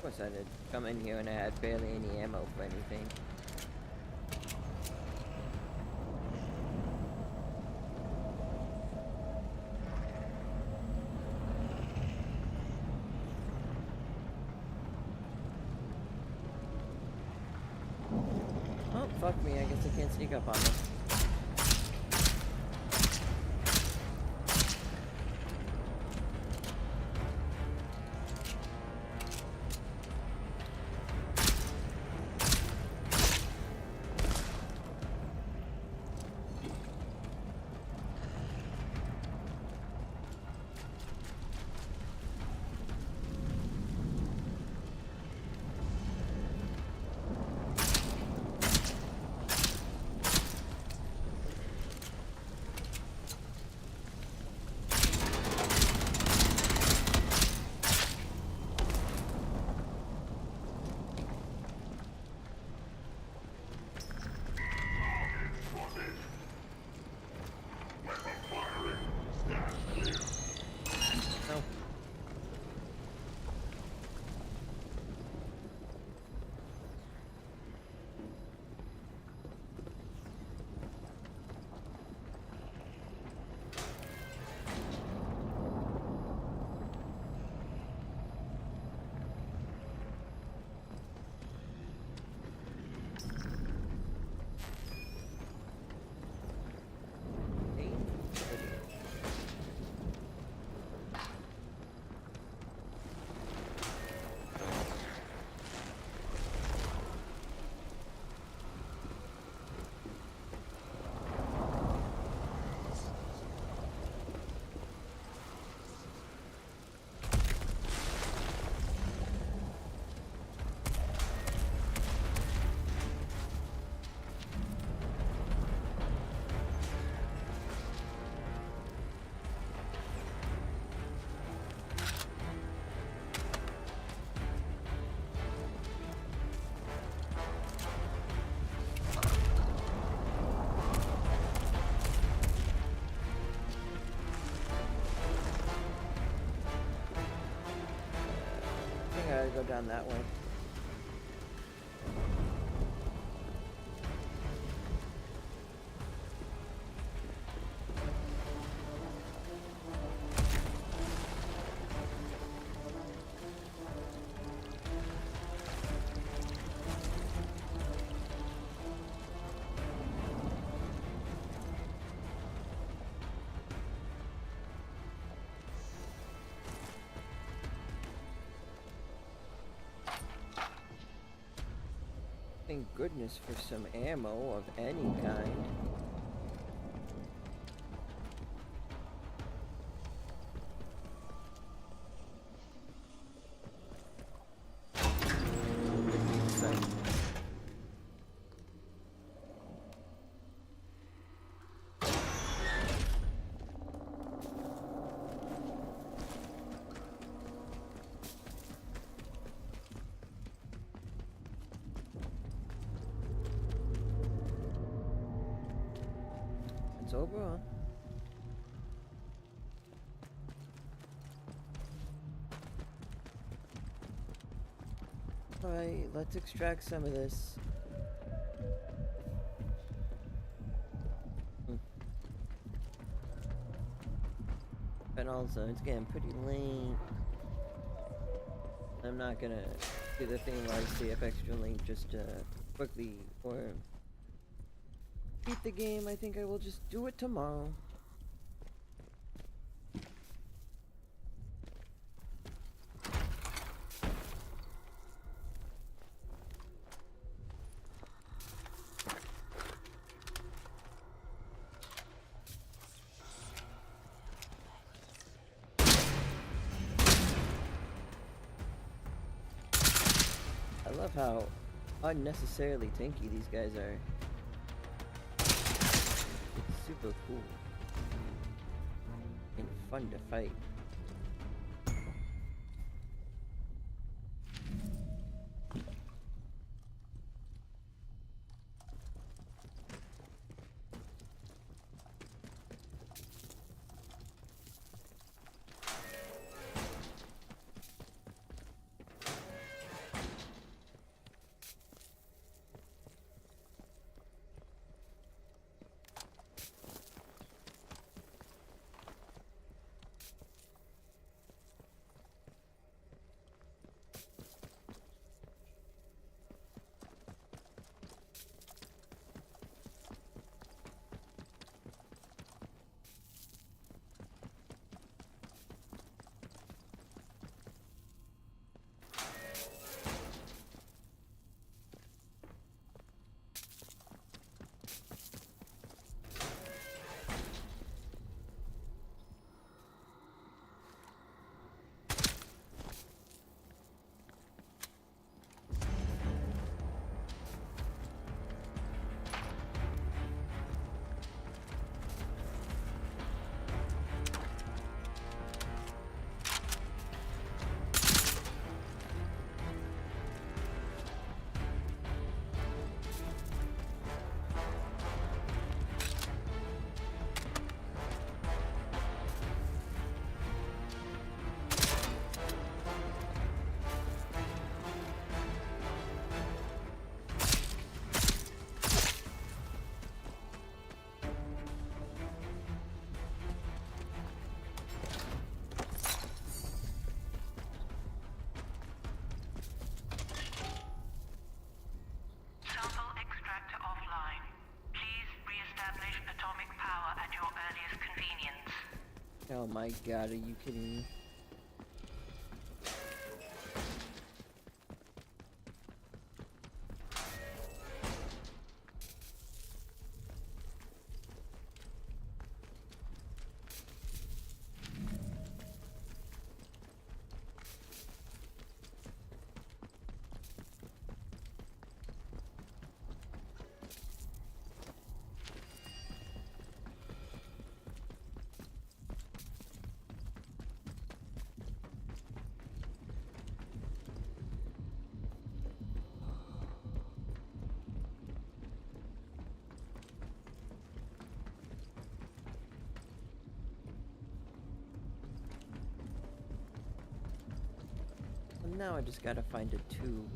course I did come in here and I had barely any ammo for anything. Oh, fuck me, I guess I can't sneak up on them. I gotta go down that way. Thank goodness for some ammo of any kind. It's Oberon. Alright, let's extract some of this. And also, it's getting pretty late. I'm not gonna do the thing where I stay up extra late just to quickly or beat the game. I think I will just do it tomorrow. I love how unnecessarily tanky these guys are. It's super cool and fun to fight. Oh my god, are you kidding me? And now I just gotta find a tube.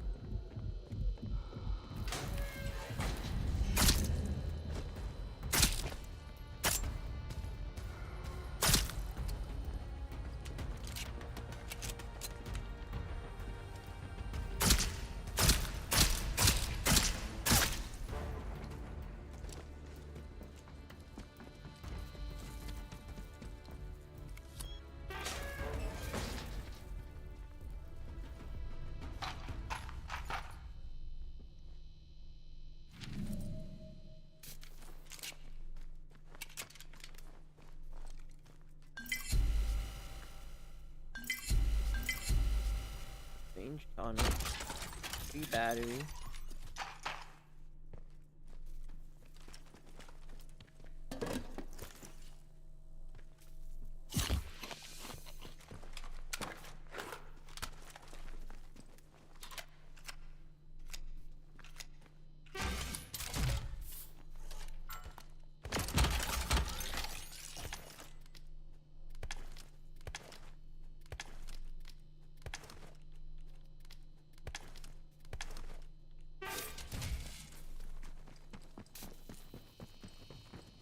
Change tonic. Free battery.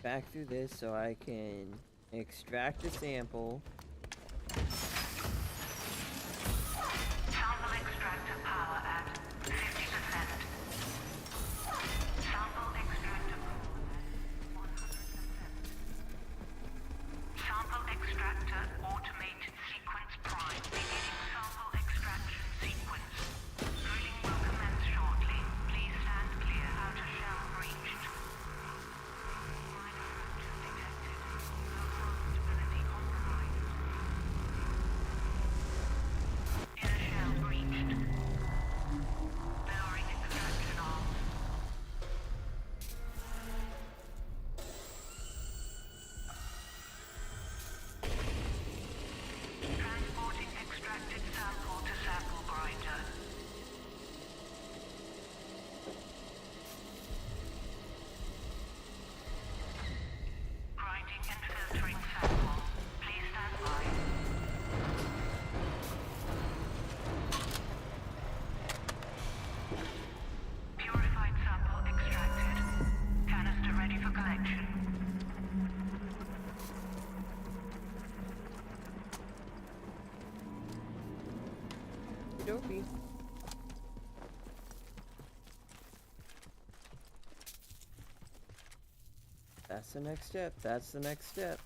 Back through this so I can extract the sample. Sample extractor power at 50%. Sample extractor power at 100%. Sample extractor automated sequence prime. Beginning sample extraction sequence. Drilling will commence shortly. Please stand clear. Outer shell breached. Transporting extracted sample to sample grinder. Grinding and filtering sample. Please stand by. Purified sample extracted. Canister ready for collection. Okey-dokey. That's the next step. That's the next step.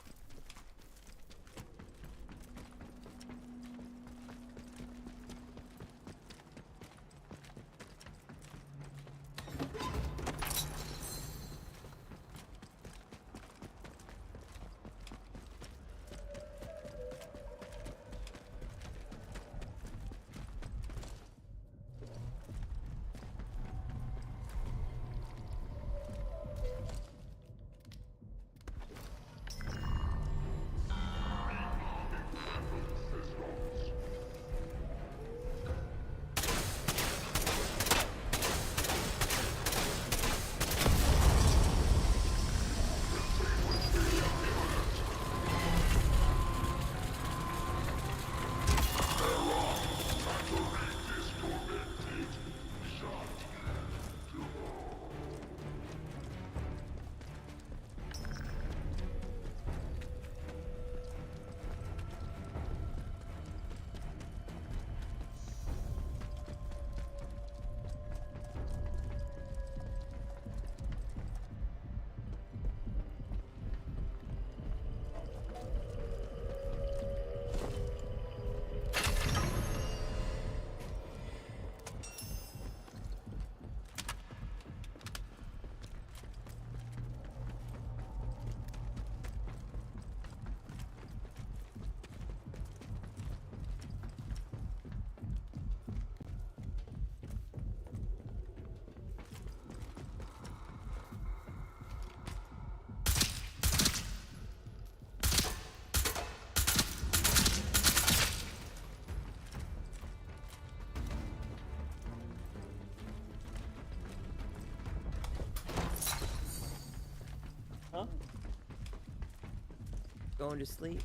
going to sleep?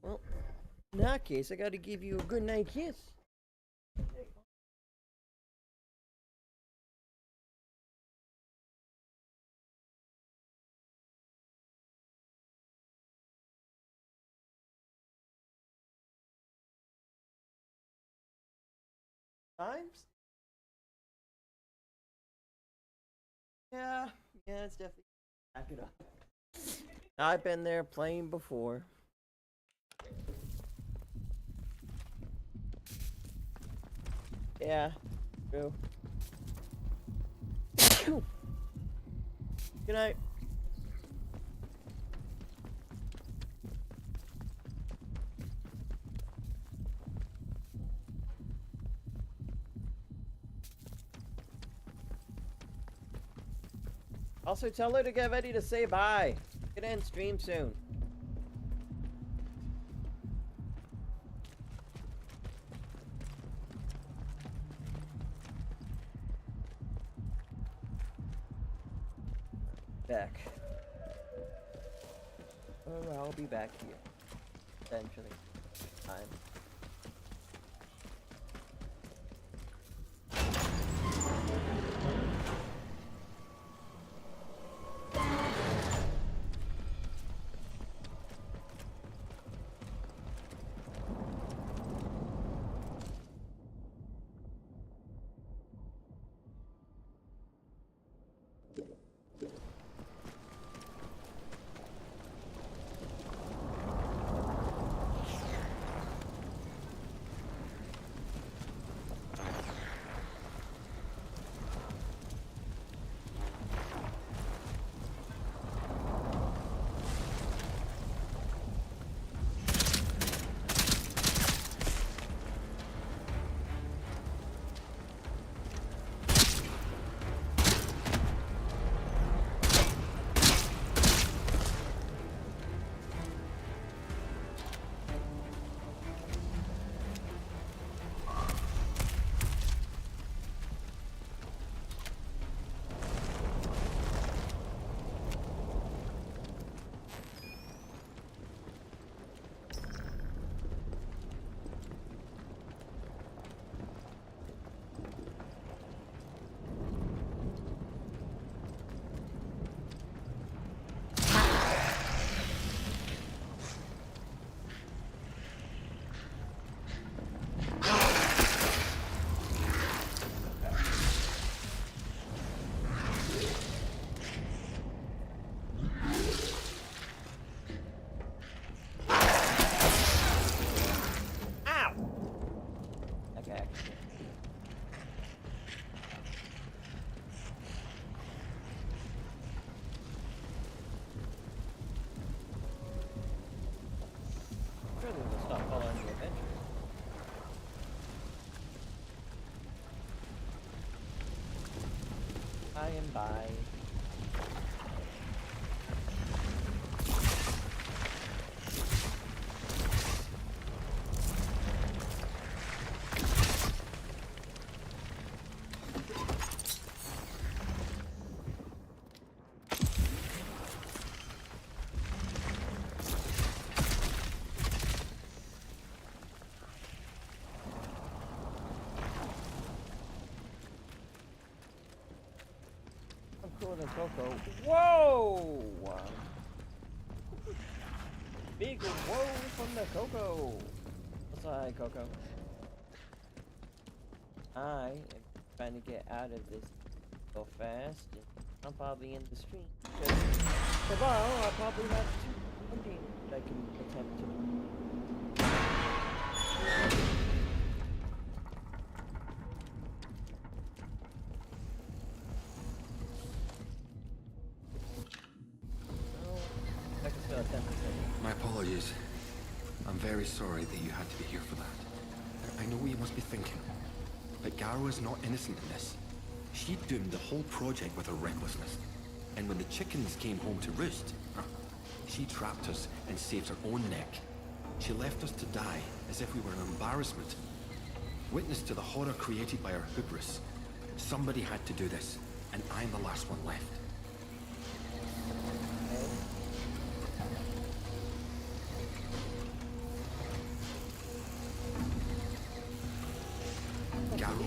Well, in that case, I gotta give you a good night kiss. Times? Yeah, it's definitely back it up. I've been there playing before. Yeah, true. Good night. Also, tell her to get ready to say bye. Get in stream soon. Back. Oh, I'll be back here. Eventually. Time. By and by. Coco. Whoa! Big whoa from the Coco. What's up, Coco? I am trying to get out of this so fast. I'm probably in the stream. Tomorrow I'll probably have 2 games that I can attempt to. My apologies. I'm very sorry that you had to be here for that. I know what you must be thinking, but Garrow is not innocent in this. She doomed the whole project with her recklessness. And when the chickens came home to roost, she trapped us and saved her own neck. She left us to die as if we were an embarrassment. Witness to the horror created by her hubris. Somebody had to do this, and I'm the last one left.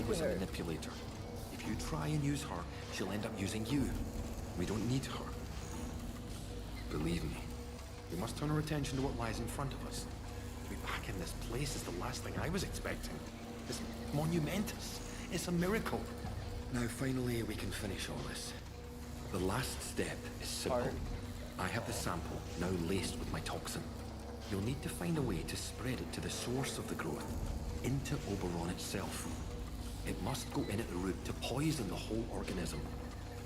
to was a her. manipulator. If you try and use her, she'll end up using you. We don't need her. Believe me, we must turn our attention to what lies in front of us. To be back in this place is the last thing I was expecting. It's monumentous. It's a miracle. Now finally we can finish all this. The last step is simple. I have the sample, now laced with my toxin. You'll need to find a way to spread it to the source of the growth, into Oberon itself. It must go in at the root to poison the whole organism.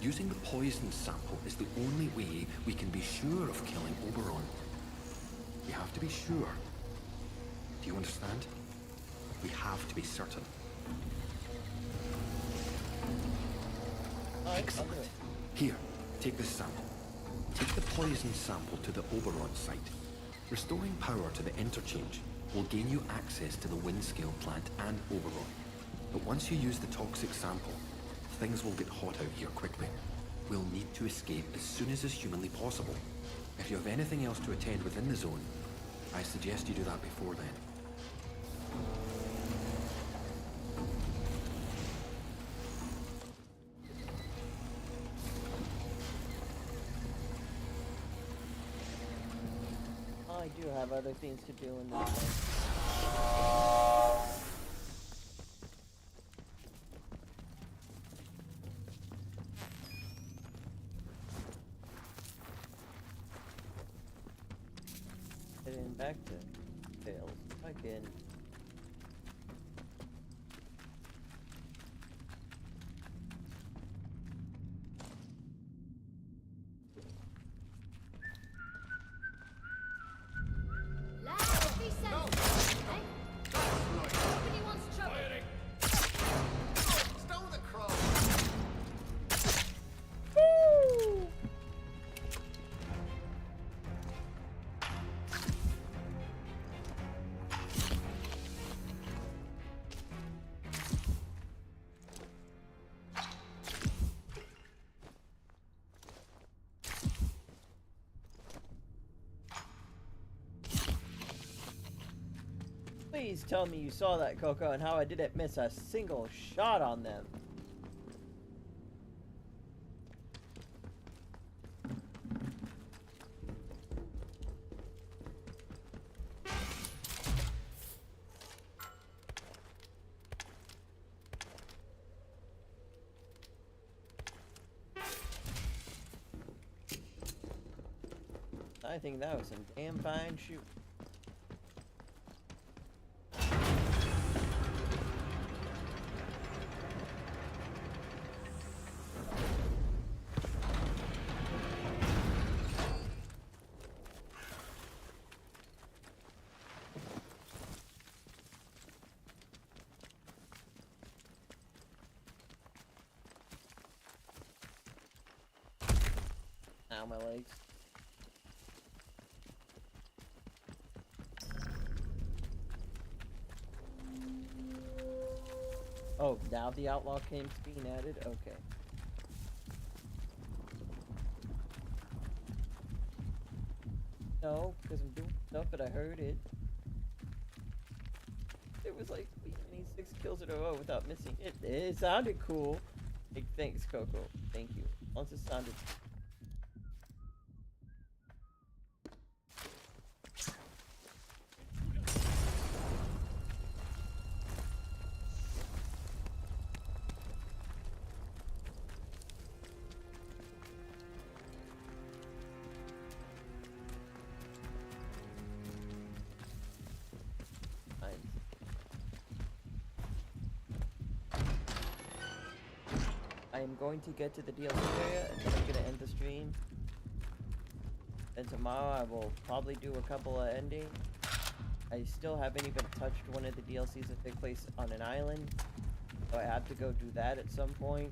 Using the poison sample is the only way we can be sure of killing Oberon. We have to be sure. Do you understand? We have to be certain. Excellent. Here, take this sample. Take the poison sample to the Oberon site. Restoring power to the Interchange will gain you access to the Windscale plant and Oberon. But once you use the toxic sample, things will get hot out here quickly. We'll need to escape as soon as is humanly possible. If you have anything else to attend within the zone, I suggest you do that before then. I do have other things to do in this place. Heading back to Fails again. Let's be sensible, eh? Nobody wants trouble. Stow the crow! Woo! Please tell me you saw that, Coco, and how I didn't miss a single shot on them. I think that was some damn fine shoot. Ow, my legs. Oh, now the outlaw camp's being added? Okay. No, because I'm doing stuff, but I heard it. It was like, we need 6 kills in a row without missing it. It sounded cool. Hey, thanks, Coco. Thank you. Once it sounded... I am going to get to the DLC area, and then I'm going to end the stream. And tomorrow I will probably do a couple of endings. I still haven't even touched one of the DLCs that take place on an island. So I have to go do that at some point.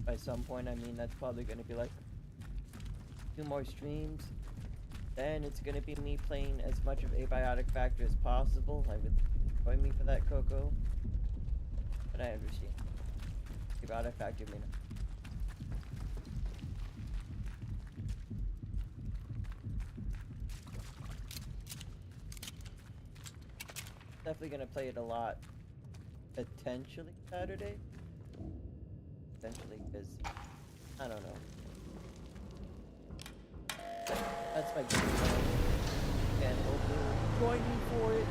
By some point, I mean that's probably going to be like 2 more streams. Then it's going to be me playing as much of Abiotic Factor as possible. I would join me for that, Coco. But I understand. Abiotic Factor may not. Definitely going to play it a lot. potentially Saturday. Potentially, because I don't know. That's my game plan. And hope you'll join me for it.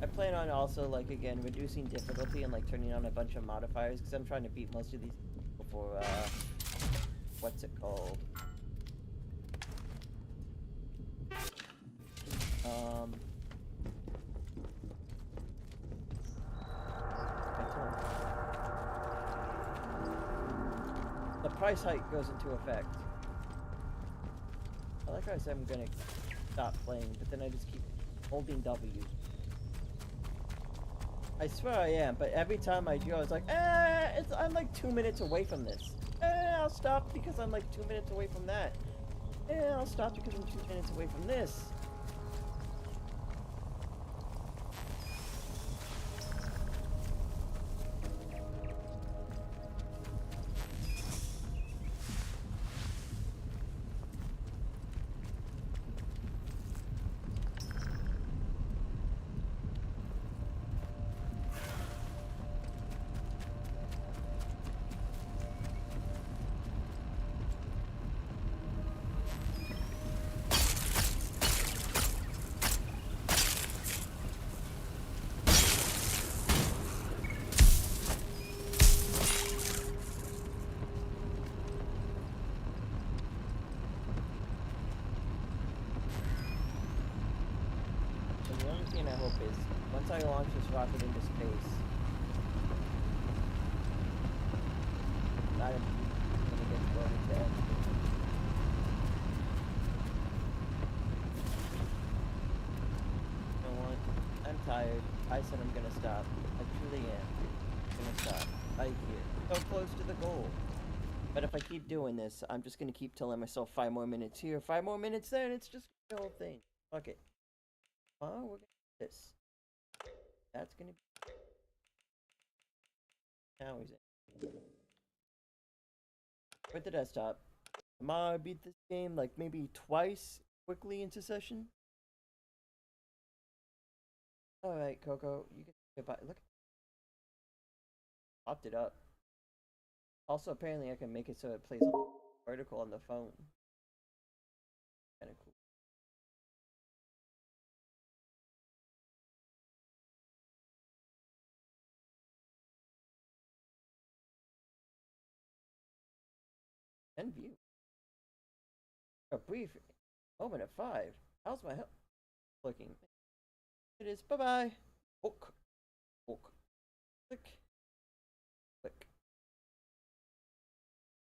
I plan on also, like, again, reducing difficulty and, like, turning on a bunch of modifiers, because I'm trying to beat most of these before, what's it called? The price hike goes into effect. I like how I said I'm gonna stop playing, but then I just keep holding W. I swear I am, but every time I do, I was like, I'm like 2 minutes away from this. I'll stop because I'm like 2 minutes away from that. I'll stop because I'm 2 minutes away from this. I hope is once I launch this rocket into space, I'm gonna get voted dead. You know what? I'm tired. I said I'm gonna stop. I truly am. I'm gonna stop. Right here. So close to the goal. But if I keep doing this, I'm just gonna keep telling myself 5 more minutes here, 5 more minutes there, and it's just the whole thing. Fuck it. Oh, we're gonna do this. That's gonna be. Now he's in. With the desktop. I beat this game like maybe twice quickly into session. Alright, Coco, you can goodbye. Look. Popped it up. Also, apparently I can make it so it plays vertical on the phone. Kinda cool. And view. A brief moment at 5. How's my health looking? It is. Bye bye. Hook. Hook. Click.